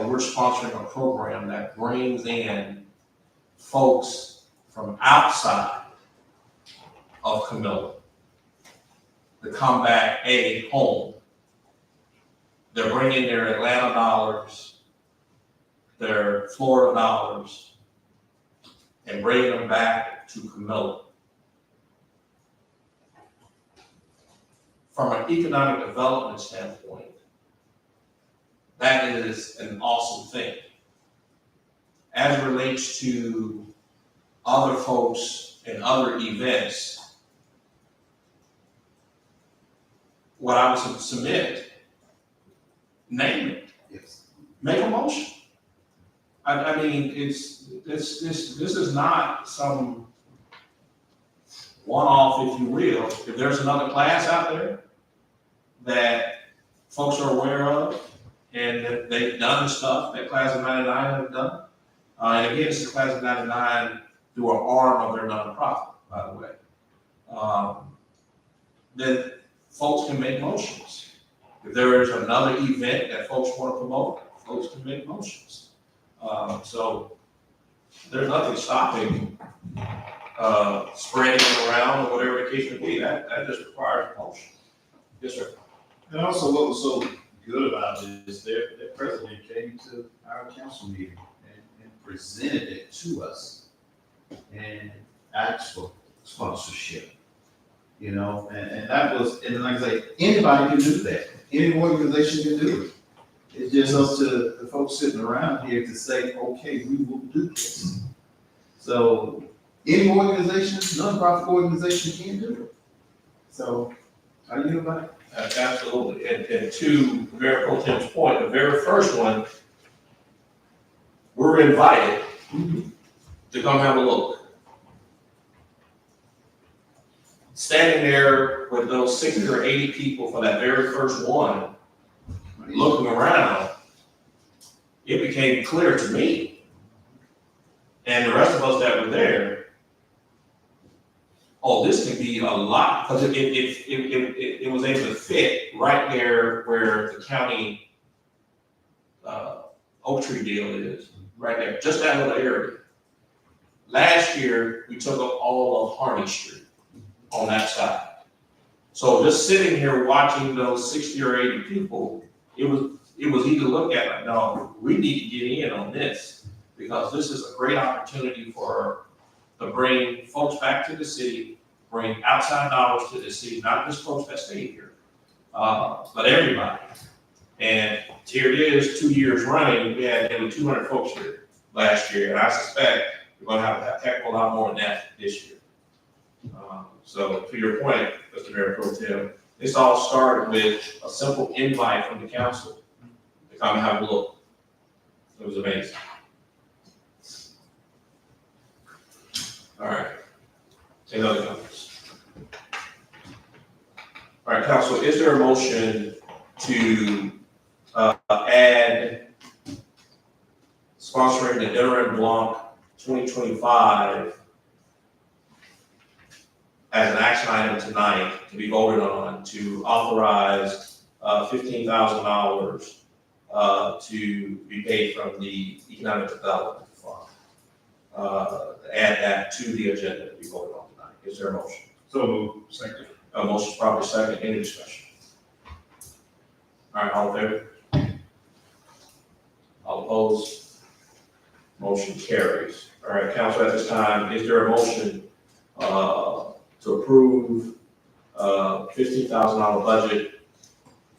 we're sponsoring a program that brings in folks from outside of Camilla to come back home. They're bringing their Atlanta dollars, their Florida dollars, and bringing them back to Camilla. From an economic development standpoint, that is an awesome thing. As it relates to other folks and other events, what I would submit, name it. Yes. Make a motion. I mean, this is not some one-off, if you will. If there's another class out there that folks are aware of and that they've done the stuff that Class of 99 have done, and again, this is Class of 99 through an arm of their nonprofit, by the way, then folks can make motions. If there is another event that folks want to promote, folks can make motions. So there's nothing stopping, spreading it around or whatever the case may be. That just requires a motion. Yes, sir. And also what was so good about it is their president came to our council meeting and presented it to us and asked for sponsorship. You know, and that was, and like I say, anybody can do that. Any organization can do it. It's just up to the folks sitting around here to say, okay, we will do this. So any organization, nonprofit organization can do it. So, are you about it? Absolutely. And to Mayor Pro Tem's point, the very first one, we're invited to come have a look. Standing there with those 60 or 80 people for that very first one, looking around, it became clear to me and the rest of us that were there, oh, this can be a lot, because it was able to fit right there where the county Oak Tree deal is, right there, just that little area. Last year, we took up all of Harney Street on that side. So just sitting here watching those 60 or 80 people, it was easy to look at, like, no, we need to get in on this, because this is a great opportunity to bring folks back to the city, bring outside dollars to the city, not just folks that stay here, but everybody. And here it is, 2 years running, we had nearly 200 folks here last year, and I suspect we're gonna have a heck of a lot more than that this year. So to your point, Mr. Mayor Pro Tem, this all started with a simple invite from the council to come and have a look. It was amazing. All right. Any other comments? All right, council, is there a motion to add sponsoring the Dinner and Blanc 2025 as an action item tonight to be voted on to authorize $15,000 to be paid from the Economic Development Fund. Add that to the agenda to be voted on tonight. Is there a motion? So moved. Second. A motion is properly second. Any discussion? All right, all in favor? All opposed? Motion carries. All right, council, at this time, is there a motion to approve $15,000 budget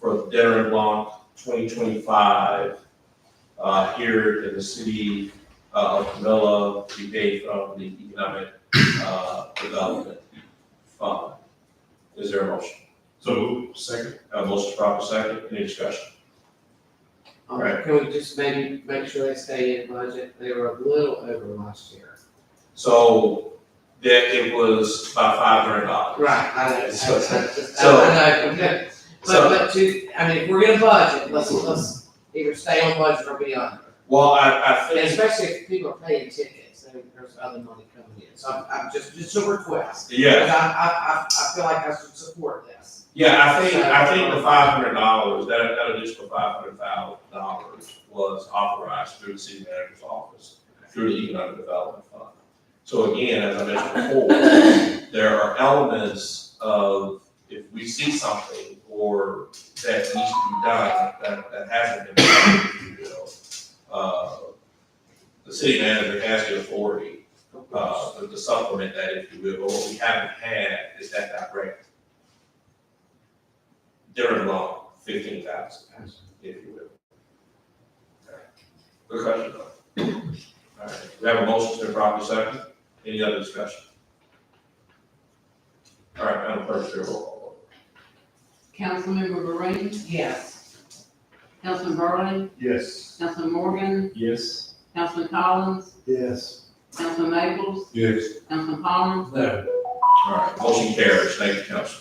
for the Dinner and Blanc 2025 here in the city of Camilla to be paid from the Economic Development Fund? Is there a motion? So moved. Second. Motion is proper second. Any discussion? Right. Can we just maybe make sure they stay in budget? They were a little over last year. So that it was about $500. Right, I know, So- I know, okay. But I mean, if we're gonna budget, let's either stay on budget or be under. Well, I And think, especially if people are paying tickets, there's other money coming in, so I'm just a request. yeah, Because I feel like I should support this. yeah, I think the $500, that additional $500,000 was authorized through the city manager's office, through the Economic Development Fund. So again, as I mentioned before, there are elements of, if we see something or that needs to be done, that hasn't been done, if you will, the city manager has the authority to supplement that, if you will, but what we haven't had is that direct Dinner and Blanc, 15,000, if you will. Okay. Good question, though. All right, we have a motion to properly second. Any other discussion? All right, Madam Clerk, your roll call. Councilmember Green, Yes. Councilman Burley, Yes. Councilman Morgan, Yes. Councilman Collins, Yes. Councilman Maples, Yes. Councilman Palmer, No. All right, motion carries. Thank you, Council.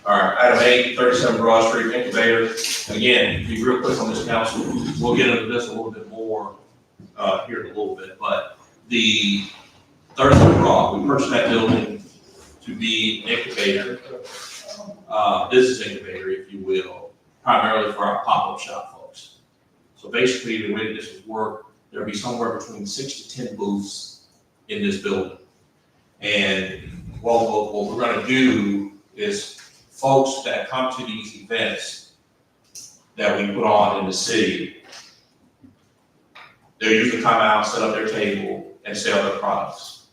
All right, item 8, 37 Broad Street Incubator. Again, be real quick on this, Council. We'll get into this a little bit more here in a little bit, but the 37 Broad, we purchased that building to be an incubator business incubator, if you will, primarily for our pop-up shop folks. So basically, the way that this would work, there'll be somewhere between 6 to 10 booths in this building. And what we're gonna do is folks that come to these events that we put on in the city, they usually come out, set up their table, and sell their products.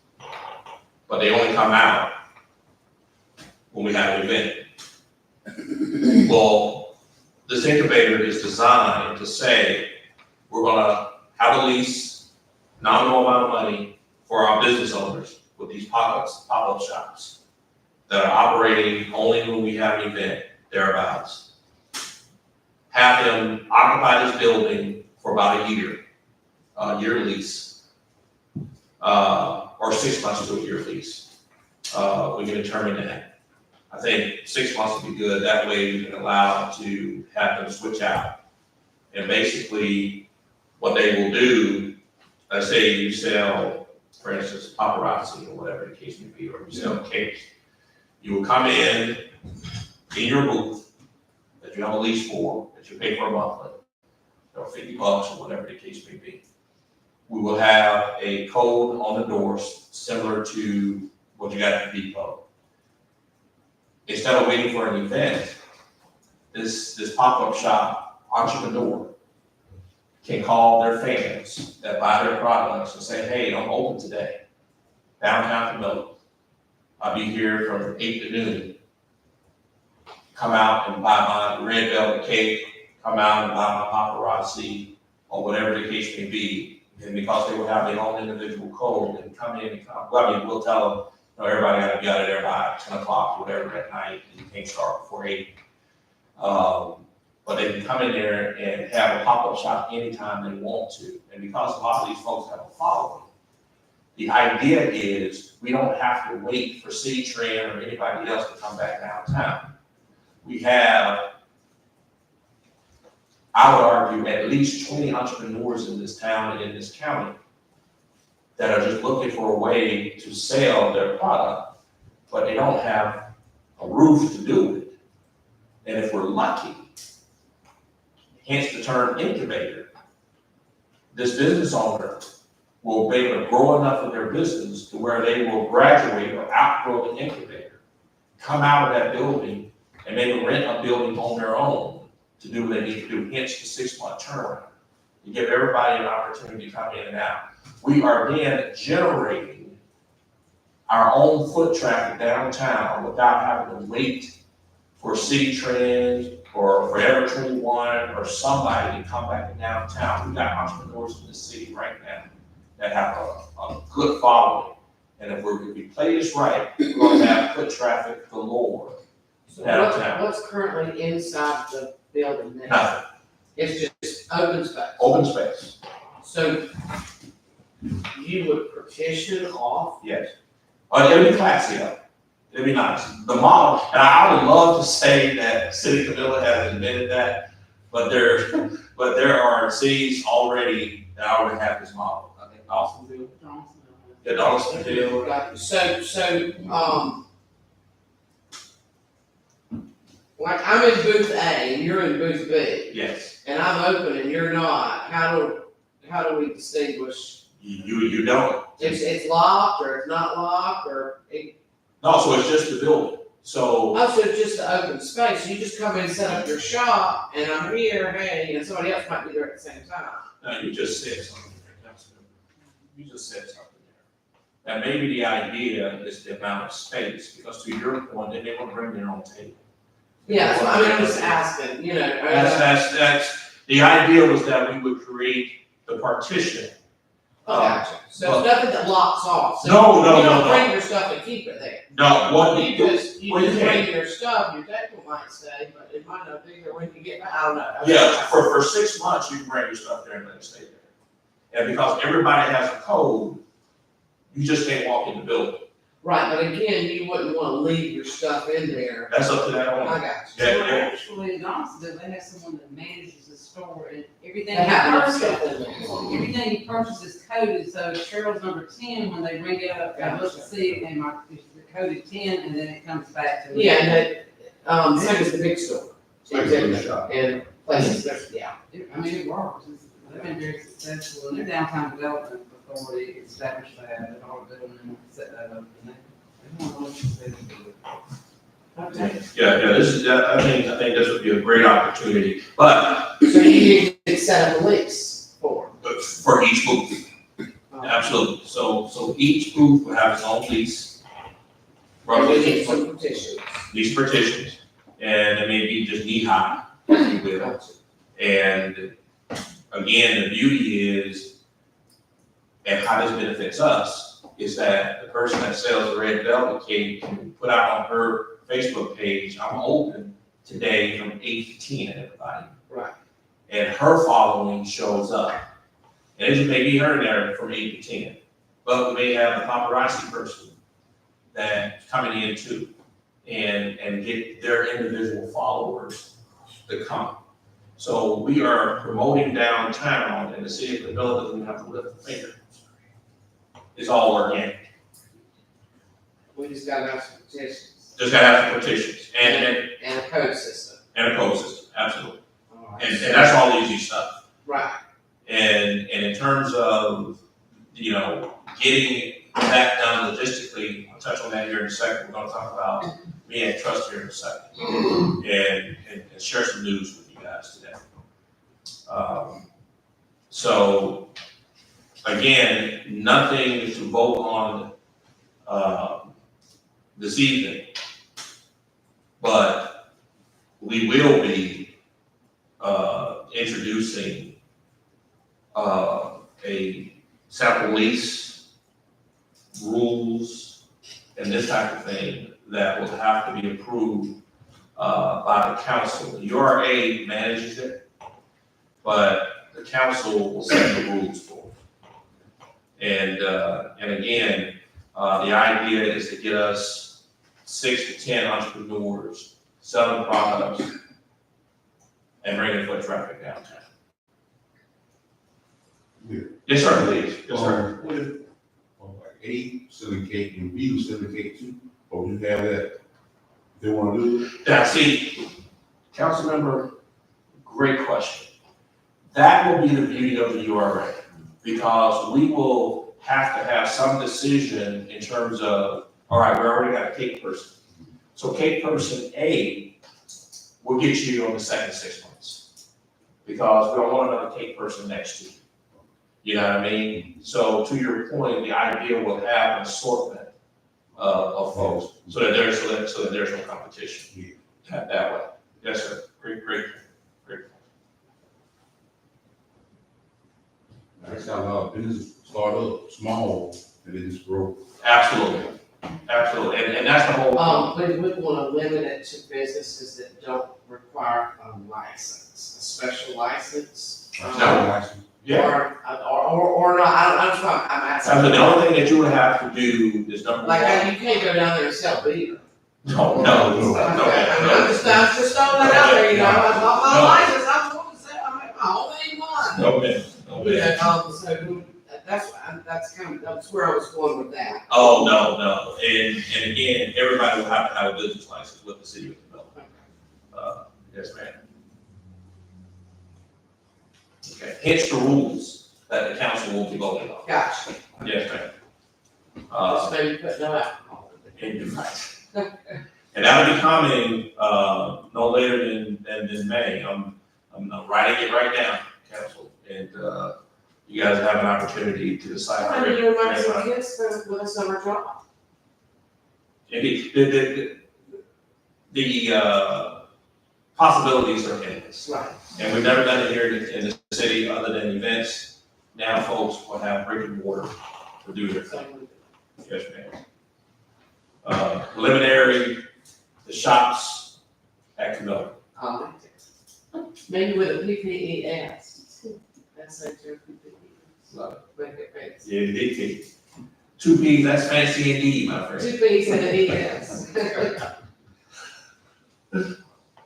But they only come out when we have an event. Well, this incubator is designed to say, we're gonna have a lease, nominal amount of money for our business owners with these pop-up shops that are operating only when we have an event, thereabouts. Have them occupy this building for about a year lease, or 6 months to a year lease. We can determine that. I think 6 months would be good. That way we can allow to have them switch out. And basically, what they will do, let's say you sell, for instance, paparazzi or whatever the case may be, or you sell cakes. You will come in your booth that you have a lease for, that you pay for a monthly, or $50 or whatever the case may be. We will have a code on the doors similar to what you got at the depot. Instead of waiting for an event, this pop-up shop entrepreneur can call their fans that buy their products and say, hey, I'm open today, downtown Camilla. I'll be here from 8 to noon. Come out and buy my red velvet cake, come out and buy my paparazzi, or whatever the case may be. And because they will have their own individual code and come in and come, well, I mean, we'll tell them, you know, everybody got to be out of there by 10 o'clock, whatever, at night, and you can't start before 8. But they can come in there and have a pop-up shop anytime they want to. And because a lot of these folks have a following, the idea is we don't have to wait for City Trend or anybody else to come back downtown. We have, I would argue, at least 20 entrepreneurs in this town and in this county that are just looking for a way to sell their product, but they don't have a roof to do it. And if we're lucky, hence the term incubator, this business owner will be able to grow enough of their business to where they will graduate or outgrow the incubator, come out of that building, and maybe rent a building on their own to do what they need to do, hence the 6-month turnaround. You give everybody an opportunity to come in and out. We are then generating our own foot traffic downtown without having to wait for City Trends or Forever 21 or somebody to come back to downtown. We've got entrepreneurs in the city right now that have a good following. And if we play this right, we're going to have foot traffic galore downtown. What's currently inside the building now? Nothing. It's just open space. Open space. So you would partition off? Yes. It'll be classy though. It'll be nice. The model, and I would love to say that City of Camilla has admitted that, but there are cities already that already have this model. I think Dawsonville. Yeah, Dawsonville. Like I'm in booth A and you're in booth B. Yes. And I'm open and you're not. How do we distinguish? You don't. It's locked or it's not locked or No, so it's just the building. So. Oh, so it's just the open space. You just come in and set up your shop and I'm here, hey, and somebody else might be there at the same time. No, you just said something there. You just said something there. And maybe the idea is the amount of space, because to your point, they want to bring their own table. Yeah, so I'm just asking, you know. That's, the idea was that we would create the partition. Gotcha. So it's nothing that locks off. So No. You don't bring your stuff and keep it there. No, what You just you bring can. your stuff, your table might say, but it might not be there when you get back. I don't know. Yeah, for 6 months, you can bring your stuff there and let it stay there. And because everybody has a code, you just can't walk in the building. Right, but again, you wouldn't want to leave your stuff in there. That's up to that owner. I got you. Yeah, Well, yeah. actually, in Knoxville, they have someone that manages the store and everything. They have you enough purchase- stuff in there. Everything you purchase is coded, so Cheryl's number 10, when they ring it up, I look to see, and it's coded 10, and then it comes back to. Yeah, Same as the big store. Like a big shop. And places, there's, yeah. I mean, it works. They've been very successful, and their downtown development authority established that, they all building and set that up, and they want to look at it. Okay. Yeah, this is, I think this would be a great opportunity, but So you need to set up a lease for. for each booth, absolutely. So each booth will have its own lease. We Roughly need some petitions. these partitions, and it may be just knee high, if you will. And again, the beauty is, and how this benefits us, is that the person that sells the red velvet cake can put out on her Facebook page, I'm open today from 8 to 10, everybody. Right. And her following shows up. And it just may be her there from 8 to 10. But we may have a paparazzi person that's coming in too, and get their individual followers to come. So we are promoting downtown, and the city of Cabela doesn't have to lift a finger. It's all organic. We just gotta have some petitions. Just gotta have some petitions and And a code system. a code system, absolutely. All right. And that's all easy stuff. Right. And in terms of, getting that done logistically, I'll touch on that here in a second. We're gonna talk about me and trust here in a second. And share some news with you guys today. So again, nothing to vote on, this evening. But we will be, introducing, a sample lease, rules, and this type of thing that will have to be approved, by the council. The URA manages it, but the council will set the rules for it. And again, the idea is to get us 6 to 10 entrepreneurs selling products and bringing foot traffic downtown. Yeah. Yes, sir, please. Yes, sir. What if, like A, selling cake and B was selling cake too, or you have that, they wanna do it? Now, see, council member, great question. That will be the beauty of the URA, because we will have to have some decision in terms of, all right, we already got a cake person. So cake person A will get you on the second 6 months, because we don't want another cake person next to you. You know what I mean? So to your point, the idea will have an assortment of folks, so that there's no competition. That way. Yes, sir. Great. That's how business start up small and then just grow. Absolutely. And that's the whole. We would wanna limit it to businesses that don't require a license, a special license. Yeah. Or not, I'm asking. So the only thing that you would have to do is number Like, one. you can't go down there and sell beer. No. I'm just throwing that out there, I'm not my license, I'm going to sell, I only one. No, man. So, that's where I was going with that. Oh, no. And again, everybody will have to have a business license with the city of Cabela. Yes, ma'am. Okay, hence the rules that the council will be voting on. Gotcha. Yes, ma'am. Just maybe put no alcohol in it. And right. And that'll be coming, no later than May. I'm writing it right now, council, and, you guys have an opportunity to decide. How many year months of kids with a summer job? Indeed, the possibilities are endless. Right. And we've never done it here in the city other than events. Now folks will have brick and mortar to do their thing. Yes, ma'am. Preliminary, the shops at Camilla. Maybe with a PPES. That's like your PPES. Love Make it fancy. Yeah, they take 2 P's, that's fancy indeed, my friend. 2 P's and an ES.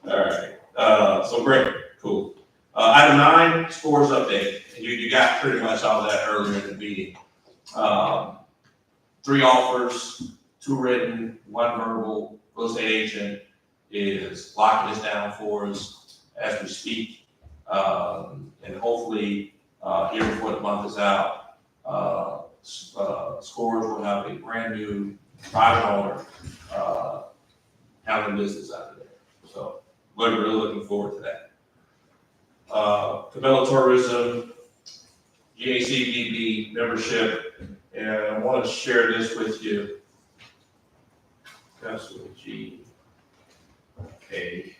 All right, so great, cool. Item 9, scores update. And you got pretty much all of that earlier in the meeting. 3 offers, 2 written, 1 verbal, real estate agent, is locking this down for us as we speak. And hopefully, here before the month is out, Scores will have a brand new private owner, handling business out of there. So we're really looking forward to that. Cabela Tourism, GACDB membership, and I want to share this with you. Councilor G. Okay.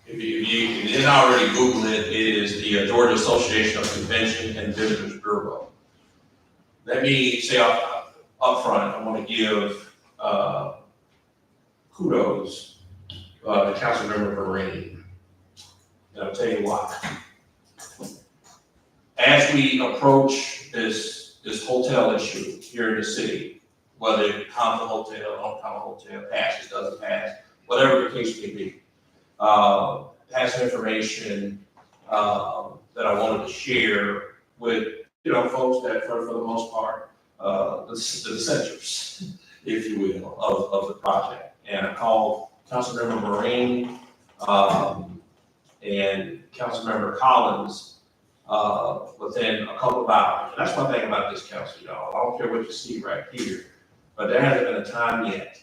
If you didn't already Google it, it is the Georgia Association of Convention and Visitors Bureau. Let me say up front, I want to give kudos to Councilmember Vereen. And I'll tell you why. As we approach this hotel issue here in the city, whether it comes to hotel, don't come to hotel, passes, doesn't pass, whatever the case may be, has some information that I wanted to share with folks that for the most part the dissenters, if you will, of the project. And I called Councilmember Vereen and Councilmember Collins within a couple of hours. And that's one thing about this council, y'all. I don't care what you see right here, but there hasn't been a time yet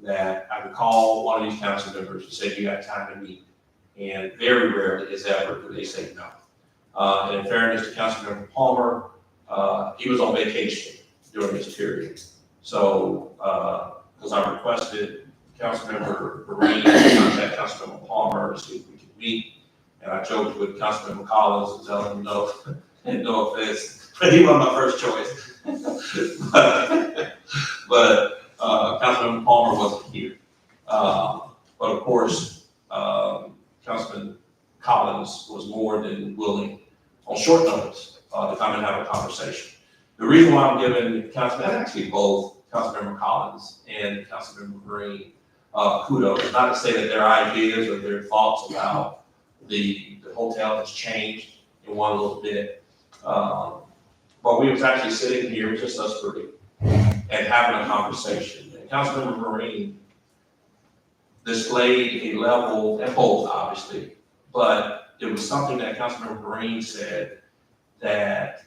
that I could call one of these council members and say, you got time to meet. And very rarely, if ever, do they say no. And in fairness to Councilmember Palmer, he was on vacation during this period. So, because I requested Councilmember Vereen to contact Councilmember Palmer to see if we could meet. And I joked with Councilmember Collins and telling him no, and no offense, but he wasn't my first choice. but Councilmember Palmer wasn't here. But of course, Councilman Collins was more than willing on short notice to come and have a conversation. The reason why I'm giving actually both Councilmember Collins and Councilmember Vereen kudos, not to say that their ideas or their thoughts about the hotel has changed in one little bit. But we was actually sitting here, just us three, and having a conversation. And Councilmember Vereen displayed a level, and both obviously, but it was something that Councilmember Vereen said that,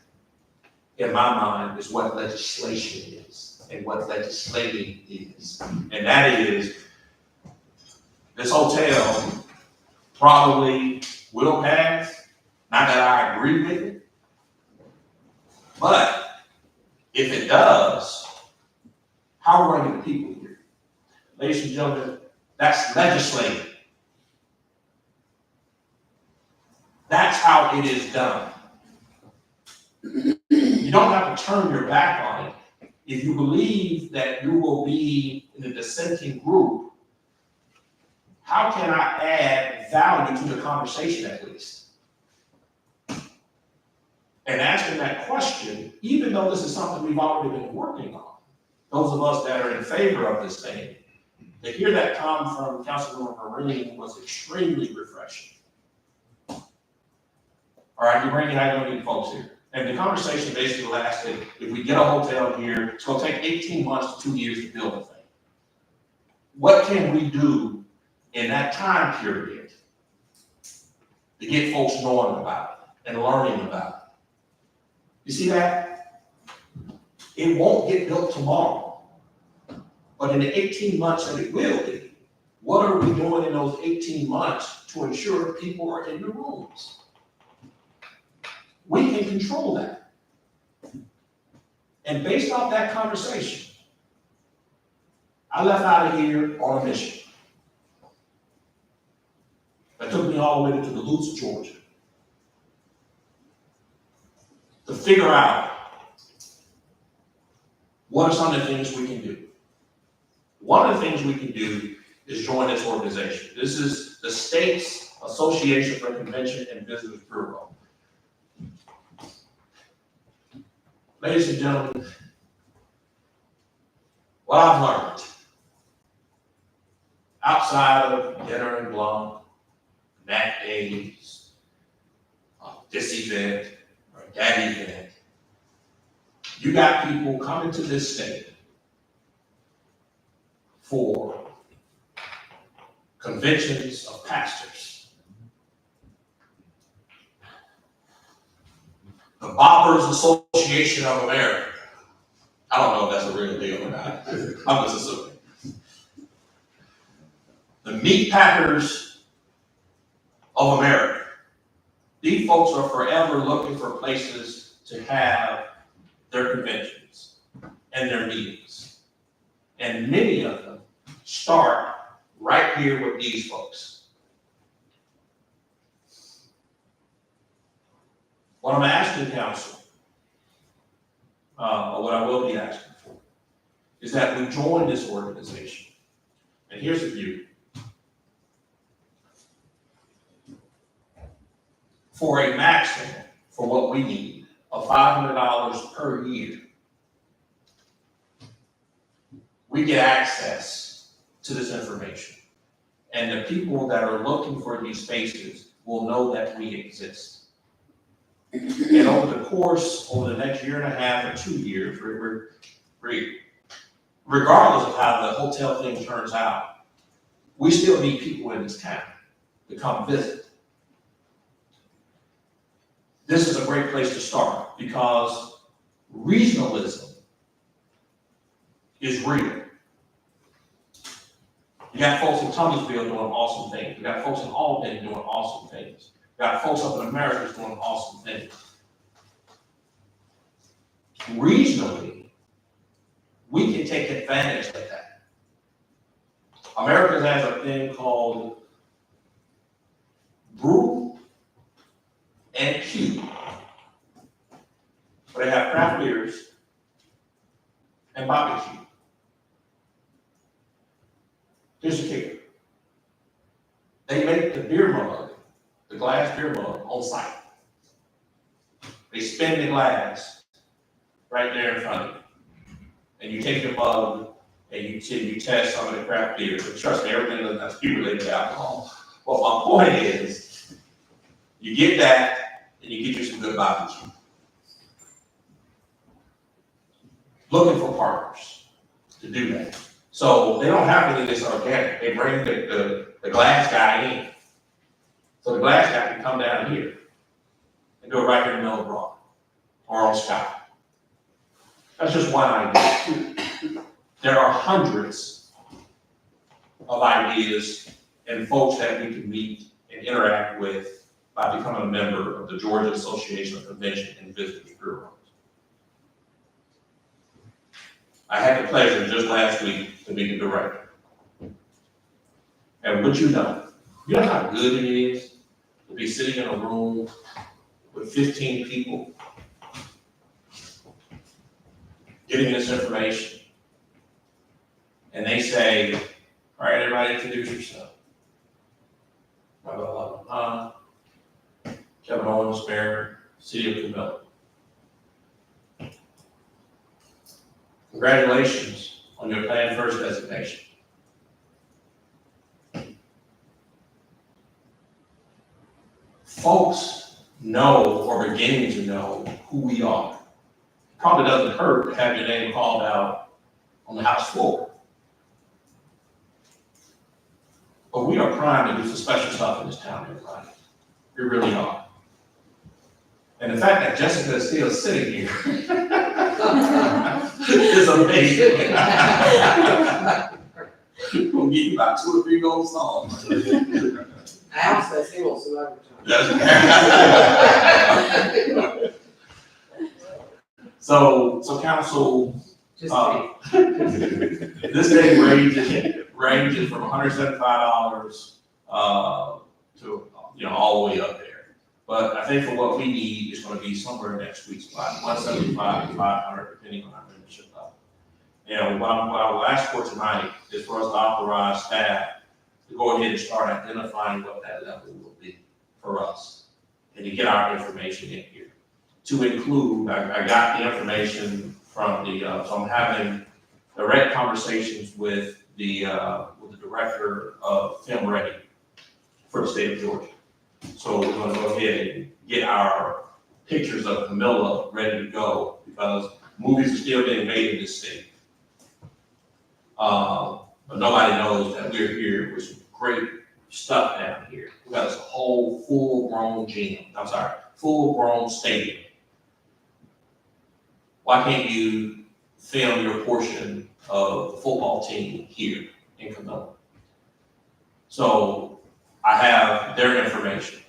in my mind, is what legislation is and what legislating is. And that is, this hotel probably will pass, not that I agree with it, but if it does, how are we going to get the people here? Ladies and gentlemen, that's legislating. That's how it is done. You don't have to turn your back on it. If you believe that you will be in the dissenting group, how can I add value to the conversation at least? And asking that question, even though this is something we've already been working on, those of us that are in favor of this thing, to hear that come from Councilmember Vereen was extremely refreshing. All right, you bring it, how you gonna get folks here? And the conversation basically lasted, if we get a hotel here, it's gonna take 18 months to 2 years to build the thing. What can we do in that time period to get folks knowing about it and learning about it? You see that? It won't get built tomorrow, but in the 18 months that it will be, what are we doing in those 18 months to ensure people are in the rooms? We can control that. And based off that conversation, I left out of here on a mission that took me all the way to Duluth, Georgia, to figure out what are some of the things we can do. One of the things we can do is join this organization. This is the State's Association for Convention and Visitors Bureau. Ladies and gentlemen, what I've learned outside of Dinner and Blum, Nat that event, you got people coming to this state for conventions of pastors. The Boppers Association of America. I don't know if that's a real deal or not. I'm just assuming. The Meat Packers of America. These folks are forever looking for places to have their conventions and their meetings. And many of them start right here with these folks. What I'm asking council, or what I will be asking for, is that we join this organization. And here's the view. For a maximum, for what we need, of $500 per year, we get access to this information. And the people that are looking for these spaces will know that we exist. And over the course, over the next year and a half or 2 years, regardless of how the hotel thing turns out, we still need people in this town to come visit. This is a great place to start because regionalism is real. You got folks in Thomasville doing awesome things. You got folks in Albany doing awesome things. You got folks up in America doing awesome things. Regionally, we can take advantage of that. America has a thing called Brew and Q, where they have craft beers and barbecue. Here's the kicker. They make the beer mug, the glass beer mug, on site. They spin the glass right there in front of you. And you take your mug and you test some of the craft beers. And trust me, everything doesn't have to be related to alcohol. But my point is, you get that and you get you some good barbecue. Looking for partners to do that. So they don't have to do this organic. They bring the glass guy in. So the glass guy can come down here and do it right here in Miller Broad or on Scott. That's just one idea. There are hundreds of ideas and folks that we can meet and interact with by becoming a member of the Georgia Association of Convention and Visitors Bureaus. I had the pleasure just last week to be the director. And what you know how good it is to be sitting in a room with 15 people getting this information. And they say, all right, everybody introduce yourself. Blah, blah, blah, blah. Kevin Owens, Mayor, City of Camilla. Congratulations on your Plan First designation. Folks know or beginning to know who we are. Probably doesn't hurt to have your name called out on the House floor. But we are primed to do some special stuff in this town, everybody. We really are. And the fact that Jessica is still sitting here is amazing. We'll give you about 2 or 3 gold songs. Al says he wants some overtime. So council, this thing ranges from $175 to all the way up there. But I think for what we need is going to be somewhere in that sweet spot, 175 to 500, depending on our membership level. And what I will ask for tonight is for us to authorize staff to go ahead and start identifying what that level will be for us, and to get our information in here. To include, I got the information from so I'm having direct conversations with the director of Film Ready for the state of Georgia. So we're going to go ahead and get our pictures of Camilla ready to go because movies are still being made in this state. But nobody knows that we're here with some great stuff down here. We got a whole full-grown stadium. Why can't you film your portion of the football team here in Camilla? So I have their information.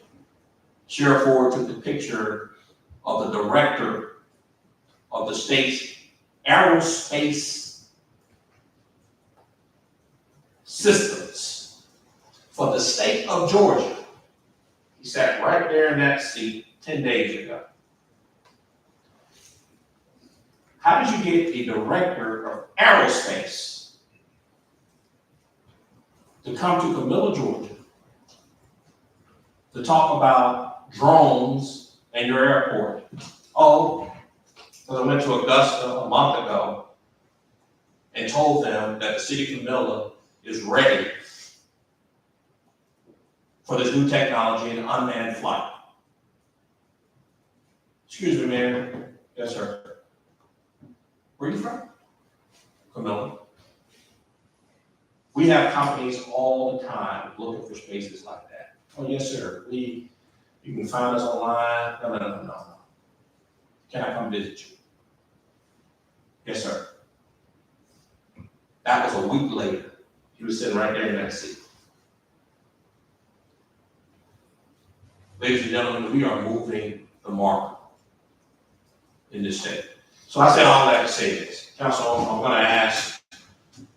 Sheriff Ford took the picture of the director of the state's aerospace systems for the state of Georgia. He sat right there in that seat 10 days ago. How did you get a director of aerospace to come to Camilla, Georgia, to talk about drones and your airport? Oh, because I went to Augusta a month ago and told them that the city of Camilla is ready for this new technology and unmanned flight. Excuse me, Mayor. Yes, sir. Where are you from? Camilla. We have companies all the time looking for spaces like that. Oh, yes, sir. You can find us online. No. Can I come visit you? Yes, sir. That was a week later. He was sitting right there in that seat. Ladies and gentlemen, we are moving the mark in this state. So I said all that to say this. Council, I'm going to ask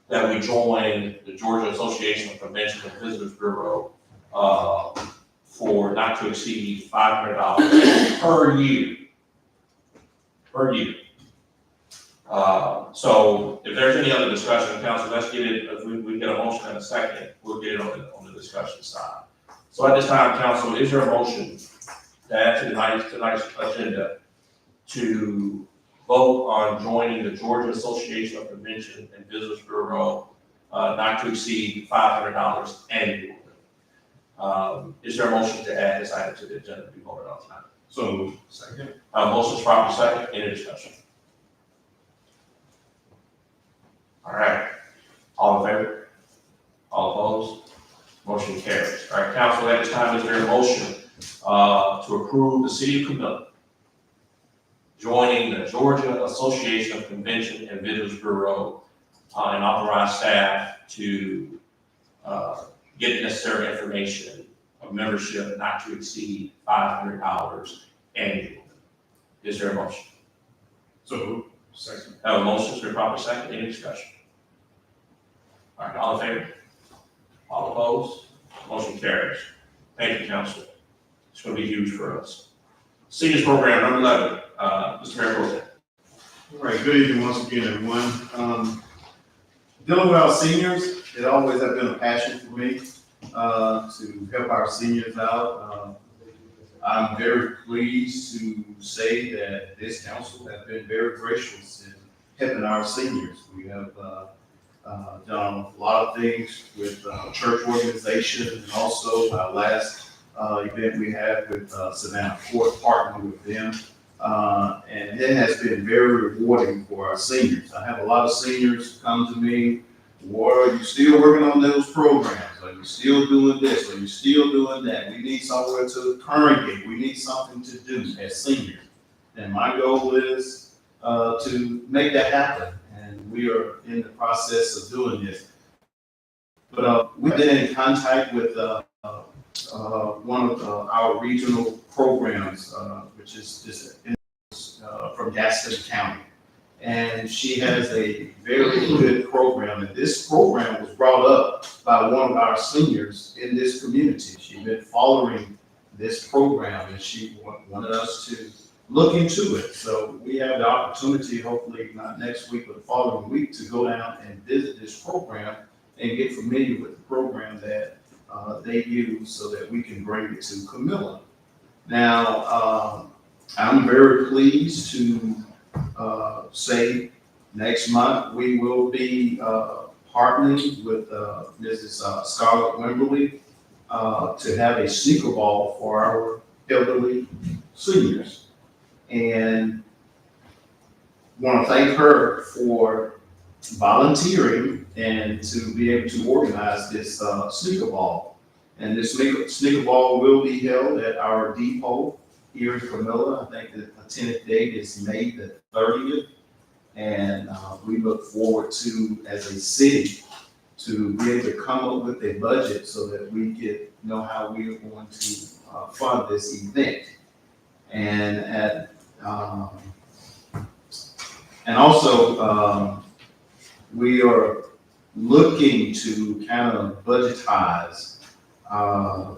that we join the Georgia Association of Convention and Visitors Bureau for not to exceed $500 per year. So if there's any other discussion, Council, let's get it. If we get a motion in a second, we'll get it on the discussion side. So at this time, Council, is there a motion to add to tonight's agenda to vote on joining the Georgia Association of Convention and Visitors Bureau not to exceed $500 annually? Is there a motion to add this item to the agenda to be voted on tonight? So, second. Motion is properly second. Any discussion? All right. All in favor? All opposed? Motion carries. All right, Council, at this time, is there a motion to approve the City of Camilla joining the Georgia Association of Convention and Visitors Bureau and authorize staff to get necessary information of membership not to exceed $500 annually? Is there a motion? So, second. Have a motion to proper second. Any discussion? All right, all in favor? All opposed? Motion carries. Thank you, Council. It's going to be huge for us. Seniors Program, number 11, Mr. Mayor Pro Tem. All right, good evening once again, everyone. Dealing with our seniors, it always has been a passion for me to help our seniors out. I'm very pleased to say that this council has been very gracious in helping our seniors. We have done a lot of things with church organization and also our last event we had with Savannah Court, partnering with them. And it has been very rewarding for our seniors. I have a lot of seniors come to me, "Well, are you still working on those programs? Are you still doing this? Are you still doing that? We need somewhere to congregate. We need something to do as seniors." And my goal is to make that happen. And we are in the process of doing this. But we've been in contact with one of our regional programs, which is from Gaston County. And she has a very good program. And this program was brought up by one of our seniors in this community. She'd been following this program and she wanted us to look into it. So we have the opportunity, hopefully not next week, but the following week, to go down and visit this program and get familiar with the program that they use so that we can bring it to Camilla. Now, I'm very pleased to say next month we will be partnering with Mrs. Scarlett Wimberly to have a sneaker ball for our elderly seniors. And want to thank her for volunteering and to be able to organize this sneaker ball. And this sneaker ball will be held at our depot here in Camilla. I think the tentative date is May the 30th. And we look forward to, as a city, to be able to come up with a budget so that we can know how we are going to fund this event. And also, we are looking to kind of budgetize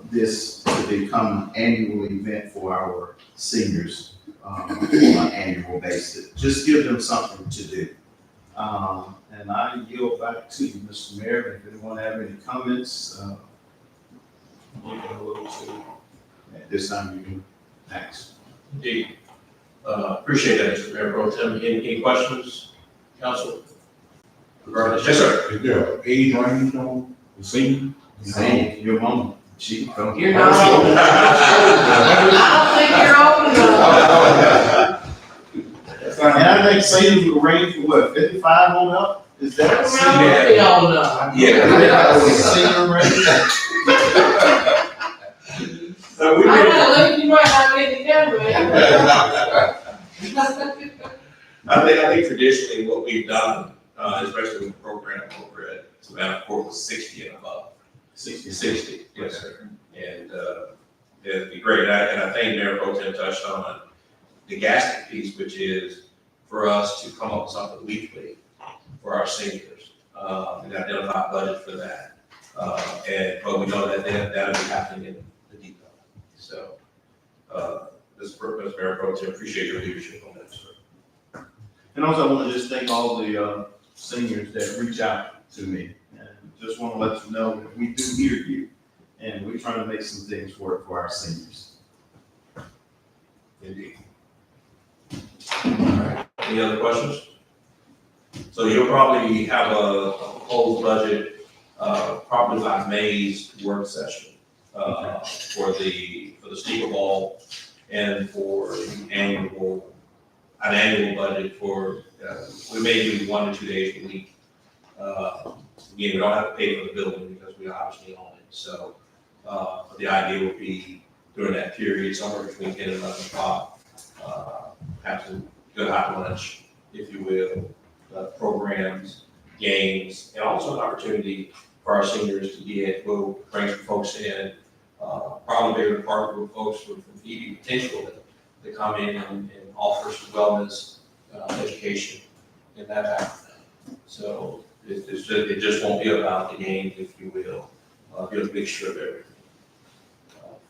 this to become an annual event for our seniors on an annual basis. Just give them something to do. And I yield back to you, Mr. Mayor. If anyone have any comments, you can look to, at this time you can ask. Indeed. Appreciate that, Mr. Mayor Pro Tem. Any questions, council? Regarding this? Yes, sir. Is there an age range on the senior? Say, your mama, she come. You're not old enough. I don't think you're old enough. And I think seniors will range from what, 55 on up? Is that? You're not old enough. Senior range? So we I did- know, look, you might not get together, man. I think traditionally what we've done, especially with the program over at Savannah Court, was 60 and above. 60, yes, sir. And it'd be great. And I think Mayor Pro Tem touched on the gas piece, which is for us to come up with something weekly for our seniors, and identify a budget for that. But we know that that'll be happening in the depot. So, Ms. Mayor Pro Tem, appreciate your leadership on that, sir. And also I want to just thank all the seniors that reach out to me. And just want to let you know that we do hear you. And we're trying to make some things work for our seniors. Indeed. All right. Any other questions? So you'll probably have a proposed budget, probably by May's work session, for the sneaker ball and for the an annual budget for, we may do 1 to 2 days a week. Again, we don't have to pay for the building because we obviously own it. So, but the idea would be during that period, somewhere between 10 and 11 o'clock, have some good hot lunch, if you will, programs, games, and also an opportunity for our seniors to get, we'll bring some folks in, probably they're partner with folks from EV Potential to come in and offer some wellness, education, and that type of thing. So it just won't be about the games, if you will, be a mixture of everything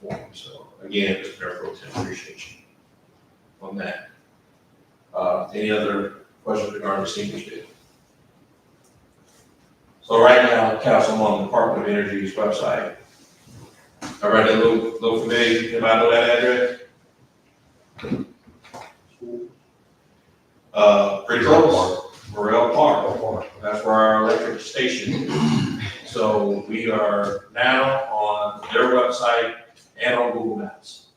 for them. So again, Mr. Mayor Pro Tem, appreciate you on that. Any other questions regarding the seniors day? So right now, council, I'm on the Department of Energy's website. All right, a little familiar, anybody know that address? Pretty close. Morrell Park. That's where our electric station is. So we are now on their website and on Google Maps.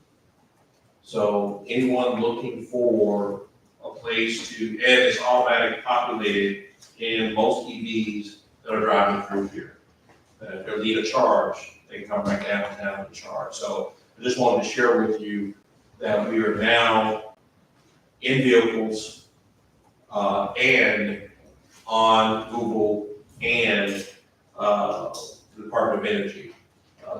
So anyone looking for a place to, and it's automatically populated in most EVs that are driving through here. If they need a charge, they can come right downtown and charge. So I just wanted to share with you that we are now in vehicles and on Google and the Department of Energy.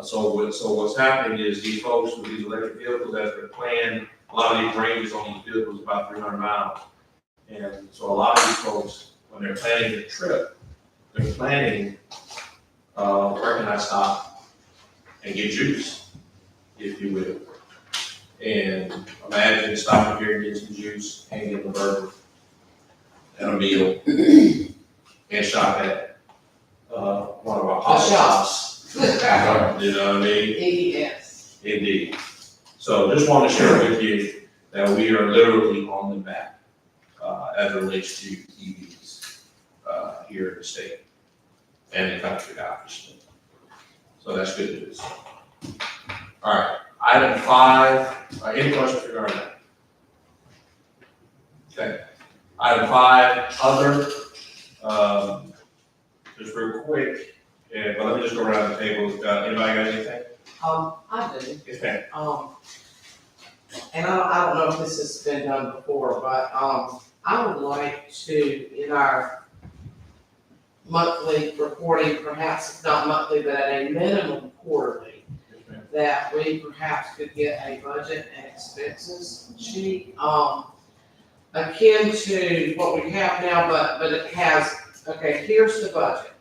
So what's happening is these folks with these electric vehicles, as they're planned, a lot of these ranges on these vehicles about 300 miles. And so a lot of these folks, when they're planning their trip, they're planning, where can I stop and get juice, if you will. And imagine stopping here and getting some juice and getting a burger and a meal and shop at one of our hot shops. You know what I mean? Yes. Indeed. So just want to share with you that we are literally on the map as it relates to EVs here in the state and the country, obviously. So that's good news. All right, item 5. Any questions regarding that? Okay. Item 5, other, just real quick, yeah, but let me just go around the table. Anybody got anything? I do. Yes, ma'am. And I don't know if this has been done before, but, I would like to, in our monthly reporting, perhaps if not monthly, but at a minimum quarterly, that we perhaps could get a budget and expenses sheet, akin to what we have now, but it has, okay, here's the budget.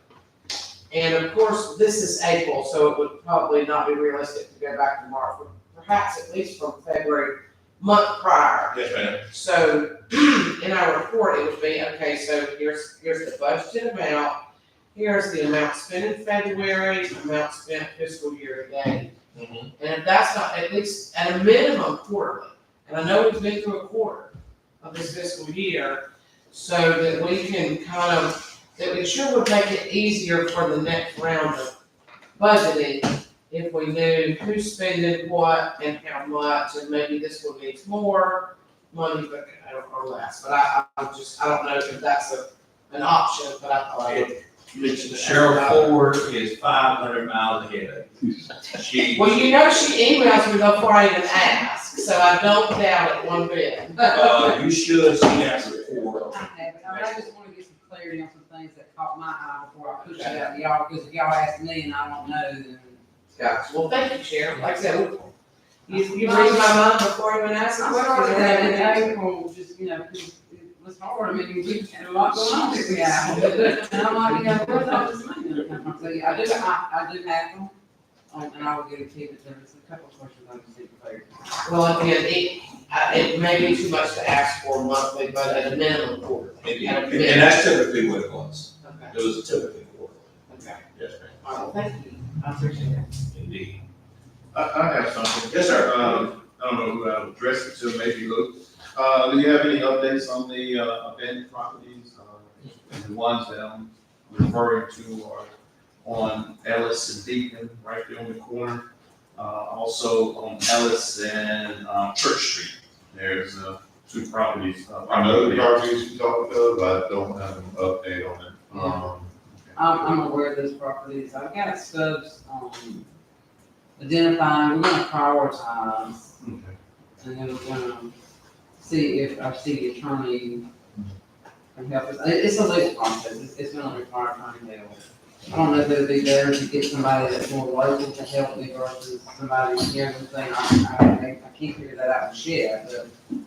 And of course, this is April, so it would probably not be realistic to go back to March, but perhaps at least from February, month prior. Yes, ma'am. So in our report, it would be, okay, so here's the budgeted amount, here's the amount spent in February, amount spent fiscal year to date. And if that's not, at least at a minimum quarterly, and I know we've been through a quarter of this fiscal year, so that we can kind of, that it sure would make it easier for the next round of budgeting if we knew who's spending what and how much, and maybe this one needs more money, but, or less. But I don't know if that's an option, but I thought I would mention it. Cheryl Ford is 500 miles ahead of you. She. Well, you know, she emails me before I even ask, so I don't doubt it one bit. You should see that report. I just want to get some clarity on some things that caught my eye before I push it out to y'all, because if y'all ask me and I don't know, then. Gotcha. Well, thank you, Sharon. Like I said, you read my mind before you even ask a I'm question. sorry that in April, just, you know, 'cause it was hard, I mean, we had a lot going on this year. And I'm like, you know, where's all this money gonna come from? So, yeah, I do have them, and I will get it to you, but there's a couple of questions I just need clarity. Well, again, it may be too much to ask for monthly, but at a minimum quarterly. At a minimum. And that's typically what it was. Okay. It was typically quarterly. Okay. Yes, ma'am. All right, well, thank you. I appreciate it. Indeed. I have something. Yes, sir. I don't know who I would address it to, maybe Luke. Do you have any updates on the, abandoned properties? The ones that I'm referring to are on Ellis and Deacon, right there on the corner. Also on Ellis and, Church Street. There's, 2 properties. I know the properties you talked of, I don't have an update on it. I'm aware of those properties. I've got stubs, identifying, we're gonna prioritize. Okay. And then we're gonna see if our city attorney can help us. It's a legal process. It's gonna require attorney help. I don't know if it'd be better to get somebody that's more local to help me versus somebody here and saying, I can't figure that out yet, but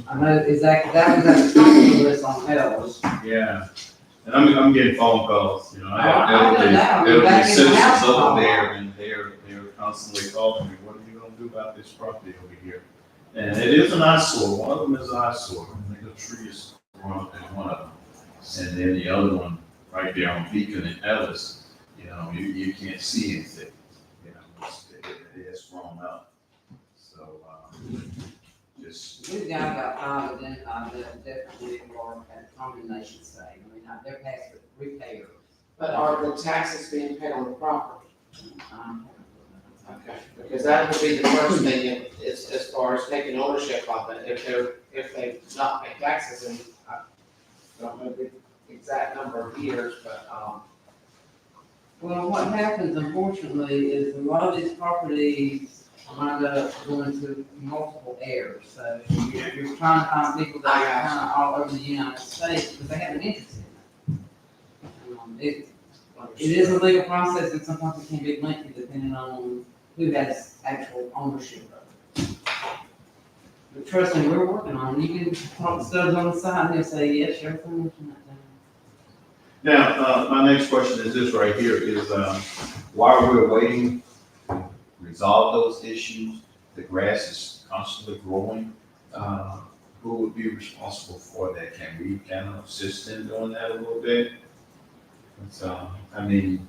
I know exactly, that was at the top of the list on Ellis. Yeah, and I'm getting phone calls, you know, I I have know that. elderly Back in the citizens house over call. there, and they're constantly calling me, what are you gonna do about this property over here? And it is an eyesore, one of them is an eyesore, I think the tree is growing up in one of them. And then the other one, right there on Beacon and Ellis, you know, you can't see anything, you know, it's grown up. So, just. We've got about 5 identified that definitely are at condemnation stage. I mean, they're past repair. But are the taxes being paid on the property? Okay, because that would be the first thing, as far as taking ownership of it, if they've not paid taxes, and I don't know the exact number of years, but, Well, what happens unfortunately is a lot of these properties wind up going to multiple heirs. So you're trying to find people that are kind of all over the United States because they have an interest in it. It is a legal process and sometimes it can be lengthy depending on who has actual ownership of it. But trust me, we're working on it. You can talk studs on the side and they'll say, yes, sure, I'm looking at that. Now, my next question is this right here, is, while we're waiting to resolve those issues, the grass is constantly growing, who would be responsible for that? Can we kind of assist in doing that a little bit? So, I mean,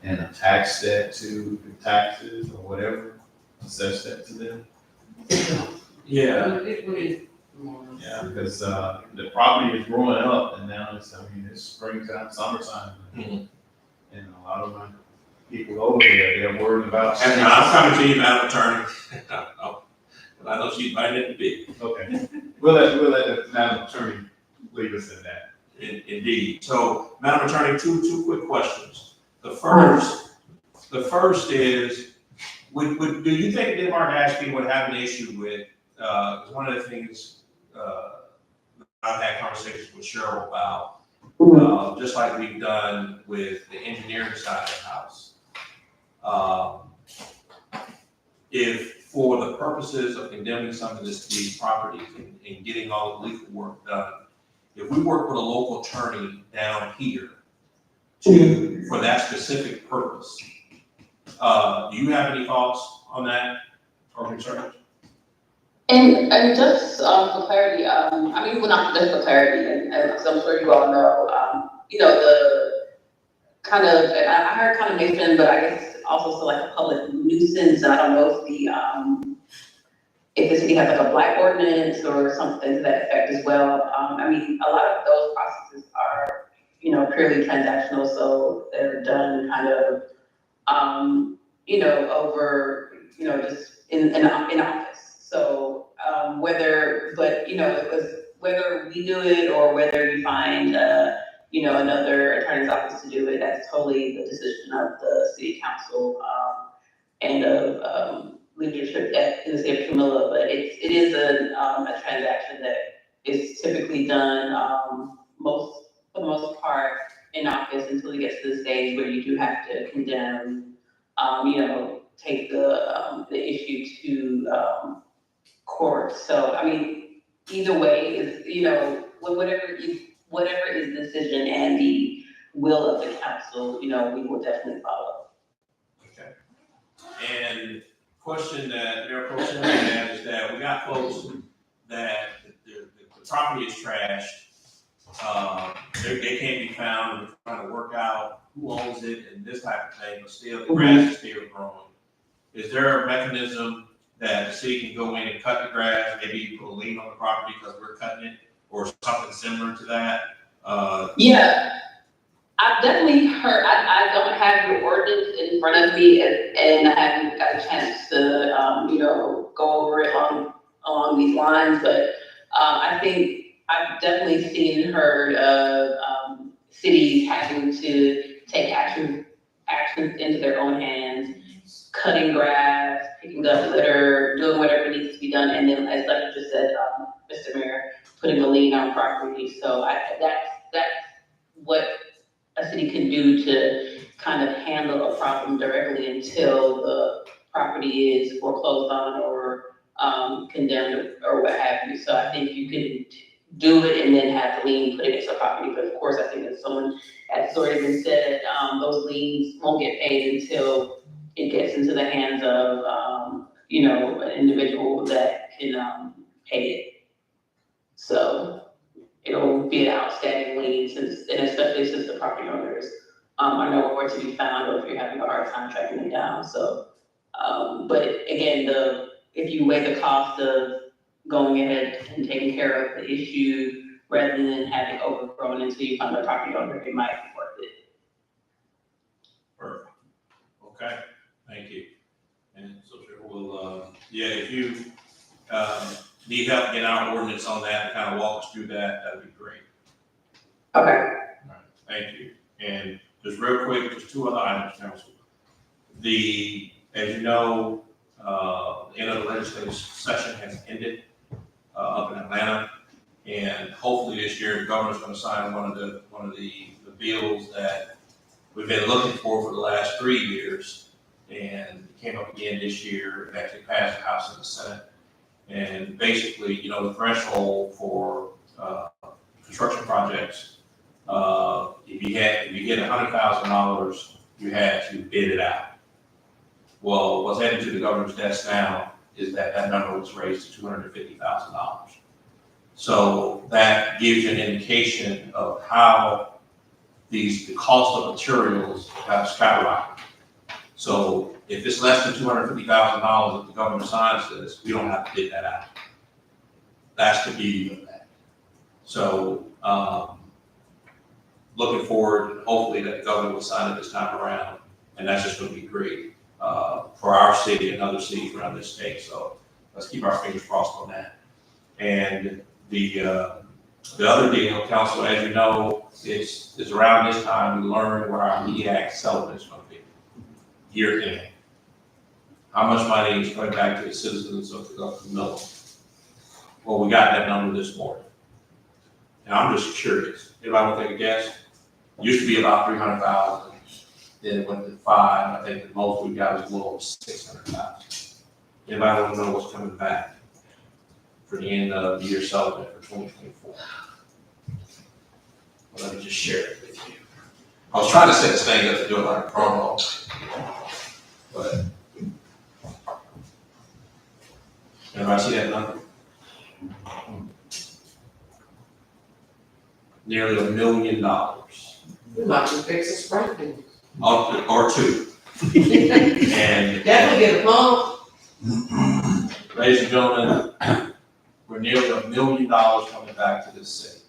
and attach that to the taxes or whatever, assess that to them? Yeah. Yeah, because, the property is growing up and now it's, it's springtime, summertime. Mhm. And a lot of my people over there, they're worried about. And I'm coming to you, Madam Attorney. And I know she's invited to be. Okay. we'll let the Madam Attorney lead us in that. Indeed. So, Madam Attorney, two quick questions. The first is, do you think Denmark Ashby would have an issue with, because one of the things, I've had conversations with Cheryl about, just like we've done with the engineering side of the house. If for the purposes of condemning some of these properties and getting all the legal work done, if we work with a local attorney down here for that specific purpose, do you have any thoughts on that or concerns? And just for clarity, I mean, well, not just for clarity, and because I'm sure you all know, the kind of, and I heard kind of mentioned, but I guess also so like a public nuisance. And I don't know if the city has like a blight ordinance or something to that effect as well. I mean, a lot of those processes are, purely transactional, so they're done kind of, over, just in office. So whether we do it or whether you find another attorney's office to do it, that's totally the decision of the city council and of leadership in the city of Camilla. But it is a transaction that is typically done for the most part in office until it gets to the stage where you do have to condemn, take the issue to court. So I mean, either way is whatever is the decision and the will of the council, we will definitely follow. Okay. And question that Mayor Pro Tem had is that we got folks that the property is trashed. They can't be found, and we're trying to work out who owns it and this type of thing, but still the grass is still growing. Is there a mechanism that the city can go in and cut the grass, maybe put a lien on the property because we're cutting it, or something similar to that? Yeah, I've definitely heard. I don't have your ordinance in front of me, and I haven't got a chance to go over it along these lines. But I think I've definitely seen and heard of cities having to take actions into their own hands, cutting grass, picking up litter, doing whatever needs to be done, and then, as like you just said, Mr. Mayor, putting a lien on property. So that's what a city can do to kind of handle a problem directly until the property is foreclosed on or condemned or what have you. So I think you can do it and then have the lien put against the property. But of course, I think as someone has already been said, those liens won't get paid until it gets into the hands of an individual that can pay it. So it'll be an outstanding lien and especially since the property owners are nowhere to be found, or if you're having a hard time tracking them down. So, but again, if you weigh the cost of going ahead and taking care of the issue rather than having overgrown until you find a property owner, it might be worth it. Perfect. Okay, thank you. And so we'll, if you need help getting our ordinance on that and kind of walk us through that, that'd be great. Okay. All right, thank you. And just real quick, there's two other items, Council. As you know, the end of the legislative session has ended up in Atlanta, and hopefully this year the governor's going to sign one of the bills that we've been looking for the last 3 years, and it came up again this year. It actually passed the House and the Senate, and basically, the threshold for construction projects, if you get $100,000, you had to bid it out. Well, what's headed to the governor's desk now is that number was raised to $250,000. So that gives you an indication of how the cost of materials have skyrocketed. So if it's less than $250,000 if the governor signs this, we don't have to bid that out. That's the beauty of that. So looking forward, hopefully that the governor will sign it this time around, and that's just going to be great for our city and other cities around this state. So let's keep our fingers crossed on that. And The other deal, council, as you know, is around this time, we learn where our MEAC settlement is gonna be. Year in. How much money is going back to the citizens of Miller? Well, we got that number this morning. And I'm just curious, anybody want to take a guess? Used to be about 300,000, then it went to 5, I think the most we got was a little over 600,000. Anybody want to know what's coming back for the end of the year settlement for 2024? Well, let me just share it with you. I was trying to set this thing up to do it like a promo, but everybody see that number? Nearly $1 million. We might just fix a sprinkler. Or two. And Definitely get a pump. ladies and gentlemen, we're nearly $1 million coming back to this city.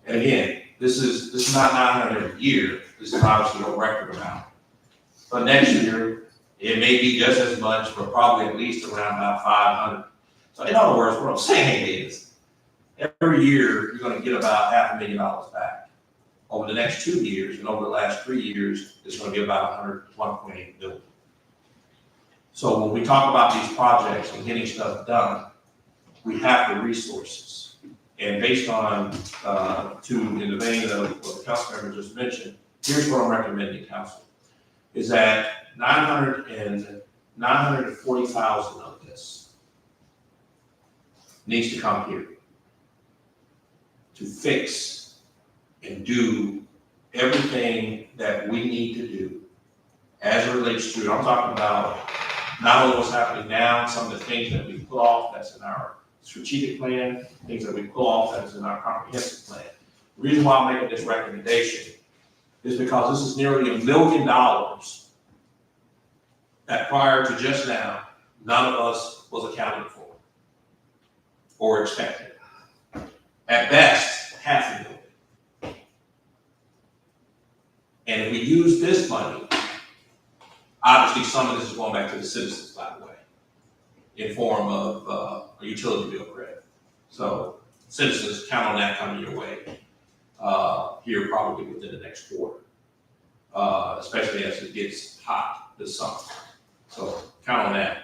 And again, this is not 900 every year. This is obviously a record amount. But next year, it may be just as much, but probably at least around about 500. So in other words, what I'm saying is, every year, you're gonna get about $500,000 back. Over the next 2 years, and over the last 3 years, it's gonna be about 1.8 billion. So when we talk about these projects and getting stuff done, we have the resources. And based on, in the vein of what the council member just mentioned, here's what I'm recommending, council, is that 940,000 of this needs to come here to fix and do everything that we need to do as it relates to, I'm talking about not only what's happening now, some of the things that we put off that's in our strategic plan, things that we pull off that's in our comprehensive plan. The reason why I'm making this recommendation is because this is nearly $1 million that prior to just now, none of us was accounted for or expected. At best, $500,000. And if we use this money, obviously some of this is going back to the citizens, by the way, in form of a utility bill credit. So citizens, count on that coming your way here probably within the next quarter, especially as it gets hot this summer. So count on that.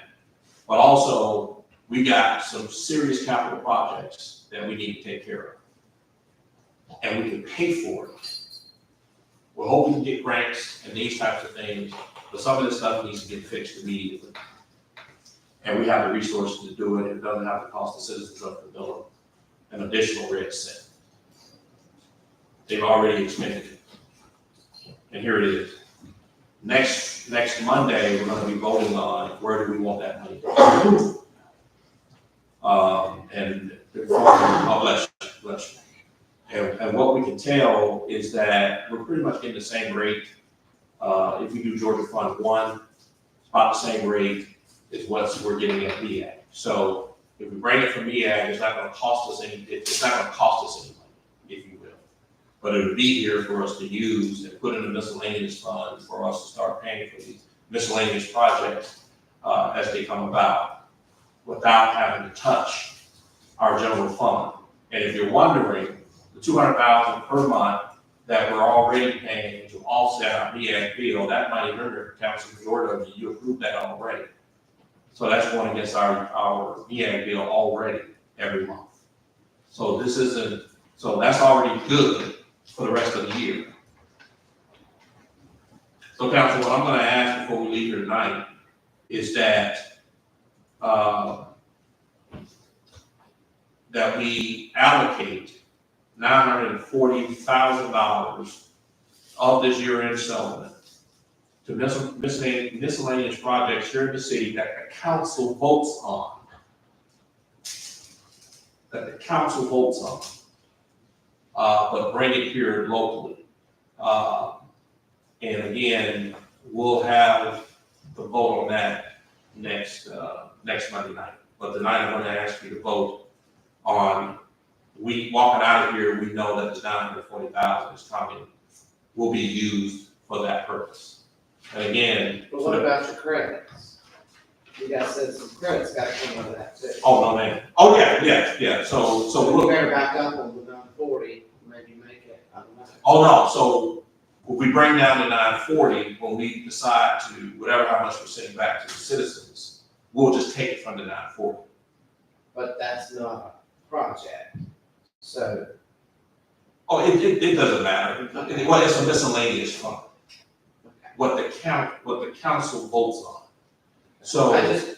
But also, we got some serious capital projects that we need to take care of. And we can pay for it. We're hoping to get grants and these types of things, but some of this stuff needs to get fixed immediately. And we have the resources to do it. It doesn't have to cost the citizens of the bill an additional red cent. They've already expended it. And here it is. Next Monday, we're going to be voting on where do we want that money to go. Bless you. And what we can tell is that we're pretty much getting the same rate. If we do Georgia Fund 1, it's about the same rate as what we're getting at MEAG. So if we bring it from MEAG, it's not going to cost us any money, if you will. But it would be here for us to use and put in a miscellaneous fund for us to start paying for these miscellaneous projects as they come about, without having to touch our general fund. And if you're wondering, the $200,000 per month that we're already paying to offset our MEAG bill, that money, remember, Council Majority, you approved that already. So that's going against our MEAG bill already every month. So that's already good for the rest of the year. So Council, what I'm gonna ask before we leave here tonight is that that we allocate $940,000 of this year-end settlement to miscellaneous projects here in the city that the council votes on. But bring it here locally. And again, we'll have the vote on that next Monday night. But tonight I'm going to ask you to vote on, we walking out of here, we know that the $940,000 is coming, will be used for that purpose. And again. But what about your credits? you guys said some credits gotta come out of that too. Oh, no, man. Oh, yeah. So So look. we better back up on the 940, maybe make it, I don't know. Oh, no, so if we bring down the 940, when we decide to, whatever, how much we're sending back to the citizens, we'll just take it from the 940. But that's not a project, so. Oh, it doesn't matter. Well, it's a miscellaneous fund. What the council votes on. So, I just.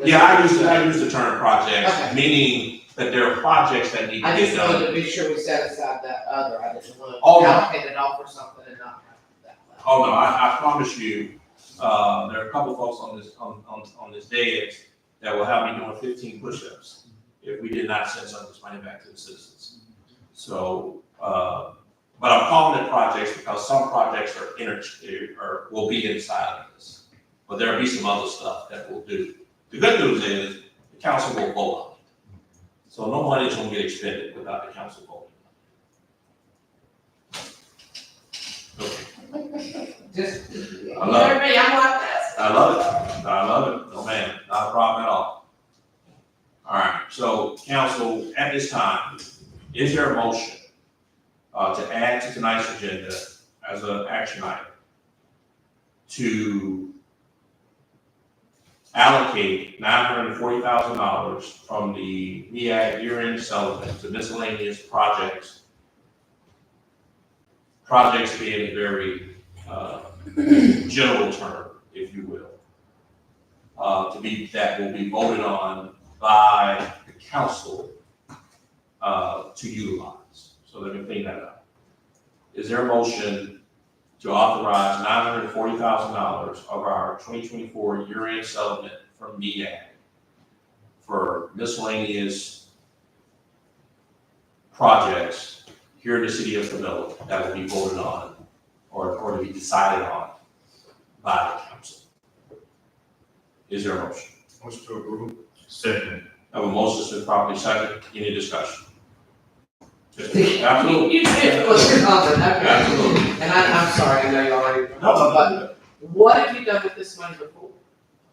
yeah, I use the term projects, Okay. meaning that there are projects that need to I get just wanted done. to be sure we set aside that other, I didn't want Oh, to no. allocate it all for something and not have that. Oh, no, I promise you, there are a couple folks on this dais that will have me doing 15 push-ups if we did not send some of this money back to the citizens. So, but I'm calling it projects because some projects are will be inside of this. But there'll be some other stuff that we'll do. The good news is the council will vote on it. So no money's gonna get expended without the council voting. Okay. Just, I you love know me, I'm like this. I love it. No, man, not a problem at all. All right, so council, at this time, is there a motion to add to tonight's agenda as an action item to allocate $940,000 from the MEAG year-end settlement to miscellaneous projects? Projects being a very general term, if you will, that will be voted on by the council to utilize. So let me clean that up. Is there a motion to authorize $940,000 of our 2024 year-end settlement from MEAG for miscellaneous projects here in the city of Camilla that will be voted on or to be decided on by the council? Is there a motion? Motion to approve. Second. I have a motion that's been properly seconded. Any discussion? Absolutely. You did put your comment, okay. Absolutely. And I'm sorry, I know you already. No, But what have you done with this money before?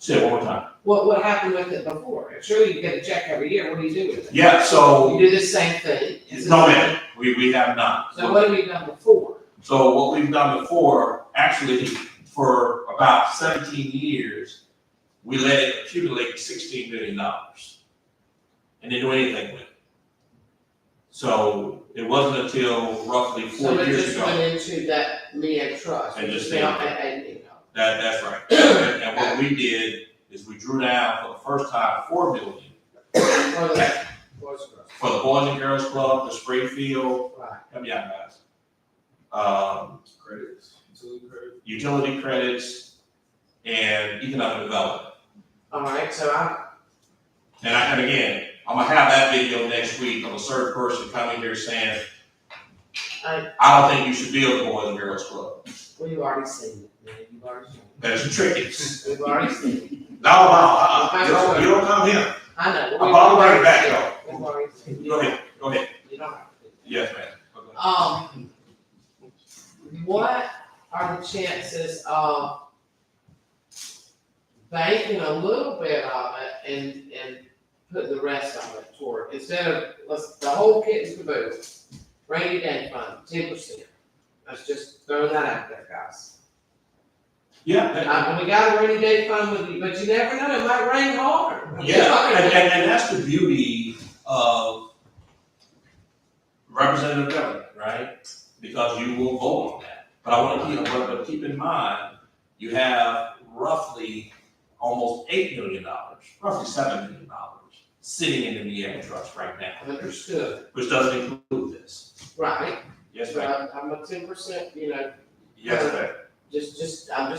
say it one more time. What happened with it before? Surely you get a check every year, what do you do with it? Yeah, so, You do the same thing? Is it- no, ma'am, we have not. So what have we done before? So what we've done before, actually, for about 17 years, we let it accumulate $16 million and didn't do anything with it. So it wasn't until roughly 4 So it years just ago. went into that MEAG trust? And just Now, stayed and, That's right. And what we did is we drew down for the first time $4 million for the Boys and Girls. for the Boys and Girls Club, the spray field, Right. help me out, guys. Credits, utility credits. Utility credits and economic development. All right, so And again, I'm gonna have that video next week of a certain person coming here saying, I don't think you should build the Boys and Girls Club. well, you've already seen it, man, you've already seen That's tricky. it. We've already seen it. No, you don't come here. I know. I'm all the way back, though. We've already seen it. Go ahead. You don't have to. Yes, ma'am. What are the chances of banking a little bit of it and putting the rest of it toward, instead of, the whole kit and caboodle, rainy day fund, 10%. Let's just throw that out there, guys. Yeah, We got a rainy day fund with you, but you never know, it might rain hard. yeah, and that's the beauty of representative government, right? Because you will vote on that. But I want to keep in mind, you have roughly almost $8 million, roughly $7 million sitting in the MEAG trust right now, Understood. which doesn't include this. Right, Yes, but ma'am. I'm a 10%, Yes, ma'am. I'm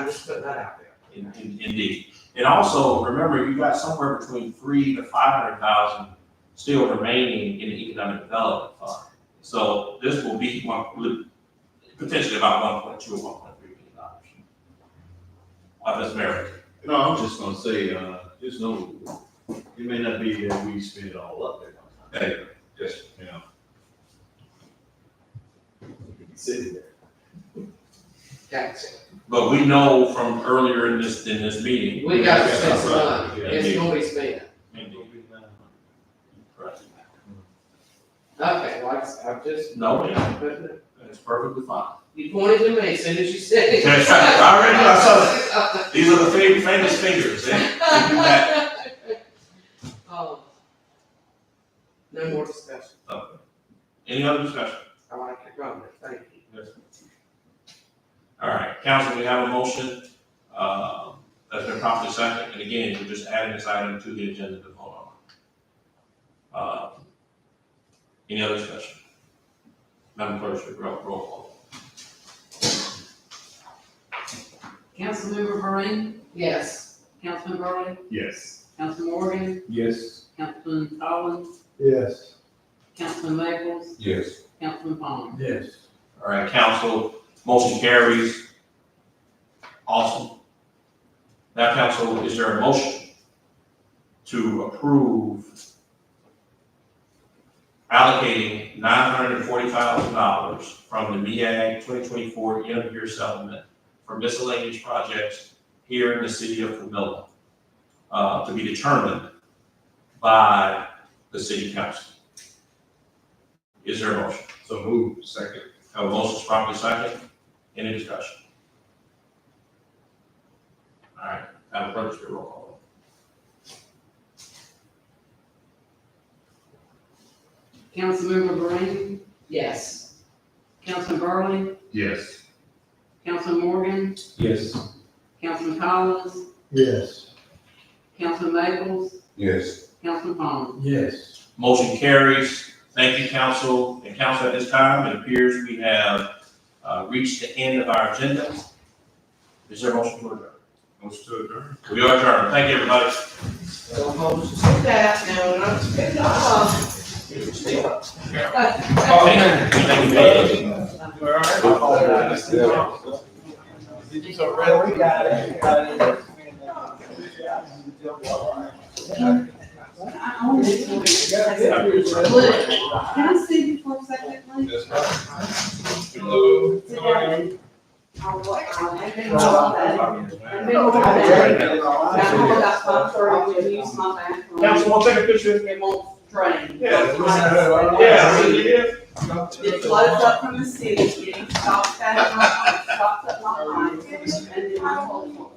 just putting that out there. Indeed. And also, remember, you got somewhere between 300,000 to 500,000 still remaining in the economic development fund. So this will be potentially about 1.2 or 1.3 million dollars. Ms. Merrick. No, I'm just gonna say, just know, it may not be that we spend it all up there. Hey, yes. You know. Sitting there. Gotcha. But we know from earlier in this meeting. We got to spend some money, it's gonna be spent. Correct. Okay, well, I'm just. No, it's perfectly fine. You pointed to me as soon as you said it. That's right. I already know. I saw it. These are the famous fingers. They do that. No more discussion. Okay. Any other discussion? I like your comment, thank you. Yes. All right, council, we have a motion, that's been properly seconded, and again, we're just adding this item to the agenda to vote on. Any other discussion? Madam Clerk, should roll call. Councilmember Green, Yes. Councilman Burley, Yes. Councilman Morgan, Yes. Councilman Collins, Yes. Councilman Maples, Yes. Councilman Palmer. Yes. All right, council, motion carries. Awesome. Now, council, is there a motion to approve allocating $940,000 from the MEAG 2024 end of year settlement for miscellaneous projects here in the city of Camilla, to be determined by the city council? Is there a motion? So move. Second. Have a motion is properly second. Any discussion? All right, Madam Clerk, your roll call. Councilmember Green, Yes. Councilman Burley, Yes. Councilman Morgan, Yes. Councilman Collins, Yes. Councilman Maples, Yes. Councilman Palmer. Yes. Motion carries. Thank you, council. And council, at this time, it appears we have reached the end of our agenda. Is there a motion to adjourn? Motion to adjourn. We are adjourned. Thank you, everybody. So, motion to that, now, and I'm spending Can I see you for a second, please? Hello. I've been all day. I've been all day. Now, I got 5:30 to use my bathroom. Council, want to take a picture? It won't drain. Yeah. It flows up from the city, getting stopped at my line, and then I told you,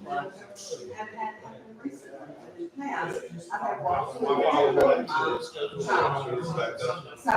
have had happened recently, in the past, I have walked through. So,